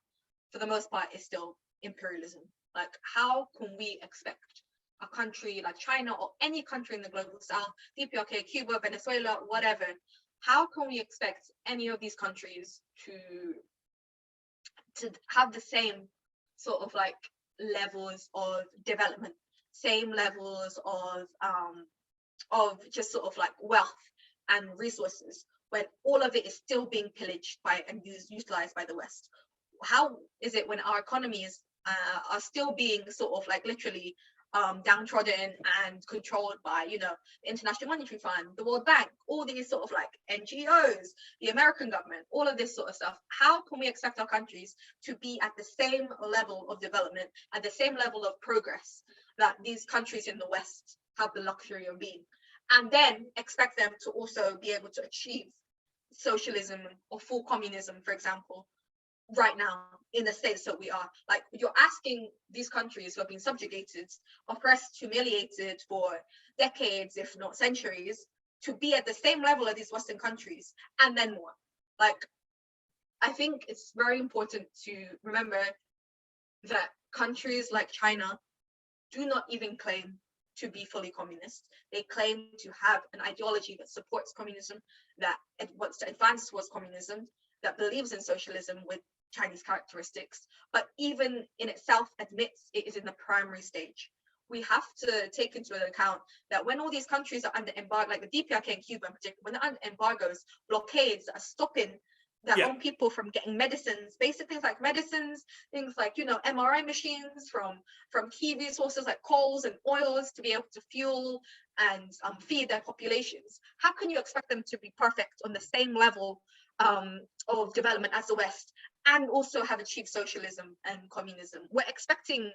for the most part is still imperialism. Like, how can we expect a country like China or any country in the global south, DPRK, Cuba, Venezuela, whatever, how can we expect any of these countries to have the same sort of like levels of development, same levels of just sort of like wealth and resources when all of it is still being pillaged by and utilized by the West? How is it when our economies are still being sort of like literally downtrodden and controlled by the International Monetary Fund, the World Bank, all these sort of like NGOs, the American government, all of this sort of stuff? How can we expect our countries to be at the same level of development, at the same level of progress that these countries in the West have the luxury of being, and then expect them to also be able to achieve socialism or full communism, for example, right now in the states that we are? Like, you're asking these countries who have been subjugated, oppressed, humiliated for decades, if not centuries, to be at the same level as these Western countries and then more. Like, I think it's very important to remember that countries like China do not even claim to be fully communist. They claim to have an ideology that supports communism, that it wants to advance towards communism, that believes in socialism with Chinese characteristics, but even in itself admits it is in the primary stage. We have to take into account that when all these countries are under embargo, like the DPRK and Cuba in particular, when they're under embargoes, blockades that are stopping their own people from getting medicines, basic things like medicines, things like MRI machines from key resources like coals and oils to be able to fuel and feed their populations. How can you expect them to be perfect on the same level of development as the West, and also have achieved socialism and communism? We're expecting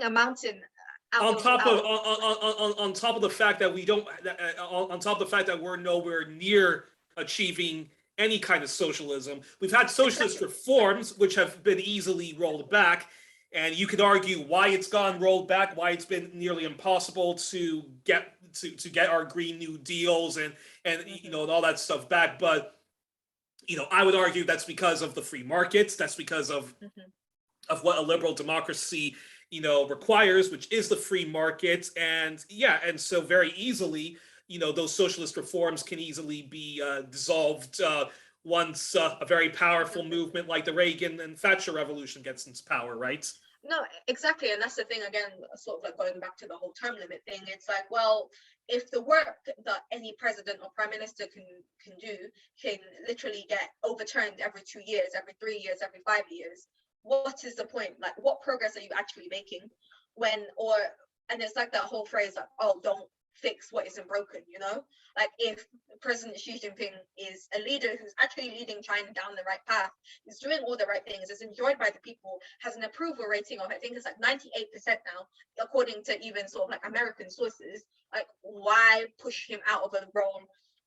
a mountain on top of the fact that we don't on top of the fact that we're nowhere near achieving any kind of socialism. We've had socialist reforms which have been easily rolled back, and you could argue why it's gone rolled back, why it's been nearly impossible to get our Green New Deals and and all that stuff back. But I would argue that's because of the free markets. That's because of what a liberal democracy requires, which is the free market. And yeah, and so very easily, those socialist reforms can easily be dissolved once a very powerful movement like the Reagan and Thatcher revolution gets into power, right? No, exactly. And that's the thing, again, sort of like going back to the whole term limit thing. It's like, well, if the work that any president or prime minister can do can literally get overturned every 2 years, every 3 years, every 5 years, what is the point? Like, what progress are you actually making and it's like that whole phrase like, oh, don't fix what isn't broken, like if President Xi Jinping is a leader who's actually leading China down the right path, is doing all the right things, is enjoyed by the people, has an approval rating of, I think it's like 98% now, according to even sort of like American sources, like why push him out of a role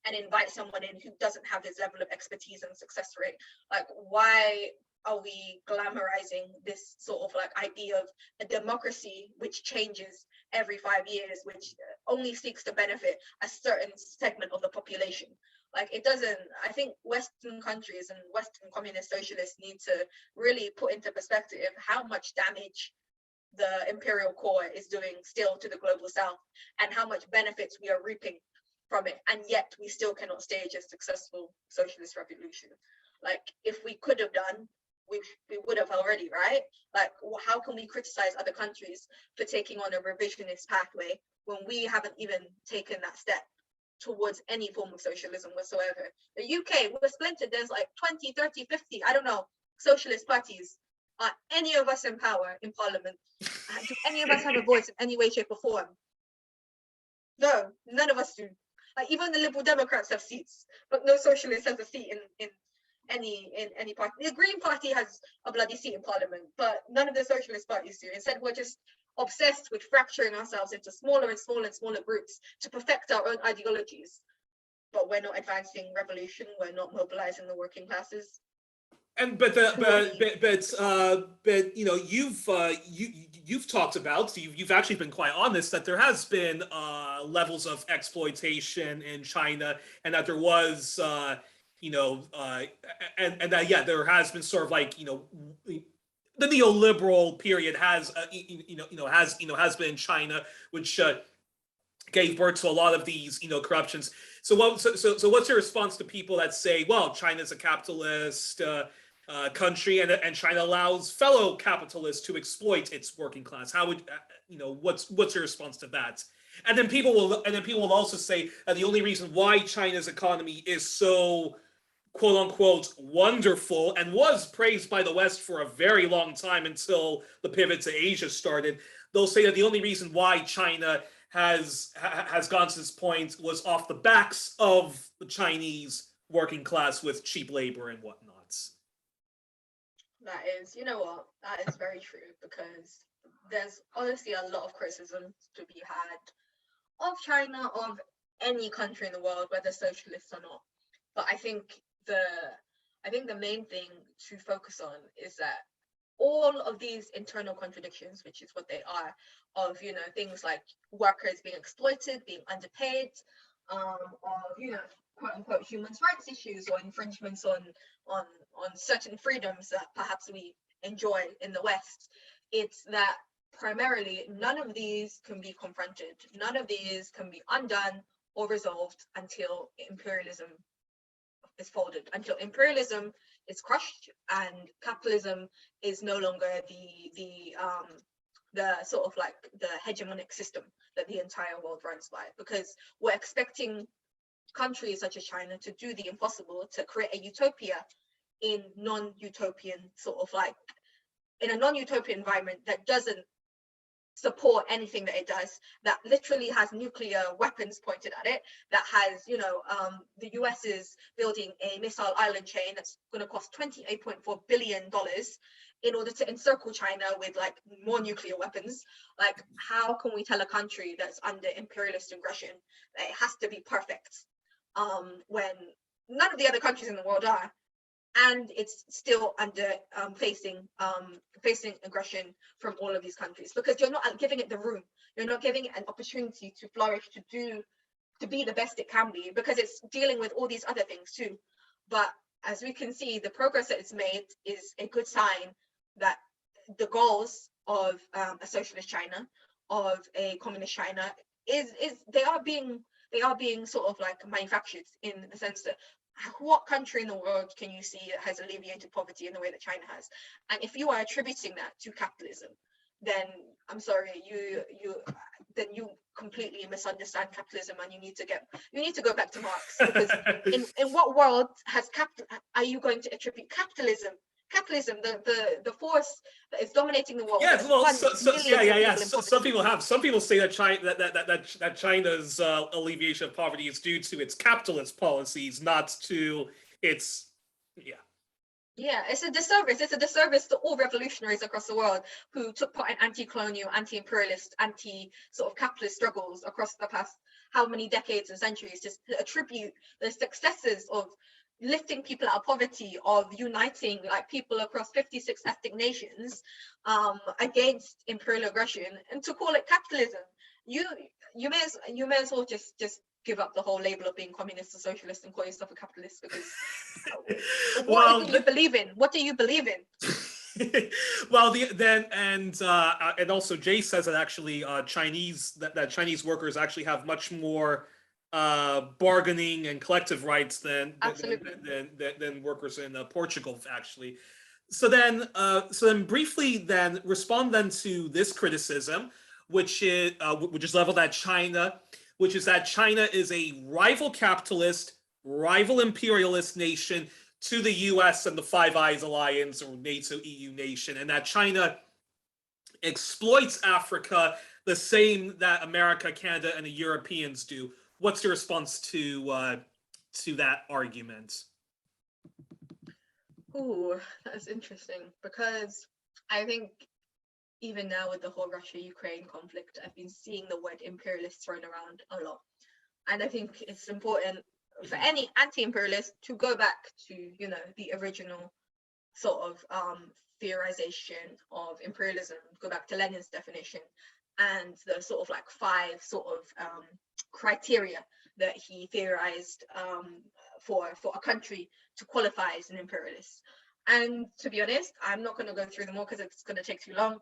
and invite someone in who doesn't have his level of expertise and success rate? Like, why are we glamorizing this sort of like idea of a democracy which changes every 5 years, which only seeks to benefit a certain segment of the population? Like, it doesn't. I think Western countries and Western communist socialists need to really put into perspective how much damage the imperial core is doing still to the global south, and how much benefits we are reaping from it, and yet we still cannot stage a successful socialist revolution. Like, if we could have done, we would have already, right? Like, how can we criticize other countries for taking on a revisionist pathway when we haven't even taken that step towards any form of socialism whatsoever? The UK, we're splintered. There's like 20, 30, 50, I don't know, socialist parties. Are any of us in power in parliament? Do any of us have a voice in any way, shape, or form? No, none of us do. Like, even the Liberal Democrats have seats, but no socialist has a seat in any party. The Green Party has a bloody seat in parliament, but none of the socialist parties do. Instead, we're just obsessed with fracturing ourselves into smaller and smaller and smaller groups to perfect our own ideologies. But we're not advancing revolution. We're not mobilizing the working classes. And you've talked about, you've actually been quite honest that there has been levels of exploitation in China, and that there was and that, yeah, there has been sort of like, the neoliberal period has has been in China, which gave birth to a lot of these corruptions. So what's your response to people that say, well, China's a capitalist country, and China allows fellow capitalists to exploit its working class? How would what's your response to that? And then people will also say that the only reason why China's economy is so quote unquote wonderful and was praised by the West for a very long time until the pivot to Asia started, they'll say that the only reason why China has gone to this point was off the backs of the Chinese working class with cheap labor and whatnot. That is, that is very true, because there's honestly a lot of criticism to be had of China, of any country in the world, whether socialist or not. But I think the main thing to focus on is that all of these internal contradictions, which is what they are, of things like workers being exploited, being underpaid, of quote unquote human rights issues or infringements on certain freedoms that perhaps we enjoy in the West. It's that primarily none of these can be confronted, none of these can be undone or resolved until imperialism is folded, until imperialism is crushed and capitalism is no longer the sort of like the hegemonic system that the entire world runs by. Because we're expecting countries such as China to do the impossible, to create a utopia in non-utopian sort of like, in a non-utopian environment that doesn't support anything that it does, that literally has nuclear weapons pointed at it, that has, the US is building a missile island chain that's going to cost $28.4 billion in order to encircle China with like more nuclear weapons. Like, how can we tell a country that's under imperialist aggression that it has to be perfect when none of the other countries in the world are, and it's still under facing aggression from all of these countries? Because you're not giving it the room, you're not giving it an opportunity to flourish, to be the best it can be, because it's dealing with all these other things too. But as we can see, the progress that it's made is a good sign that the goals of a socialist China, of a communist China, is they are being sort of like manufactured, in the sense that what country in the world can you see that has alleviated poverty in the way that China has? And if you are attributing that to capitalism, then I'm sorry, you completely misunderstand capitalism, and you need to go back to Marx, because in what world are you going to attribute capitalism, the force that is dominating the world? Yeah, well, Yeah. Some people say that that China's alleviation of poverty is due to its capitalist policies, not to its. Yeah. Yeah, it's a disservice. It's a disservice to all revolutionaries across the world who took part in anti-colonial, anti-imperialist, sort of capitalist struggles across the past how many decades and centuries, just to attribute the successes of lifting people out of poverty, of uniting like people across 56 ethnic nations against imperial aggression, and to call it capitalism. You may as well just give up the whole label of being communist or socialist and call yourself a capitalist, because what do you believe in? What do you believe in? Well, and also Jay says that actually Chinese workers actually have much more bargaining and collective rights than workers in Portugal, actually. So then briefly then respond then to this criticism, which is leveled at China, which is that China is a rival capitalist, rival imperialist nation to the US and the Five Eyes Alliance or NATO EU nation, and that China exploits Africa the same that America, Canada, and the Europeans do. What's your response to that argument? Ooh, that's interesting, because I think even now with the whole Russia-Ukraine conflict, I've been seeing the word imperialist thrown around a lot. And I think it's important for any anti-imperialist to go back to, the original sort of theorization of imperialism, go back to Lenin's definition, and the sort of like 5 sort of criteria that he theorized for a country to qualify as an imperialist. And to be honest, I'm not going to go through them all because it's going to take too long.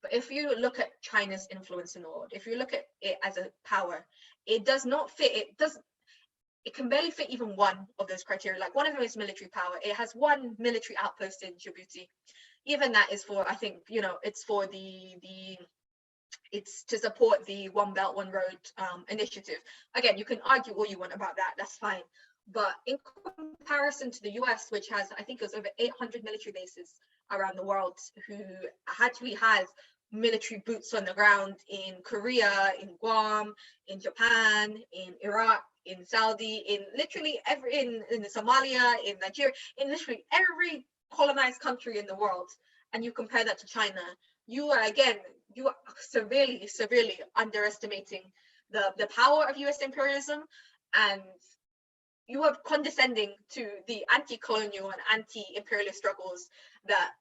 But if you look at China's influence in the world, if you look at it as a power, it does not fit. It can barely fit even one of those criteria. Like, one of them is military power. It has one military outpost in Djibouti. Even that is for, I think, it's for it's to support the One Belt, One Road initiative. Again, you can argue all you want about that. That's fine. But in comparison to the US, which has, I think it was over 800 military bases around the world, who actually has military boots on the ground in Korea, in Guam, in Japan, in Iraq, in Saudi, in literally in Somalia, in Nigeria, in literally every colonized country in the world, and you compare that to China, you are severely underestimating the power of US imperialism, and you are condescending to the anti-colonial and anti-imperialist struggles that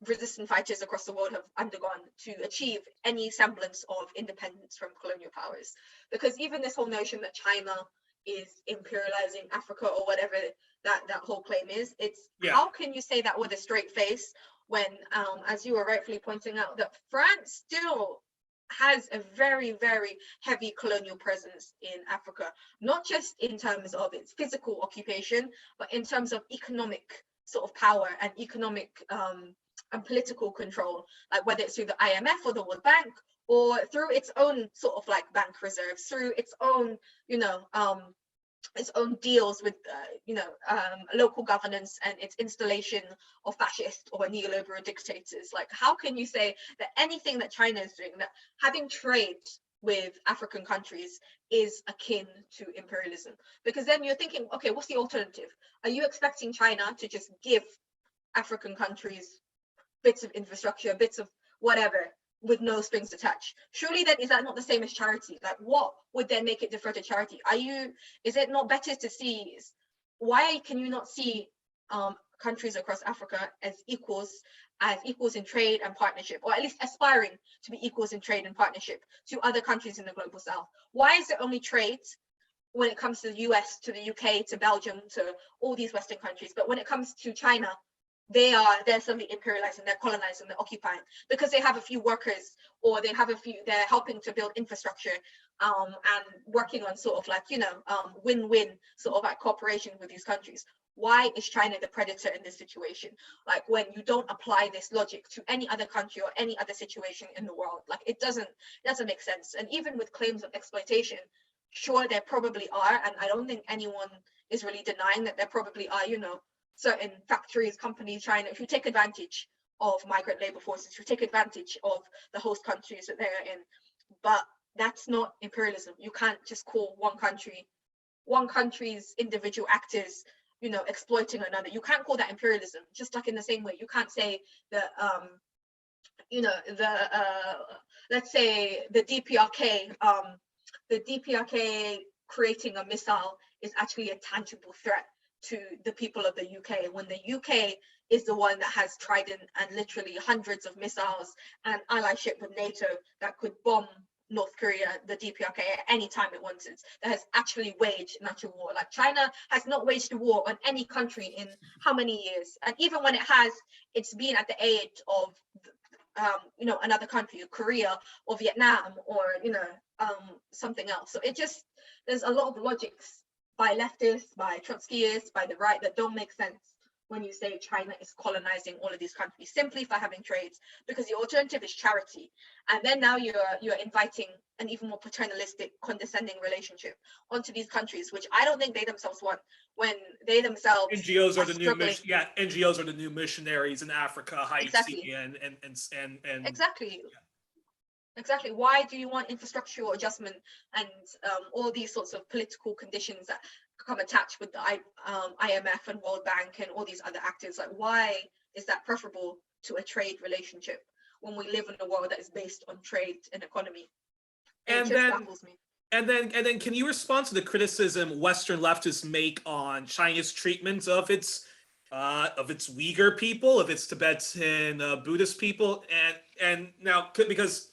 resistant fighters across the world have undergone to achieve any semblance of independence from colonial powers. Because even this whole notion that China is imperializing Africa, or whatever that whole claim is, how can you say that with a straight face when, as you were rightfully pointing out, that France still has a very, very heavy colonial presence in Africa, not just in terms of its physical occupation, but in terms of economic sort of power and economic and political control, like whether it's through the IMF or the World Bank, or through its own sort of like bank reserves, through its own, its own deals with, local governance and its installation of fascist or neoliberal dictators. Like, how can you say that anything that China is doing, that having trade with African countries is akin to imperialism? Because then you're thinking, okay, what's the alternative? Are you expecting China to just give African countries bits of infrastructure, bits of whatever, with no strings attached? Surely then, is that not the same as charity? Like, what would then make it differ to charity? Is it not better to see, why can you not see countries across Africa as equals in trade and partnership, or at least aspiring to be equals in trade and partnership to other countries in the global south? Why is it only trade when it comes to the US, to the UK, to Belgium, to all these Western countries, but when it comes to China, they're suddenly imperializing, they're colonizing, they're occupying because they have a few workers, or they're helping to build infrastructure, and working on sort of like, win-win sort of like cooperation with these countries. Why is China the predator in this situation? Like, when you don't apply this logic to any other country or any other situation in the world, like it doesn't make sense. And even with claims of exploitation, sure, there probably are, and I don't think anyone is really denying that there probably are, certain factories, companies, China, if you take advantage of migrant labor forces, if you take advantage of the host countries that they're in. But that's not imperialism. You can't just call one country's individual actors, exploiting another. You can't call that imperialism. Just like in the same way, you can't say that, let's say the DPRK creating a missile is actually a tangible threat to the people of the UK, when the UK is the one that has Trident and literally hundreds of missiles and allyship with NATO that could bomb North Korea, the DPRK, at any time it wanted, that has actually waged an actual war. Like, China has not waged a war on any country in how many years? And even when it has, it's been at the aid of another country, Korea or Vietnam, or something else. So there's a lot of logics by leftists, by Trotskyists, by the right, that don't make sense when you say China is colonizing all of these countries simply for having trades, because the alternative is charity. And then now you're inviting an even more paternalistic, condescending relationship onto these countries, which I don't think they themselves want, when they themselves NGOs are the struggling. NGOs are the new missionaries in Africa, Haiti, Exactly. and Exactly. Exactly. Why do you want infrastructural adjustment and all these sorts of political conditions that come attached with the IMF and World Bank and all these other actors? Like, why is that preferable to a trade relationship when we live in a world that is based on trade and economy? And it just baffles me. And then, can you respond to the criticism Western leftists make on China's treatment of its Uyghur people, of its Tibetan Buddhist people, and now, because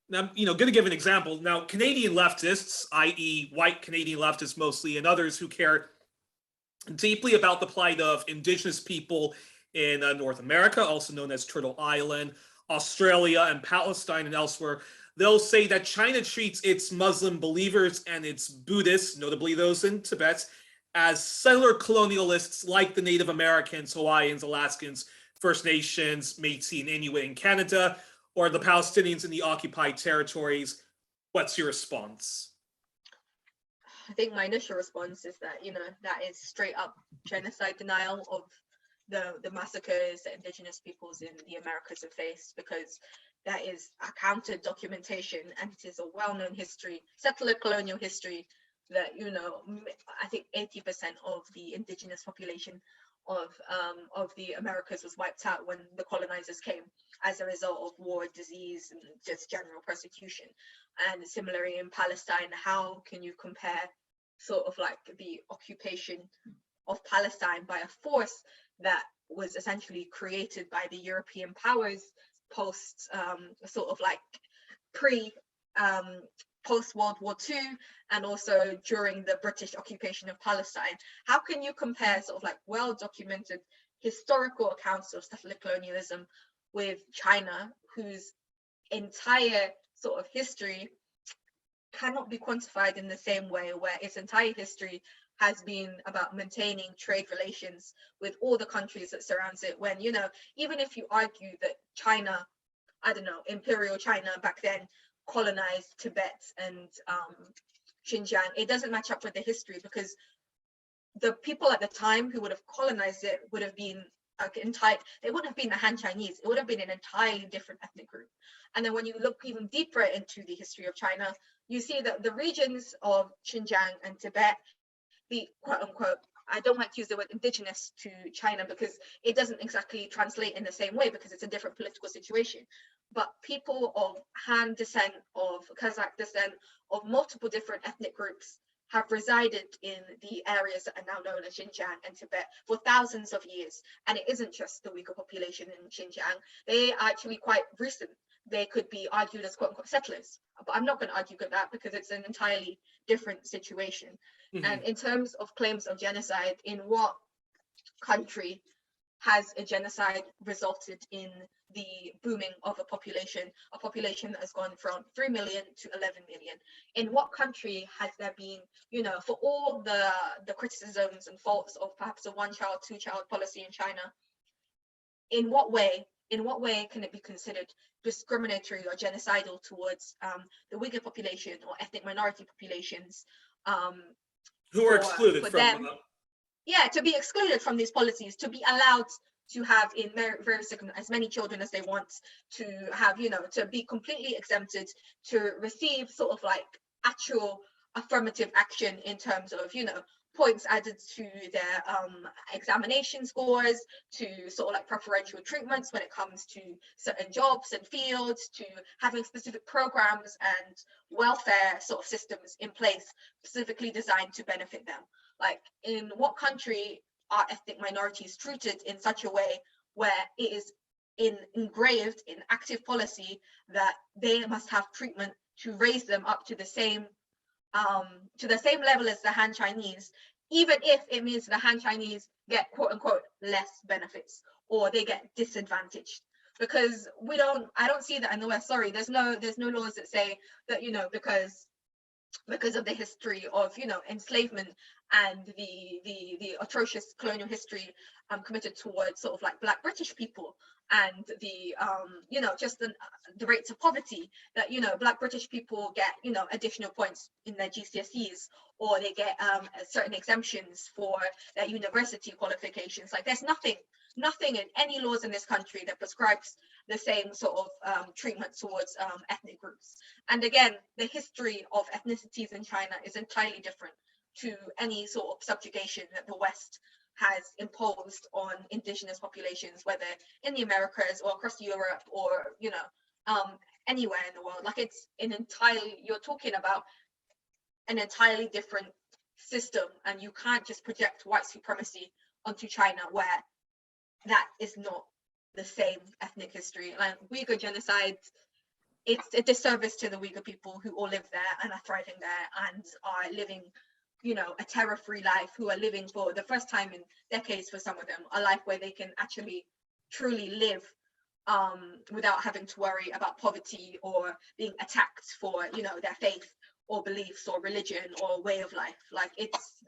now, going to give an example. Now, Canadian leftists, i.e. white Canadian leftists mostly, and others who care deeply about the plight of Indigenous people in North America, also known as Turtle Island, Australia, and Palestine, and elsewhere, they'll say that China treats its Muslim believers and its Buddhists, notably those in Tibet, as settler colonialists like the Native Americans, Hawaiians, Alaskans, First Nations, Métis, and Inuit in Canada, or the Palestinians in the occupied territories. What's your response? I think my initial response is that, that is straight up genocide denial of the massacres that Indigenous peoples in the Americas have faced, because that is accounted documentation, and it is a well-known history, settler colonial history, that, I think 80% of the Indigenous population of the Americas was wiped out when the colonizers came, as a result of war, disease, and just general persecution. And similarly in Palestine, how can you compare sort of like the occupation of Palestine by a force that was essentially created by the European powers post sort of like post World War II, and also during the British occupation of Palestine? How can you compare sort of like well-documented historical accounts of settler colonialism with China, whose entire sort of history cannot be quantified in the same way, where its entire history has been about maintaining trade relations with all the countries that surrounds it, when, even if you argue that China, I don't know, Imperial China back then colonized Tibet and Xinjiang, it doesn't match up with the history, because the people at the time who would have colonized it would have been they wouldn't have been the Han Chinese, it would have been an entirely different ethnic group. And then when you look even deeper into the history of China, you see that the regions of Xinjiang and Tibet, the quote unquote, I don't like to use the word indigenous to China because it doesn't exactly translate in the same way, because it's a different political situation. But people of Han descent, of Kazakh descent, of multiple different ethnic groups have resided in the areas that are now known as Xinjiang and Tibet for thousands of years. And it isn't just the Uyghur population in Xinjiang. They are actually quite recent. They could be argued as quote unquote settlers. But I'm not going to argue with that, because it's an entirely different situation. Mm-hmm. And in terms of claims of genocide, in what country has a genocide resulted in the booming of a population that has gone from 3 million to 11 million? In what country has there been, for all the criticisms and faults of perhaps a one-child, two-child policy in China, in what way can it be considered discriminatory or genocidal towards the Uyghur population or ethnic minority populations, who are excluded for from them, to be excluded from these policies, to be allowed to have in as many children as they want, to have, to be completely exempted, to receive sort of like actual affirmative action in terms of, points added to their examination scores, to sort of like preferential treatments when it comes to certain jobs and fields, to having specific programs and welfare sort of systems in place specifically designed to benefit them. Like, in what country are ethnic minorities treated in such a way where it is engraved in active policy that they must have treatment to raise them up to the same level as the Han Chinese, even if it means the Han Chinese get quote unquote less benefits or they get disadvantaged? Because I don't see that in the West. Sorry, there's no laws that say that, because of the history of, enslavement and the atrocious colonial history committed towards sort of like Black British people, and the just the rates of poverty that, Black British people get, additional points in their GCSEs, or they get certain exemptions for their university qualifications. Like, there's nothing in any laws in this country that prescribes the same sort of treatment towards ethnic groups. And again, the history of ethnicities in China is entirely different to any sort of subjugation that the West has imposed on indigenous populations, whether in the Americas or across Europe or, anywhere in the world. Like, you're talking about an entirely different system, and you can't just project white supremacy onto China where that is not the same ethnic history. Like, Uyghur genocide, it's a disservice to the Uyghur people who all live there and are thriving there and are living, a terror-free life, who are living for the first time in decades, for some of them, a life where they can actually truly live without having to worry about poverty or being attacked for, their faith or beliefs or religion or way of life. Like, it's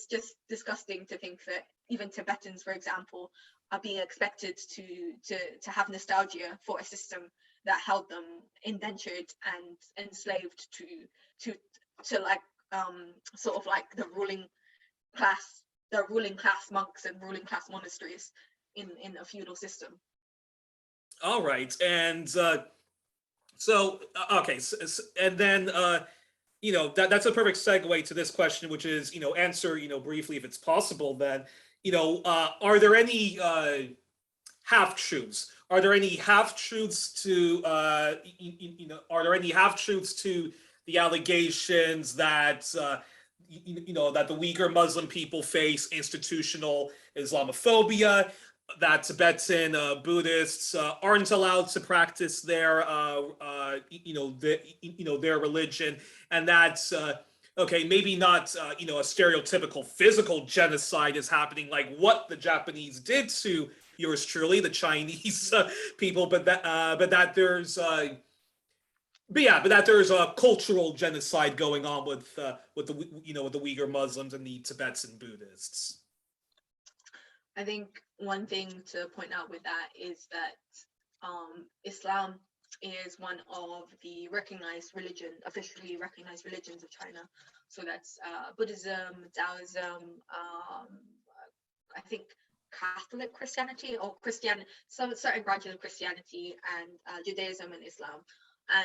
just disgusting to think that even Tibetans, for example, are being expected to have nostalgia for a system that held them indentured and enslaved to like sort of like the ruling class monks and ruling class monasteries in a feudal system. All right, and and then that's a perfect segue to this question, which is, answer briefly, if it's possible, then are there any half truths? Are there any half truths to the allegations that that the Uyghur Muslim people face institutional Islamophobia, that Tibetan Buddhists aren't allowed to practice their their religion, and that's okay, maybe not a stereotypical physical genocide is happening like what the Japanese did to yours truly, the Chinese people, but that there's a cultural genocide going on with the with the Uyghur Muslims and the Tibetan Buddhists. I think one thing to point out with that is that Islam is one of the officially recognized religions of China. So that's Buddhism, Taoism, I think Catholic Christianity or Christian, some certain branches of Christianity, and Judaism and Islam.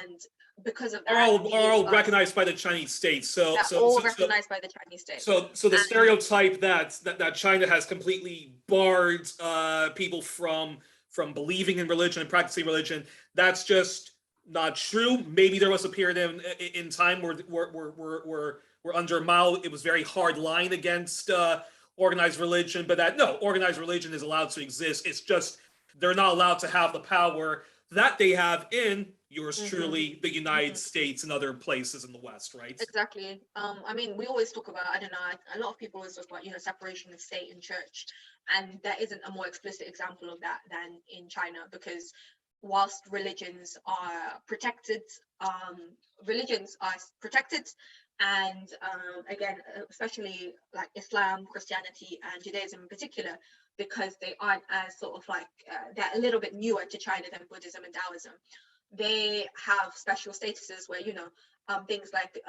And because of that, are all recognized by the Chinese state. So recognized by the Chinese state. So the stereotype that China has completely barred people from believing in religion and practicing religion, that's just not true. Maybe there was a period in time where under Mao it was very hard line against organized religion, but organized religion is allowed to exist. It's just they're not allowed to have the power that they have in yours Mm-hmm. truly, the United States, and other places in the West, right? Exactly. I mean, we always talk about, I don't know, a lot of people always talk about, separation of state and church. And there isn't a more explicit example of that than in China, because whilst religions are protected, and again, especially like Islam, Christianity, and Judaism in particular, because they aren't as sort of like, they're a little bit newer to China than Buddhism and Taoism. They have special statuses where things like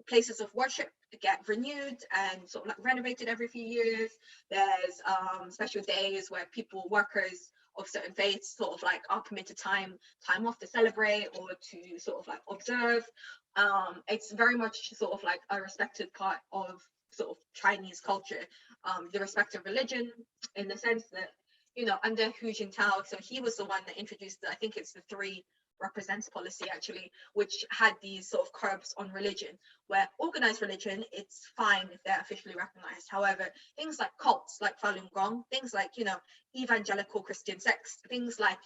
places of worship get renewed and sort of like renovated every few years. There's special days where workers of certain faiths sort of like are permitted time off to celebrate or to sort of like observe. It's very much sort of like a respected part of sort of Chinese culture, the respect of religion, in the sense that under Hu Jintao, so he was the one that introduced I think it's the three represents policy, actually, which had these sort of curbs on religion, where organized religion, it's fine if they're officially recognized. However, things like cults like Falun Gong, things like evangelical Christian sects, things like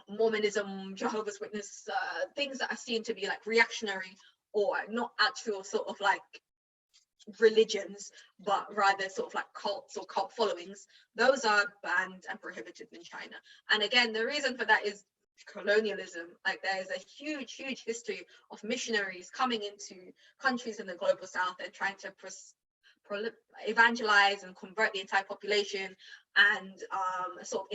Mormonism, Jehovah's Witness, things that are seen to be like reactionary or not actual sort of like religions, but rather sort of like cults or cult followings, those are banned and prohibited in China. And again, the reason for that is colonialism. Like, there is a huge history of missionaries coming into countries in the global south and trying to evangelize and convert the entire population, and sort of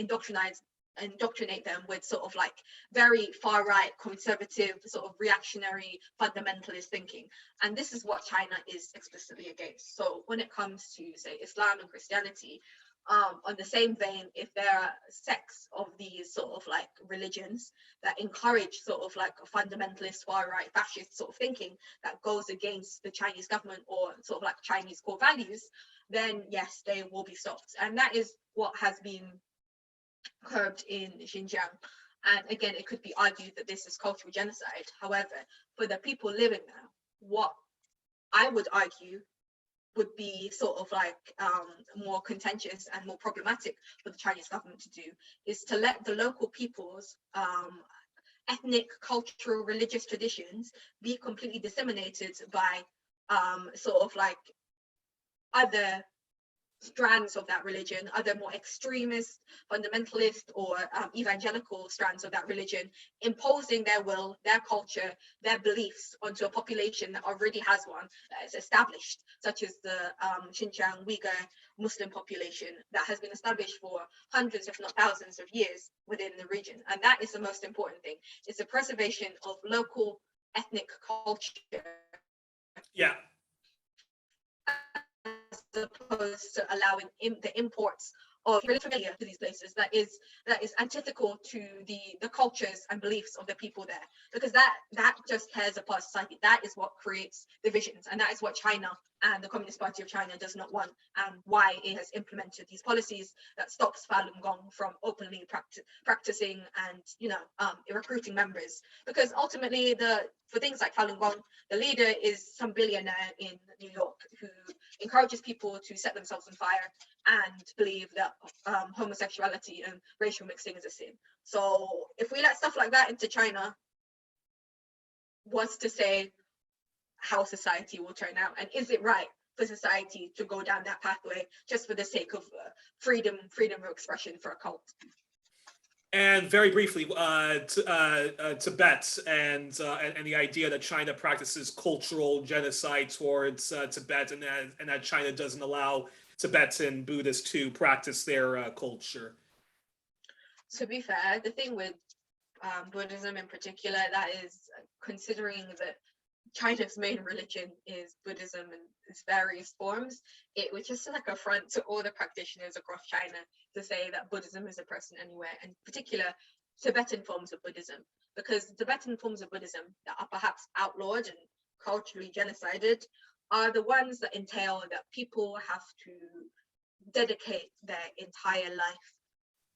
indoctrinate them with sort of like very far right, conservative, sort of reactionary, fundamentalist thinking. And this is what China is explicitly against. So when it comes to, say, Islam and Christianity, on the same vein, if there are sects of these sort of like religions that encourage sort of like a fundamentalist, far right, fascist sort of thinking that goes against the Chinese government or sort of like Chinese core values, then yes, they will be stopped. And that is what has been curbed in Xinjiang. And again, it could be argued that this is cultural genocide. However, for the people living there, what I would argue would be sort of like more contentious and more problematic for the Chinese government to do is to let the local people's ethnic, cultural, religious traditions be completely disseminated by sort of like other strands of that religion, other more extremist, fundamentalist, or evangelical strands of that religion, imposing their will, their culture, their beliefs onto a population that already has one that is established, such as the Xinjiang Uyghur Muslim population that has been established for hundreds, if not thousands of years within the region. And that is the most important thing. It's the preservation of local ethnic culture. Yeah. As opposed to allowing the imports of really familiar to these places that is antithetical to the cultures and beliefs of the people there, because that just tears apart society. That is what creates divisions, and that is what China and the Communist Party of China does not want, and why it has implemented these policies that stops Falun Gong from openly practicing and recruiting members. Because ultimately, for things like Falun Gong, the leader is some billionaire in New York who encourages people to set themselves on fire and believe that homosexuality and racial mixing is a sin. So if we let stuff like that into China, what's to say how society will turn out? And is it right for society to go down that pathway just for the sake of freedom of expression for a cult? And very briefly, Tibet and the idea that China practices cultural genocide towards Tibet, and that China doesn't allow Tibetan Buddhists to practice their culture. To be fair, the thing with Buddhism in particular, that is, considering that China's main religion is Buddhism in its various forms, it was just like a front to all the practitioners across China to say that Buddhism is oppressing anywhere, and in particular Tibetan forms of Buddhism, because Tibetan forms of Buddhism that are perhaps outlawed and culturally genocided are the ones that entail that people have to dedicate their entire life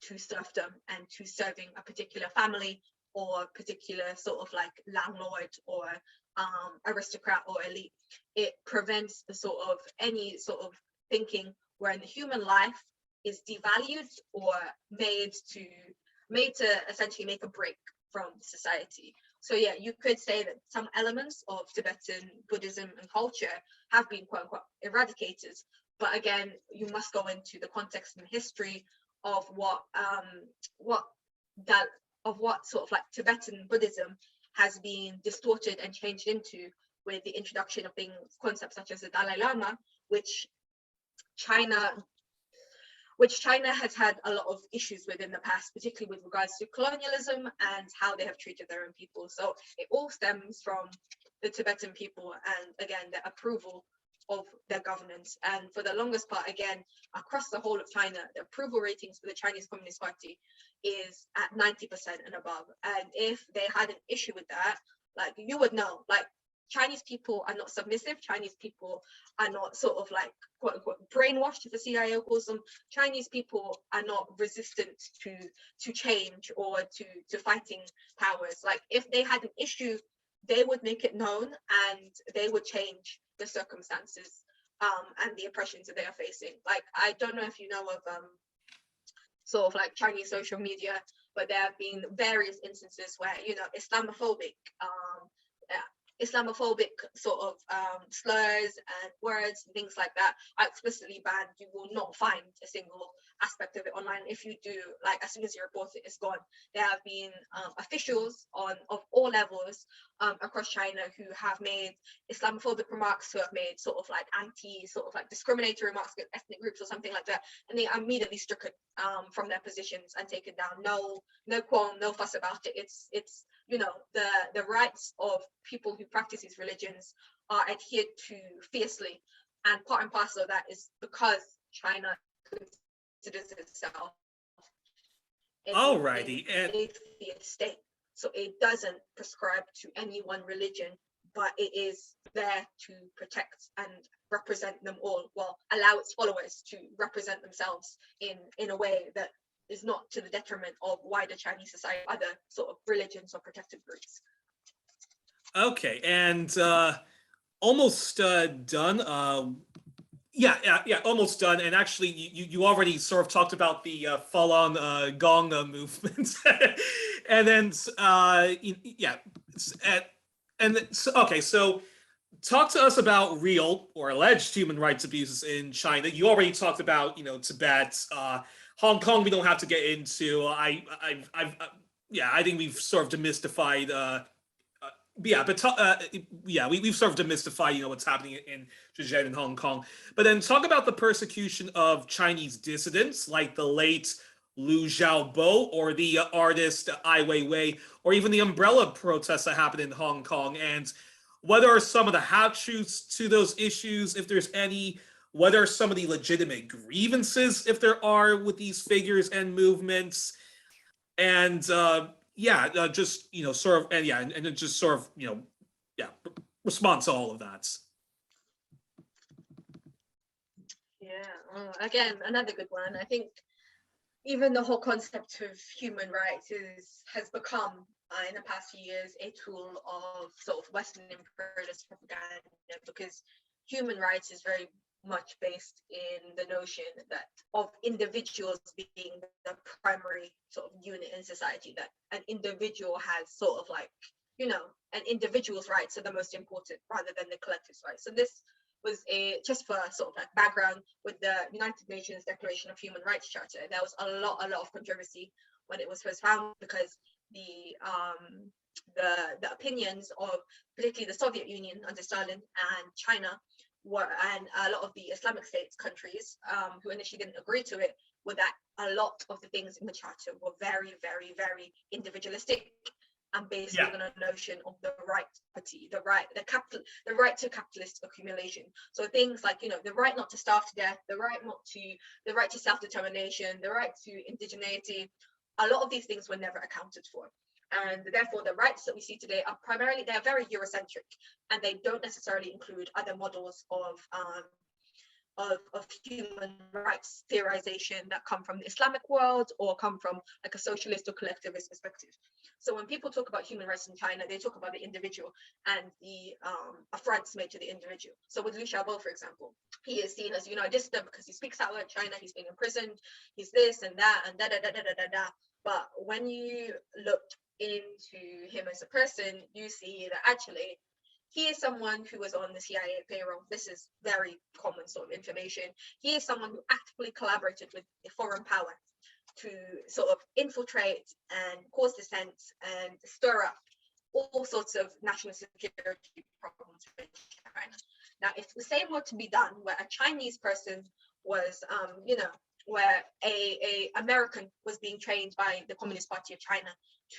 to serfdom and to serving a particular family or particular sort of like landlord or aristocrat or elite. It prevents the sort of any sort of thinking wherein the human life is devalued or made to made to essentially make a break from society. So yeah, you could say that some elements of Tibetan Buddhism and culture have been quote unquote eradicated. But again, you must go into the context and history of what sort of like Tibetan Buddhism has been distorted and changed into with the introduction of things, concepts such as the Dalai Lama, which China has had a lot of issues with in the past, particularly with regards to colonialism and how they have treated their own people. So it all stems from the Tibetan people and again, the approval of their governance. And for the longest part, again, across the whole of China, the approval ratings for the Chinese Communist Party is at 90% and above. And if they had an issue with that, like you would know, like Chinese people are not submissive. Chinese people are not sort of like quote unquote brainwashed, if the CIA calls them. Chinese people are not resistant to change or to fighting powers. Like if they had an issue, they would make it known and they would change the circumstances and the oppressions that they are facing. Like I don't know if you know of sort of like Chinese social media, but there have been various instances where Islamophobic sort of slurs and words and things like that are explicitly banned. You will not find a single aspect of it online. If you do, like as soon as you report it, it's gone. There have been officials of all levels across China who have made Islamophobic remarks, who have made sort of like discriminatory remarks against ethnic groups or something like that, and they are immediately stricken from their positions and taken down. No qualm, no fuss about it. It's the rights of people who practice these religions are adhered to fiercely, and part and parcel of that is because China considers itself Alrighty, an atheist state, so it doesn't prescribe to any one religion, but it is there to protect and represent them all, well, allow its followers to represent themselves in a way that is not to the detriment of wider Chinese society, other sort of religions or protected groups. Okay, and almost done. Almost done. And actually, you already sort of talked about the Falun Gong movement, and then okay. So talk to us about real or alleged human rights abuses in China. You already talked about Tibet, Hong Kong. We don't have to get into. I think we've sort of demystified. We've sort of demystified, what's happening in Shenzhen and Hong Kong. But then talk about the persecution of Chinese dissidents like the late Liu Xiaobo or the artist Ai Weiwei, or even the umbrella protests that happened in Hong Kong. And what are some of the half-truths to those issues, if there's any? What are some of the legitimate grievances, if there are, with these figures and movements? And just sort of, and then just sort of respond to all of that. Again, another good one. I think even the whole concept of human rights has become in the past few years a tool of sort of Western imperialist propaganda, because human rights is very much based in the notion that of individuals being the primary sort of unit in society, that an individual has sort of like, an individual's rights are the most important rather than the collective's rights. So this was just for sort of like background, with the United Nations Declaration of Human Rights Charter, there was a lot of controversy when it was first found, because the opinions of particularly the Soviet Union under Stalin and China and a lot of the Islamic States countries who initially didn't agree to it, were that a lot of the things in the charter were very, very, very individualistic and based on a notion of the right property, the right to capitalist accumulation. So things like the right not to starve to death, the right to self-determination, the right to indigeneity. A lot of these things were never accounted for. And therefore, the rights that we see today are primarily, they're very Eurocentric, and they don't necessarily include other models of human rights theorization that come from the Islamic world or come from like a socialist or collectivist perspective. So when people talk about human rights in China, they talk about the individual and the affronts made to the individual. So with Liu Xiaobo, for example, he is seen as a dissident because he speaks out about China, he's being imprisoned, he's this and that and da da da da da da da. But when you look into him as a person, you see that actually he is someone who was on the CIA payroll. This is very common sort of information. He is someone who actively collaborated with a foreign power to sort of infiltrate and cause dissent and stir up all sorts of national security problems in China. Now, if the same were to be done, where a Chinese person was, where a American was being trained by the Communist Party of China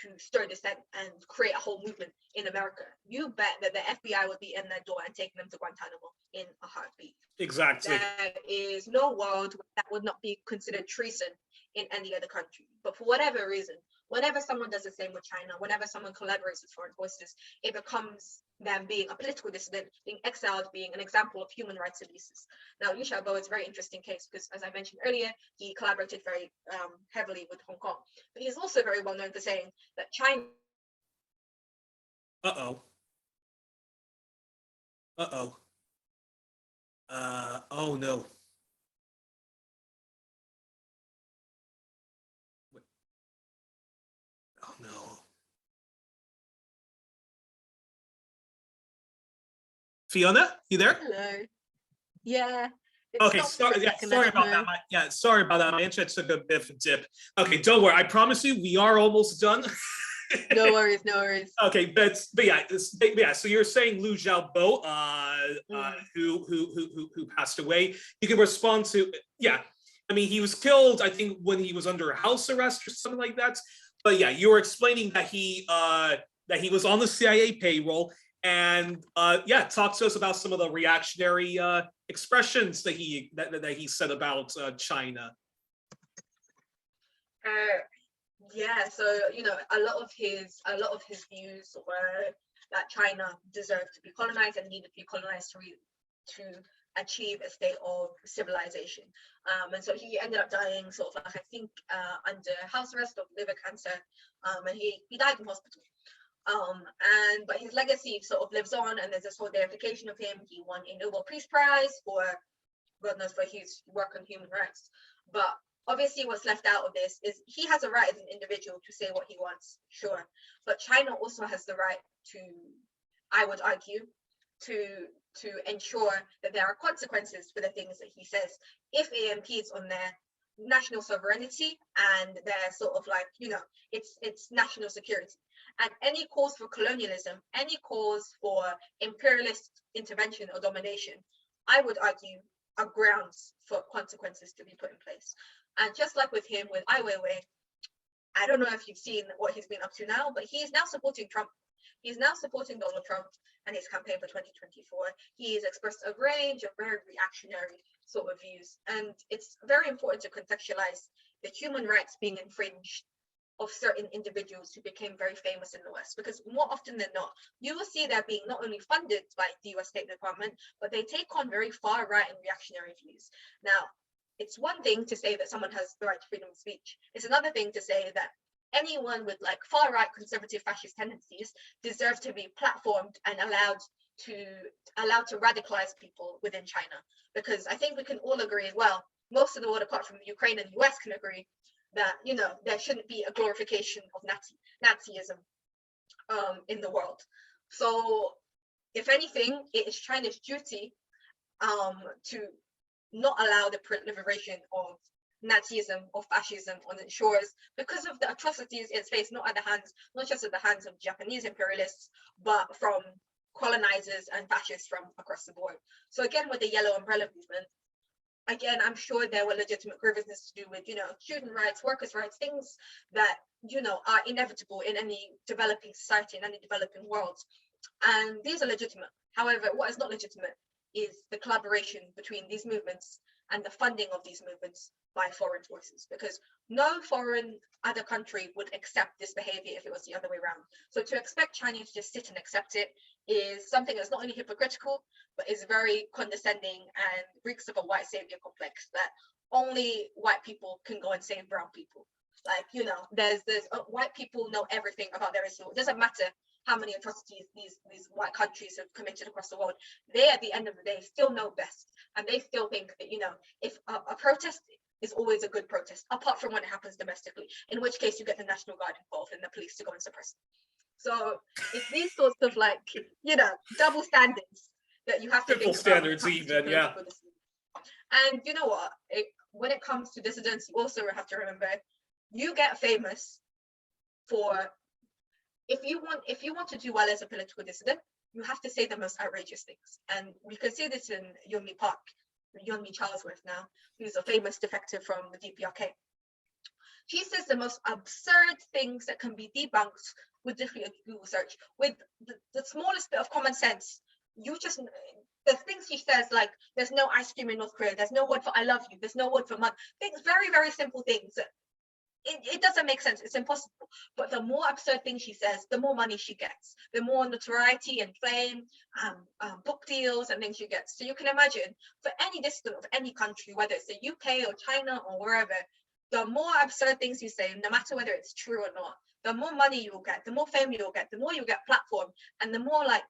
to stir dissent and create a whole movement in America, you bet that the FBI would be in their door and taking them to Guantanamo in a heartbeat. Exactly. There is no world that would not be considered treason in any other country. But for whatever reason, whenever someone does the same with China, whenever someone collaborates with foreign forces, it becomes them being a political dissident, being exiled, being an example of human rights abuses. Now, Liu Xiaobo is a very interesting case because, as I mentioned earlier, he collaborated very heavily with Hong Kong. But he's also very well known for saying that China. Uh-oh. Uh-oh. Oh no. Oh no. Fiona, you there? Hello. Yeah. Okay, sorry about that. Sorry about that. My internet took a bit of a dip. Okay, don't worry. I promise you, we are almost done. No worries, no worries. Okay, but yeah. So you're saying Liu Xiaobo, who passed away. You can respond to I mean, he was killed, I think, when he was under house arrest or something like that. But yeah, you were explaining that he was on the CIA payroll, and talk to us about some of the reactionary expressions that he said about China. So a lot of his views were that China deserved to be colonized and needed to be colonized to achieve a state of civilization. And so he ended up dying sort of like, I think, under house arrest of liver cancer, and he died in hospital. But his legacy sort of lives on, and there's this whole deification of him. He won a Nobel Peace Prize for, God knows, for his work on human rights. But obviously what's left out of this is he has a right as an individual to say what he wants, sure. But China also has the right to, I would argue, to ensure that there are consequences for the things that he says if it impedes on their national sovereignty and their sort of like, it's national security. And any cause for colonialism, any cause for imperialist intervention or domination, I would argue, are grounds for consequences to be put in place. And just like with him, with Ai Weiwei, I don't know if you've seen what he's been up to now, but he is now supporting Trump. He's now supporting Donald Trump and his campaign for 2024. He's expressed a range of very reactionary sort of views. And it's very important to contextualize the human rights being infringed of certain individuals who became very famous in the West, because more often than not, you will see they're being not only funded by the US State Department, but they take on very far right and reactionary views. Now, it's one thing to say that someone has the right to freedom of speech. It's another thing to say that anyone with like far right conservative fascist tendencies deserve to be platformed and allowed to radicalize people within China. Because I think we can all agree, well, most of the world apart from Ukraine and the US can agree that there shouldn't be a glorification of Nazism in the world. So if anything, it is China's duty to not allow the proliferation of Nazism or fascism on its shores because of the atrocities it's faced, not just at the hands of Japanese imperialists, but from colonizers and fascists from across the board. So again, with the Yellow Umbrella movement, again, I'm sure there were legitimate grievances to do with, student rights, workers' rights, things that, are inevitable in any developing society, in any developing world. And these are legitimate. However, what is not legitimate is the collaboration between these movements and the funding of these movements by foreign forces, because no foreign other country would accept this behavior if it was the other way around. So to expect China to just sit and accept it is something that's not only hypocritical, but is very condescending and reeks of a white savior complex that only white people can go and save brown people. Like, there's white people know everything about their issue. It doesn't matter how many atrocities these white countries have committed across the world. They, at the end of the day, still know best. And they still think that, if a protest is always a good protest, apart from when it happens domestically, in which case you get the National Guard involved and the police to go and suppress it. So it's these sorts of like, you know, double standards that you have to Triple think about when it standards comes even, to yeah. political dissidents. And you know what? When it comes to dissidents, you also have to remember, you get famous for, if you want to do well as a political dissident, you have to say the most outrageous things. And we can see this in Yeonmi Charlesworth now, who's a famous defector from the DPRK. She says the most absurd things that can be debunked with literally a Google search, with the smallest bit of common sense. The things she says, like, there's no ice cream in North Korea, there's no word for I love you, there's no word for mud, things, very, very simple things. It doesn't make sense, it's impossible. But the more absurd things she says, the more money she gets, the more notoriety and fame, book deals and things she gets. So you can imagine, for any dissident of any country, whether it's the UK or China or wherever, the more absurd things you say, no matter whether it's true or not, the more money you will get, the more fame you'll get, the more you'll get platform, and the more like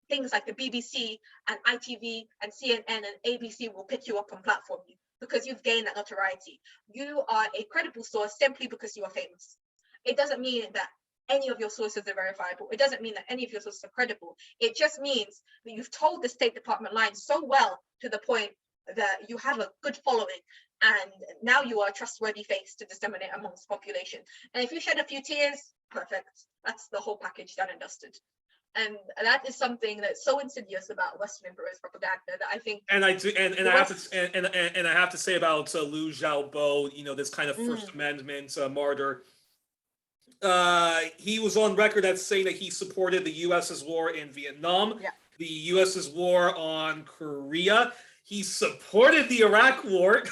things like the BBC and ITV and CNN and ABC will pick you up and platform you, because you've gained that notoriety. You are a credible source simply because you are famous. It doesn't mean that any of your sources are verifiable. It doesn't mean that any of your sources are credible. It just means that you've told the State Department line so well to the point that you have a good following, and now you are a trustworthy face to disseminate amongst the population. And if you shed a few tears, perfect. That's the whole package done and dusted. And that is something that's so insidious about Western imperialist propaganda that I think. And I do, and I have to say about Liu Xiaobo, you know, this kind of First Amendment martyr. He was on record as saying that he supported the U.S.'s war in Vietnam, the U.S.'s war on Korea. He supported the Iraq War.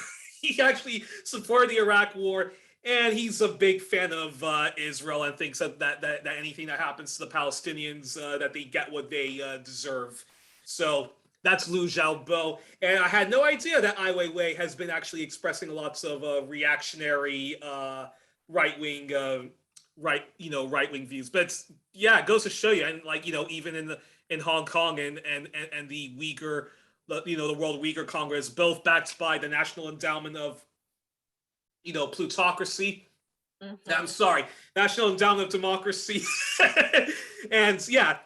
He actually supported the Iraq War, and he's a big fan of Israel and thinks that anything that happens to the Palestinians, that they get what they deserve. So that's Liu Xiaobo. And I had no idea that Ai Weiwei has been actually expressing lots of reactionary right-wing views. But yeah, it goes to show you, and like, you know, even in Hong Kong and the Uyghur, the World Uyghur Congress, both backed by the National Endowment of, you know, Plutocracy. I'm sorry, National Endowment of Democracy. And yeah,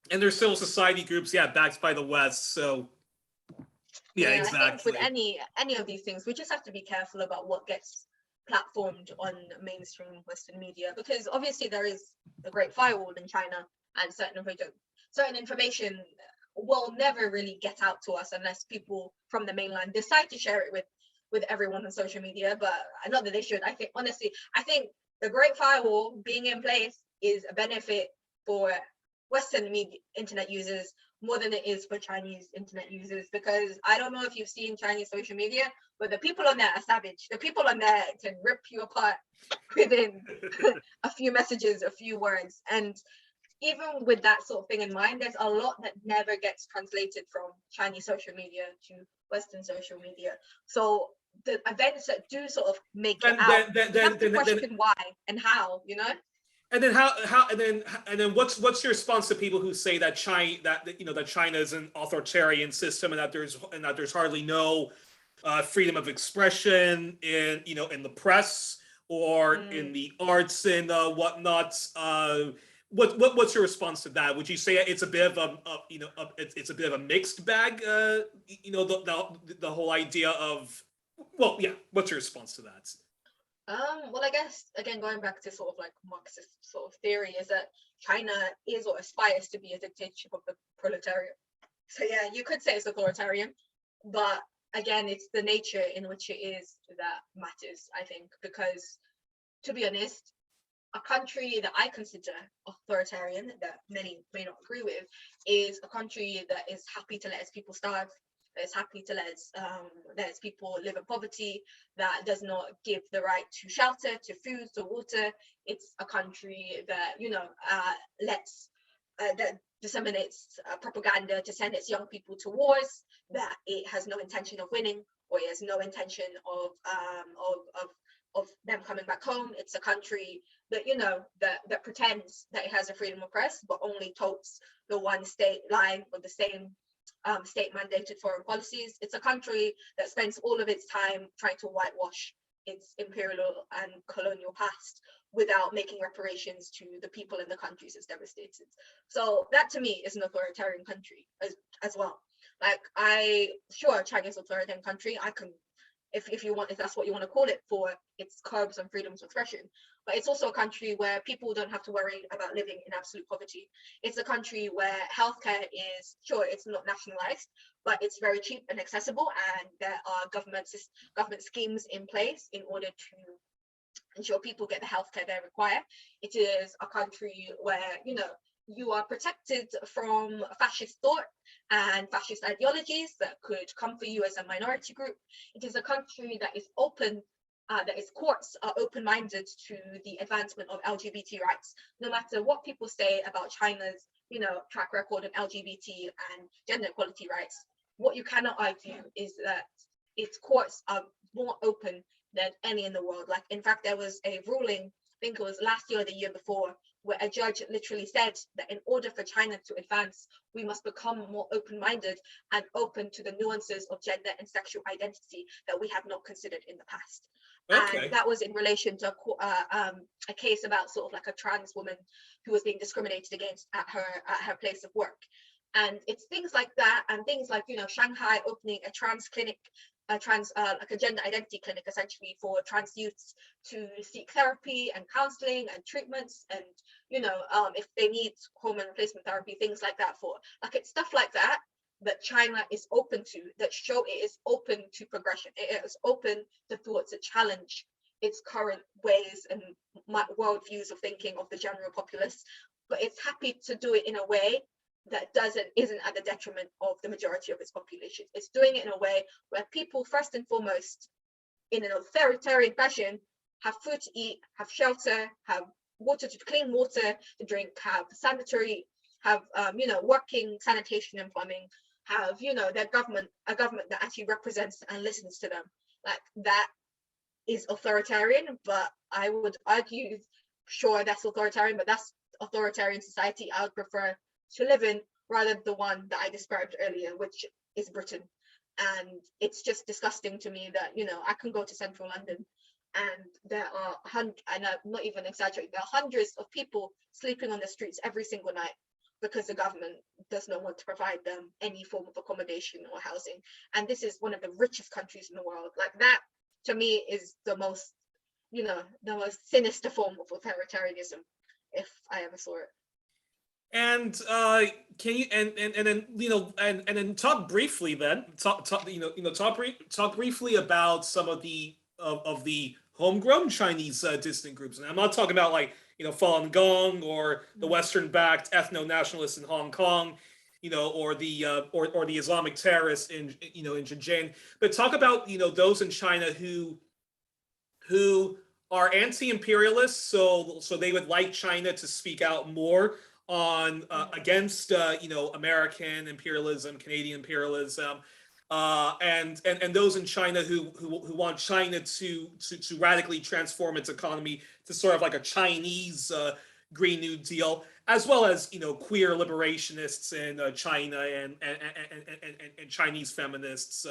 and their civil society groups, backed by the West. So yeah, exactly. I think with any of these things, we just have to be careful about what gets platformed on mainstream Western media, because obviously there is the Great Firewall in China, and certain information will never really get out to us unless people from the mainland decide to share it with everyone on social media. But not that they should. I think, honestly, the Great Firewall being in place is a benefit for Western media internet users more than it is for Chinese internet users, because I don't know if you've seen Chinese social media, but the people on there are savage. The people on there can rip you apart within a few messages, a few words. And even with that sort of thing in mind, there's a lot that never gets translated from Chinese social media to Western social media. So the events that do sort of make it out, you have to question why and how, you know? And then and then what's your response to people who say that China is an authoritarian system, and that there's hardly no freedom of expression in the press or in the arts and whatnot? What's your response to that? Would you say it's a bit of it's a bit of a mixed bag? The whole idea of, well, yeah. What's your response to that? Well, I guess, again, going back to sort of like Marxist sort of theory, is that China is or aspires to be a dictatorship of the proletariat. So yeah, you could say it's authoritarian, but again, it's the nature in which it is that matters, I think, because, to be honest, a country that I consider authoritarian, that many may not agree with, is a country that is happy to let its people starve, that is happy to let its people live in poverty, that does not give the right to shelter, to food, to water. It's a country that, that disseminates propaganda to send its young people to wars that it has no intention of winning, or it has no intention of them coming back home. It's a country that that pretends that it has a freedom of press, but only totes the one state line, or the same state-mandated foreign policies. It's a country that spends all of its time trying to whitewash its imperial and colonial past without making reparations to the people in the countries it's devastated. So that to me is an authoritarian country as well. Like China is an authoritarian country. I can, if you want, if that's what you want to call it, for its curbs on freedoms of expression. But it's also a country where people don't have to worry about living in absolute poverty. It's a country where healthcare is, sure, it's not nationalized, but it's very cheap and accessible, and there are government schemes in place in order to ensure people get the healthcare they require. It is a country where, you know, you are protected from fascist thought and fascist ideologies that could come for you as a minority group. It is a country that is open, that its courts are open-minded to the advancement of LGBT rights. No matter what people say about China's, you know, track record of LGBT and gender equality rights, what you cannot argue is that its courts are more open than any in the world. Like, in fact, there was a ruling, I think it was last year or the year before, where a judge literally said that in order for China to advance, we must become more open-minded and open to the nuances of gender and sexual identity that we have not considered in the past. Okay. And that was in relation to a case about sort of like a trans woman who was being discriminated against at her place of work. And it's things like that, and things like, you know, Shanghai opening a trans clinic, like a gender identity clinic, essentially for trans youths to seek therapy and counseling and treatments, and, you know, if they need hormone replacement therapy, things like that. For like, it's stuff like that that China is open to, that show it is open to progression. It is open to thoughts that challenge its current ways and worldviews of thinking of the general populace, but it's happy to do it in a way that isn't at the detriment of the majority of its population. It's doing it in a way where people, first and foremost, in an authoritarian fashion, have food to eat, have shelter, have clean water to drink, have sanitary, have you know, working sanitation and plumbing, have, you know, a government that actually represents and listens to them. Like, that is authoritarian. But I would argue, sure, that's authoritarian, but that's authoritarian society I would prefer to live in, rather than the one that I described earlier, which is Britain. And it's just disgusting to me that, you know, I can go to central London and there are and I'm not even exaggerating, there are hundreds of people sleeping on the streets every single night because the government does not want to provide them any form of accommodation or housing. And this is one of the richest countries in the world. Like, that to me is the most, you know, the most sinister form of authoritarianism, if I ever saw it. And can you and then, you know, and then talk briefly then talk briefly about some of the homegrown Chinese dissident groups. And I'm not talking about, like, you know, Falun Gong or the Western-backed ethno-nationalists in Hong Kong, you know, or the Islamic terrorists in, you know, in Xinjiang, but talk about, you know, those in China who are anti-imperialists, so they would like China to speak out more on against you know, American imperialism, Canadian imperialism, and those in China who want China to radically transform its economy to sort of like a Chinese Green New Deal, as well as, you know, queer liberationists in China and Chinese feminists.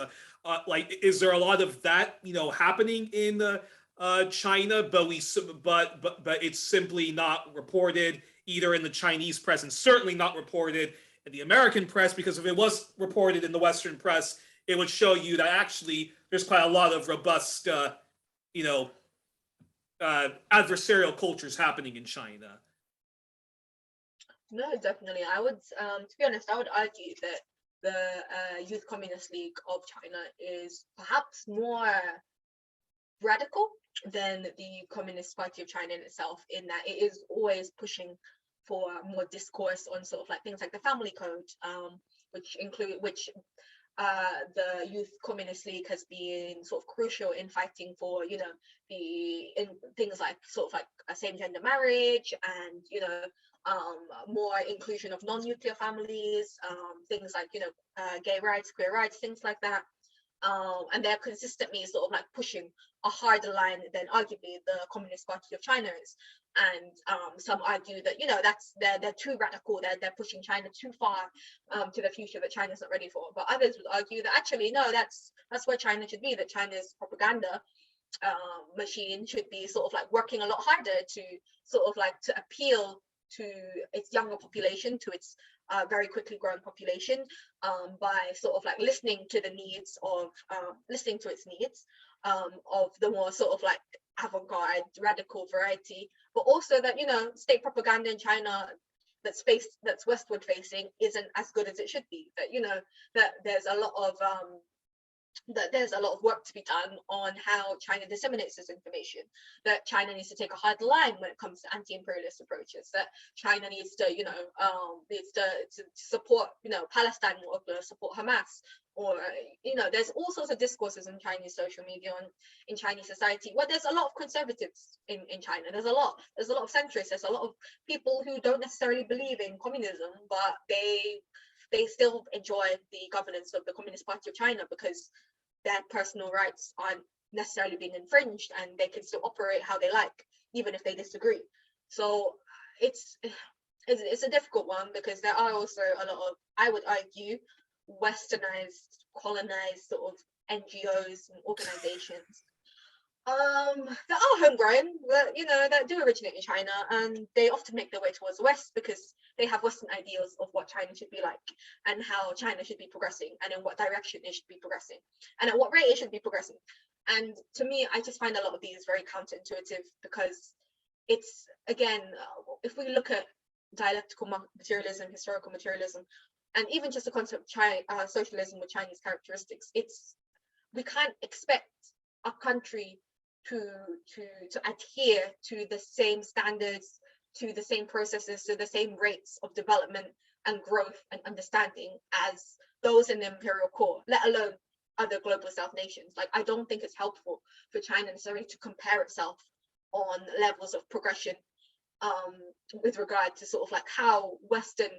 Like, is there a lot of that, you know, happening in China, but it's simply not reported either in the Chinese press, and certainly not reported in the American press, because if it was reported in the Western press, it would show you that actually there's quite a lot of robust, you know, adversarial cultures happening in China. No, definitely. I would, to be honest, I would argue that the Youth Communist League of China is perhaps more radical than the Communist Party of China in itself, in that it is always pushing for more discourse on sort of like things like the family code, which the Youth Communist League has been sort of crucial in fighting for, you know, in things like sort of like a same-gender marriage, and, you know, more inclusion of non-nuclear families, things like, you know, gay rights, queer rights, things like that. And they're consistently sort of like pushing a harder line than arguably the Communist Party of China is. And some argue that, you know, they're too radical, they're pushing China too far to the future that China's not ready for. But others would argue that actually no, that's where China should be, that China's propaganda machine should be sort of like working a lot harder to sort of like to appeal to its younger population, to its very quickly growing population, by sort of like listening to the needs of listening to its needs of the more sort of like avant-garde radical variety, but also that, you know, state propaganda in China that's westward facing isn't as good as it should be, that, you know, that there's a lot of work to be done on how China disseminates this information, that China needs to take a hard line when it comes to anti-imperialist approaches, that China needs to, you know, needs to support, you know, Palestine more, support Hamas, or, you know, there's all sorts of discourses in Chinese social media and in Chinese society where there's a lot of conservatives in China. There's a lot of centrists, there's a lot of people who don't necessarily believe in communism, but they still enjoy the governance of the Communist Party of China because their personal rights aren't necessarily being infringed and they can still operate how they like, even if they disagree. So it's a difficult one because there are also a lot of, I would argue, westernized, colonized sort of NGOs and organizations that are homegrown, that, you know, that do originate in China, and they often make their way towards the West because they have Western ideals of what China should be like and how China should be progressing and in what direction it should be progressing and at what rate it should be progressing. And to me, I just find a lot of these very counterintuitive because it's, again, if we look at dialectical materialism, historical materialism, and even just the concept of socialism with Chinese characteristics, we can't expect a country to adhere to the same standards, to the same processes, to the same rates of development and growth and understanding as those in the imperial core, let alone other global South nations. Like, I don't think it's helpful for China necessarily to compare itself on levels of progression with regard to sort of like how Western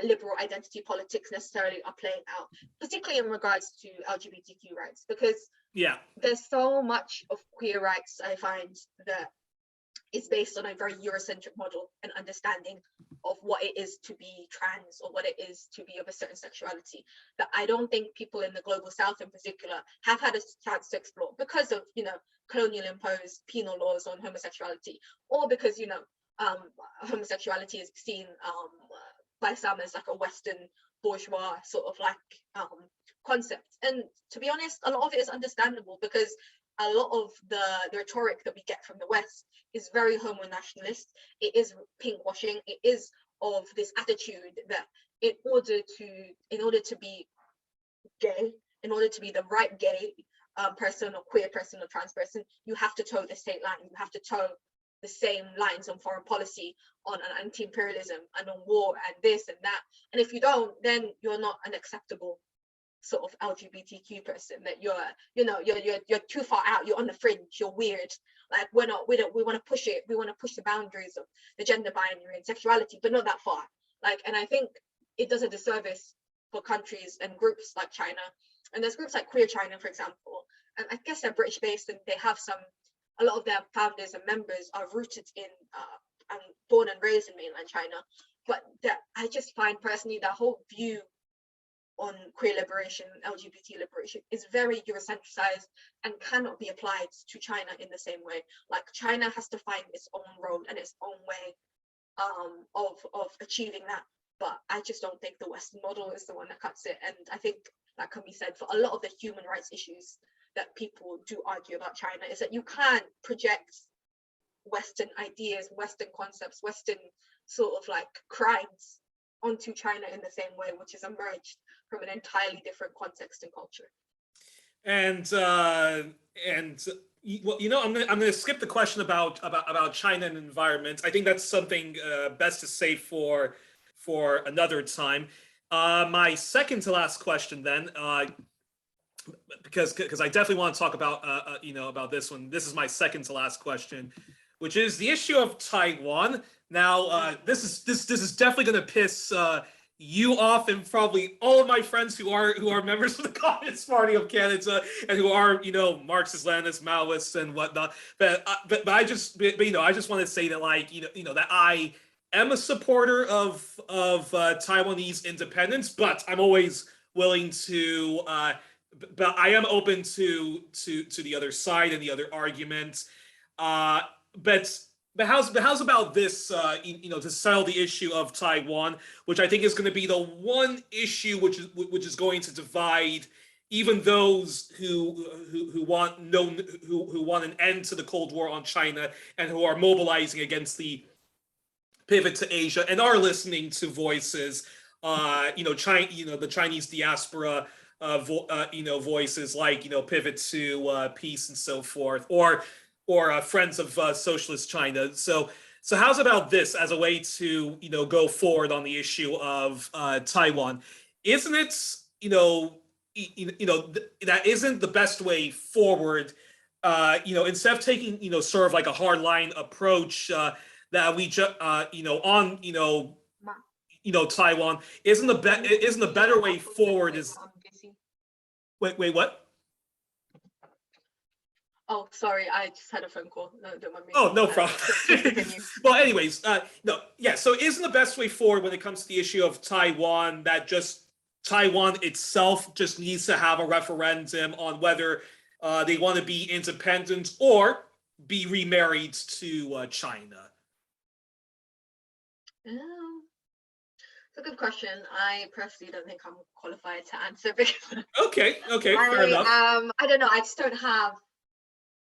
liberal identity politics necessarily are playing out, particularly in regards to LGBTQ rights, because there's so much of queer rights I find that is based on a very Eurocentric model and understanding of what it is to be trans or what it is to be of a certain sexuality that I don't think people in the global South in particular have had a chance to explore because of, you know, colonial imposed penal laws on homosexuality, or because, you know, homosexuality is seen by some as like a Western bourgeois sort of like concept. And to be honest, a lot of it is understandable because a lot of the rhetoric that we get from the West is very homo-nationalist. It is pinkwashing. It is of this attitude that in order to be gay, in order to be the right gay person or queer person or trans person, you have to toe the state line. You have to toe the same lines on foreign policy, on anti-imperialism and on war and this and that. And if you don't, then you're not an acceptable sort of LGBTQ person, that you're too far out, you're on the fringe, you're weird. Like we want to push it, we want to push the boundaries of the gender binary and sexuality, but not that far. Like, and I think it does a disservice for countries and groups like China. And there's groups like Queer China, for example, and I guess they're British based and they have a lot of their founders and members are rooted in and born and raised in mainland China. But I just find personally that whole view on queer liberation, LGBT liberation is very Eurocentricized and cannot be applied to China in the same way. Like, China has to find its own road and its own way of achieving that. But I just don't think the Western model is the one that cuts it. And I think that can be said for a lot of the human rights issues that people do argue about China, is that you can't project Western ideas, Western concepts, Western sort of like crimes onto China in the same way, which is emerged from an entirely different context and culture. And well, you know, I'm gonna skip the question about China and environment. I think that's something best to save for another time. My second to last question then, because I definitely want to talk about you know, about this one. This is my second to last question, which is the issue of Taiwan. Now, this is definitely going to piss you off and probably all of my friends who are members of the Communist Party of Canada and who are Marxist, Leninist, Maoists and whatnot. But I just I just want to say that like that I am a supporter of Taiwanese independence, but I'm always willing to. But I am open to the other side and the other arguments. Uh, but how's about this? To settle the issue of Taiwan, which I think is going to be the one issue which is going to divide even those who want who want an end to the Cold War on China and who are mobilizing against the pivot to Asia and are listening to voices, China, the Chinese diaspora, voices like pivot to peace and so forth, or friends of socialist China. So how's about this as a way to go forward on the issue of Taiwan? Isn't it that isn't the best way forward? Instead of taking sort of like a hard line approach that we just on Taiwan, isn't the better way forward is wait what? Oh, sorry, I just had a phone call. No, don't mind me. Oh, no problem. Well, anyways, no, yeah. So, isn't the best way forward when it comes to the issue of Taiwan that just Taiwan itself just needs to have a referendum on whether they want to be independent or be remarried to China? It's a good question. I personally don't think I'm qualified to answer because Okay, fair enough. I don't know. I just don't have.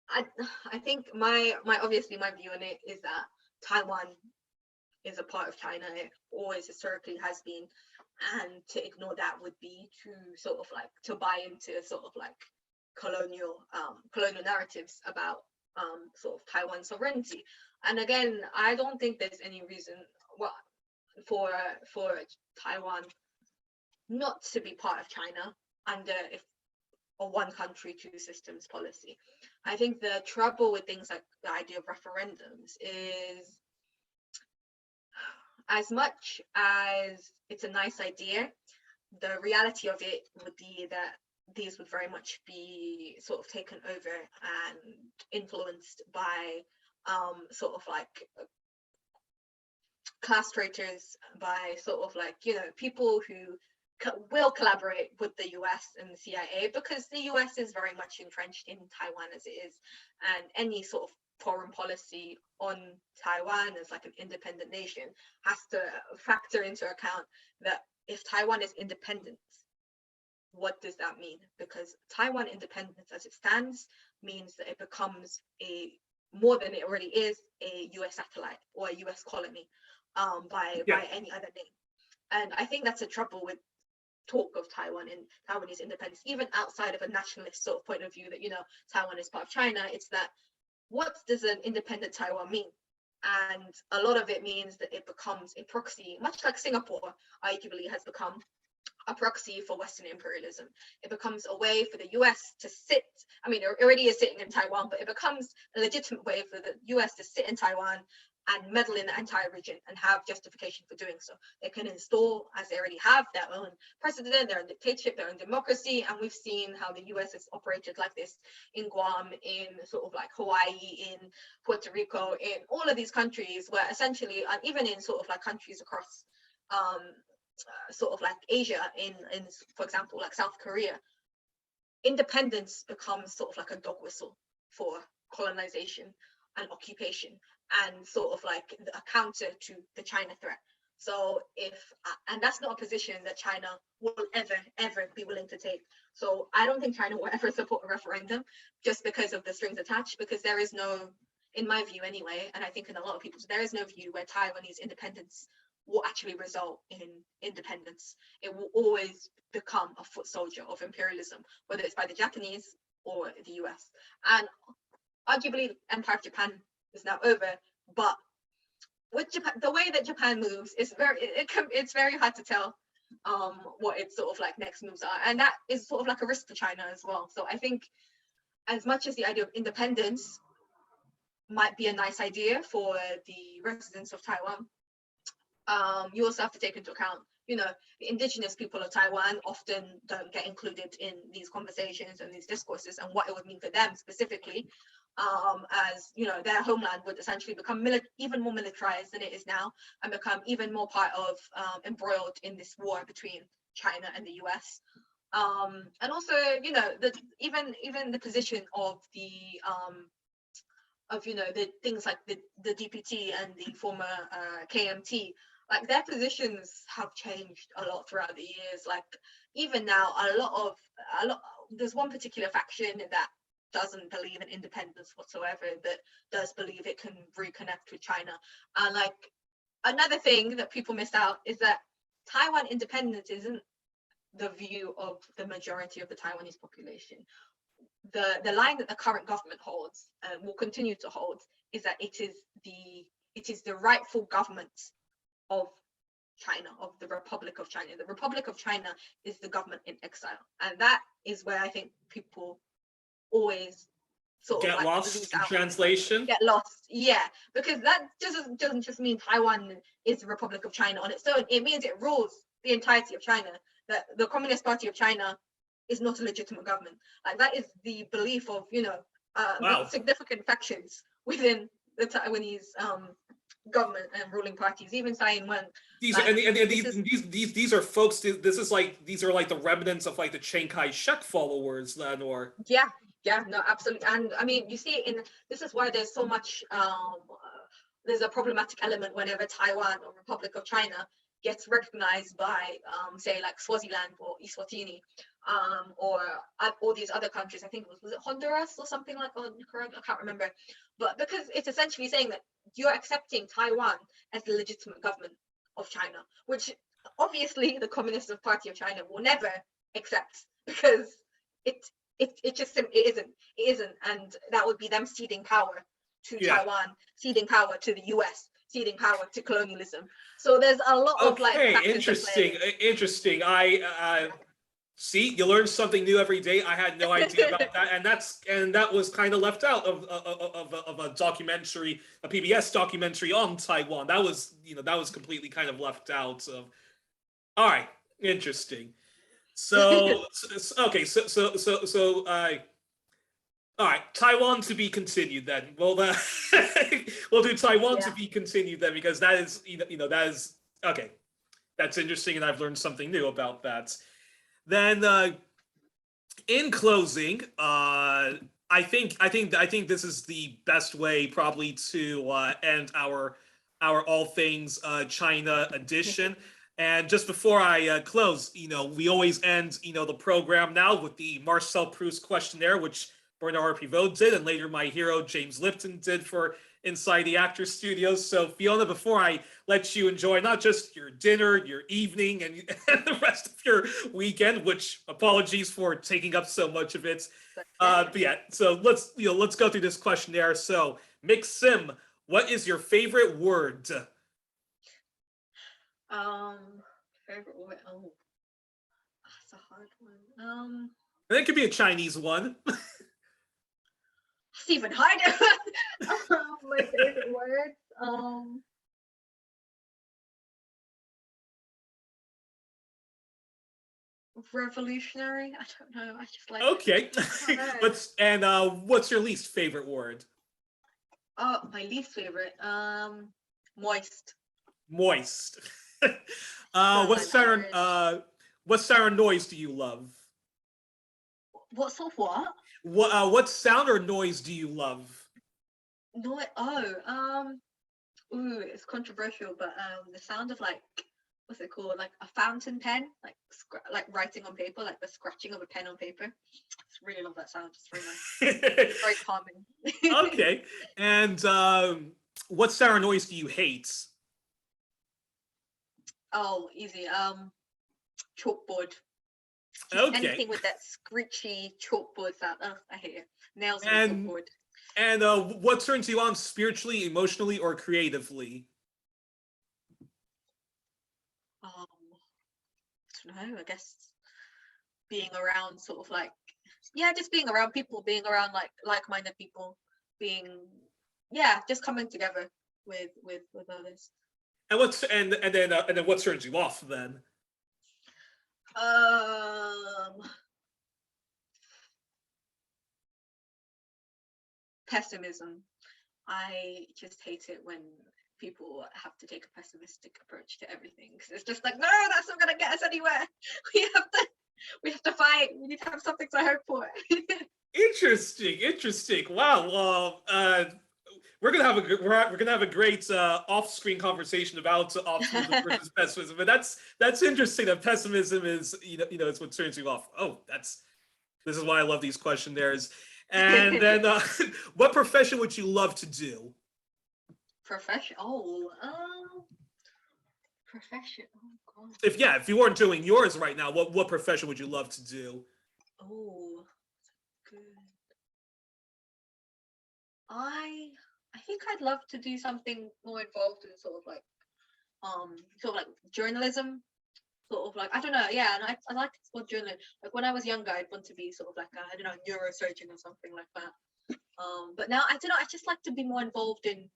I think my obviously my view on it is that Taiwan is a part of China. It always historically has been, and to ignore that would be to sort of like to buy into sort of like colonial narratives about sort of Taiwan sovereignty. And again, I don't think there's any reason for Taiwan not to be part of China under a one country, two systems policy. I think the trouble with things like the idea of referendums is, as much as it's a nice idea, the reality of it would be that these would very much be sort of taken over and influenced by sort of like class traitors, by sort of like people who will collaborate with the US and the CIA, because the US is very much entrenched in Taiwan as it is, and any sort of foreign policy on Taiwan as like an independent nation has to factor into account that if Taiwan is independent, what does that mean? Because Taiwan independence as it stands means that it becomes more than it already is, a US satellite or a US colony by any other name. And I think that's a trouble with talk of Taiwan and Taiwanese independence, even outside of a nationalist sort of point of view that Taiwan is part of China. It's that, what does an independent Taiwan mean? And a lot of it means that it becomes a proxy, much like Singapore arguably has become a proxy for Western imperialism. It becomes a way for the US to sit, I mean, it already is sitting in Taiwan, but it becomes a legitimate way for the US to sit in Taiwan and meddle in the entire region and have justification for doing so. They can install, as they already have, their own president, their own dictatorship, their own democracy, and we've seen how the US has operated like this in Guam, in sort of like Hawaii, in Puerto Rico, in all of these countries where essentially, and even in sort of like countries across sort of like Asia, in for example, like South Korea, independence becomes sort of like a dog whistle for colonization and occupation, and sort of like a counter to the China threat. So and that's not a position that China will ever be willing to take. So I don't think China will ever support a referendum just because of the strings attached, because there is no, in my view anyway, and I think in a lot of people's, there is no view where Taiwanese independence will actually result in independence. It will always become a foot soldier of imperialism, whether it's by the Japanese or the US. And arguably, Empire of Japan is now over, but with Japan, the way that Japan moves is it's very hard to tell what its sort of like next moves are, and that is sort of like a risk for China as well. So I think, as much as the idea of independence might be a nice idea for the residents of Taiwan, you also have to take into account the indigenous people of Taiwan often don't get included in these conversations and these discourses, and what it would mean for them specifically, as their homeland would essentially become even more militarized than it is now, and become even more part of embroiled in this war between China and the US. And also, even the position of the the things like the DPT and the former KMT, like their positions have changed a lot throughout the years. Like even now, a lot there's one particular faction that doesn't believe in independence whatsoever, that does believe it can reconnect with China. And like another thing that people miss out is that Taiwan independence isn't the view of the majority of the Taiwanese population. The line that the current government holds and will continue to hold is that it is the rightful government of China, of the Republic of China. The Republic of China is the government in exile, and that is where I think people always sort get of like lost lose in out. translation. Get lost, yeah, because that doesn't just mean Taiwan is the Republic of China on its own. It means it rules the entirety of China. That the Communist Party of China is not a legitimate government. Like that is the belief of Wow. significant factions within the Taiwanese government and ruling parties. Even Tsai Ing-wen. These Like, these are folks. These are like the remnants of like the Chiang Kai-shek followers then, or yeah, no, absolutely. And I mean, you see, this is why there's so much. There's a problematic element whenever Taiwan or Republic of China gets recognized by, say, like Swaziland or Eswatini, or all these other countries. I think was it Honduras or something like that? Correct? I can't remember. But because it's essentially saying that you're accepting Taiwan as the legitimate government of China, which obviously the Communist Party of China will never accept, because it isn't, and that would be them ceding power to Taiwan, ceding power to the US, ceding power to colonialism. So there's a lot of like interesting. I see, you learn something new every day. I had no idea about that, and that was kind of left out of a documentary, a PBS documentary on Taiwan. That was completely kind of left out of. All right, interesting. So okay, all right, Taiwan to be continued then. Well, we'll do Taiwan to be continued then, because that is that is okay. That's interesting, and I've learned something new about that. Then, in closing, I think this is the best way probably to end our all things China edition. And just before I close, we always end the program now with the Marcel Proust questionnaire, which Bernard Pivot did, and later my hero James Lipton did for Inside the Actors Studios. So Fiona, before I let you enjoy not just your dinner, your evening, and the rest of your weekend, which apologies for taking up so much of it. But yeah, so let's go through this questionnaire. So Mick Sim, what is your favorite word? Favorite word. Oh, that's a hard one. And it could be a Chinese one. It's even harder. My favorite words. Revolutionary. I don't know. I just like. Okay. What's your least favorite word? Oh, my least favorite. Moist. Moist. What sound or noise do you love? What sort of what? What sound or noise do you love? No, it's controversial, but the sound of like, what's it called? Like a fountain pen, like writing on paper, like the scratching of a pen on paper. I really love that sound. It's very nice. It's very calming. Okay. And what sound or noise do you hate? Oh, easy. Chalkboard. Okay. Anything with that screechy chalkboard sound. Oh, I hate it. Nails on chalkboard. And what turns you on spiritually, emotionally, or creatively? I don't know. I guess being around sort of like, just being around people, being around like-minded people, just coming together with others. And then what turns you off then? Pessimism. I just hate it when people have to take a pessimistic approach to everything, because it's just like, no, that's not gonna get us anywhere. We have to fight. We need to have something to hope for. Interesting. Wow. Well, we're gonna have a great off-screen conversation about optimism versus pessimism, but that's interesting. That pessimism is it's what turns you off. Oh, this is why I love these questionnaires. And then, what profession would you love to do? Profession. Oh, profession. Oh God. If you weren't doing yours right now, what profession would you love to do? Oh, good. I think I'd love to do something more involved in sort of like journalism, sort of like, I don't know, yeah, and I like to explore journalism. Like when I was younger, I'd want to be sort of like a, I don't know, neurosurgeon or something like that. But now I don't know, I just like to be more involved in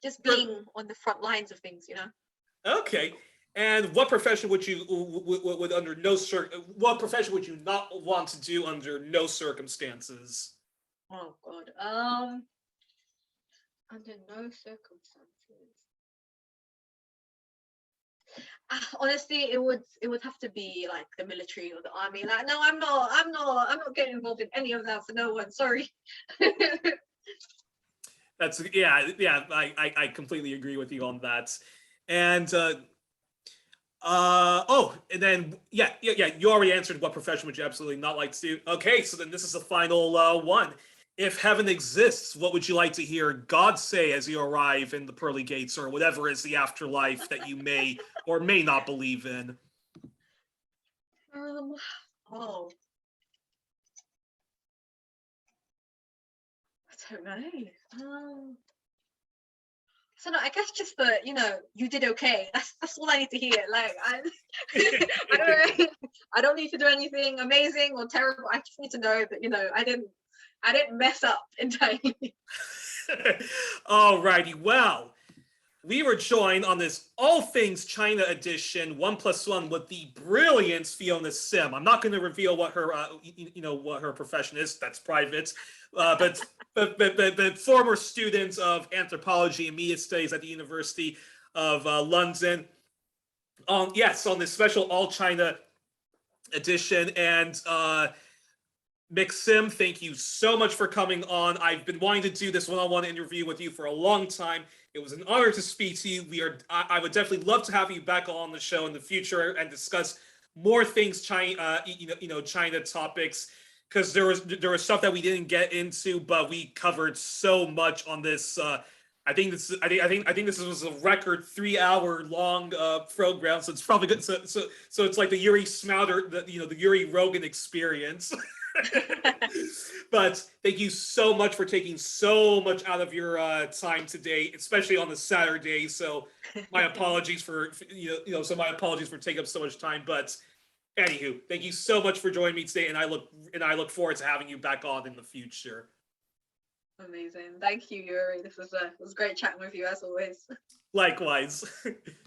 just being on the front lines of things, you know. Okay. And what profession would you would under no what profession would you not want to do under no circumstances? Oh God. Under no circumstances. Honestly, it would have to be like the military or the army. Like, no, I'm not getting involved in any of that for no one. Sorry. That's yeah. I completely agree with you on that. And and then yeah. You already answered what profession would you absolutely not like to do. Okay, so then this is the final one. If heaven exists, what would you like to hear God say as you arrive in the pearly gates, or whatever is the afterlife that you may or may not believe in? Oh, I don't know. So no, I guess just you did okay. That's all I need to hear. Like I don't I don't need to do anything amazing or terrible. I just need to know that I didn't mess up entirely. Alrighty, well, we were joined on this All Things China edition, 1+1, with the brilliant Fiona Sim. I'm not going to reveal what her, what her profession is. That's private. But former students of anthropology and media studies at the University of London. Yes, on this special All China edition, and Mick Sim, thank you so much for coming on. I've been wanting to do this one-on-one interview with you for a long time. It was an honor to speak to you. I would definitely love to have you back on the show in the future and discuss more things China, China topics, because there was stuff that we didn't get into, but we covered so much on this. I think this was a record 3-hour long program, so it's probably good. So it's like the Youri Smouter, the Youri Rogan experience. But thank you so much for taking so much out of your time today, especially on the Saturday. So my apologies for my apologies for taking up so much time. But anywho, thank you so much for joining me today, and I look forward to having you back on in the future. Amazing. Thank you, Youri. This was great chatting with you as always. Likewise.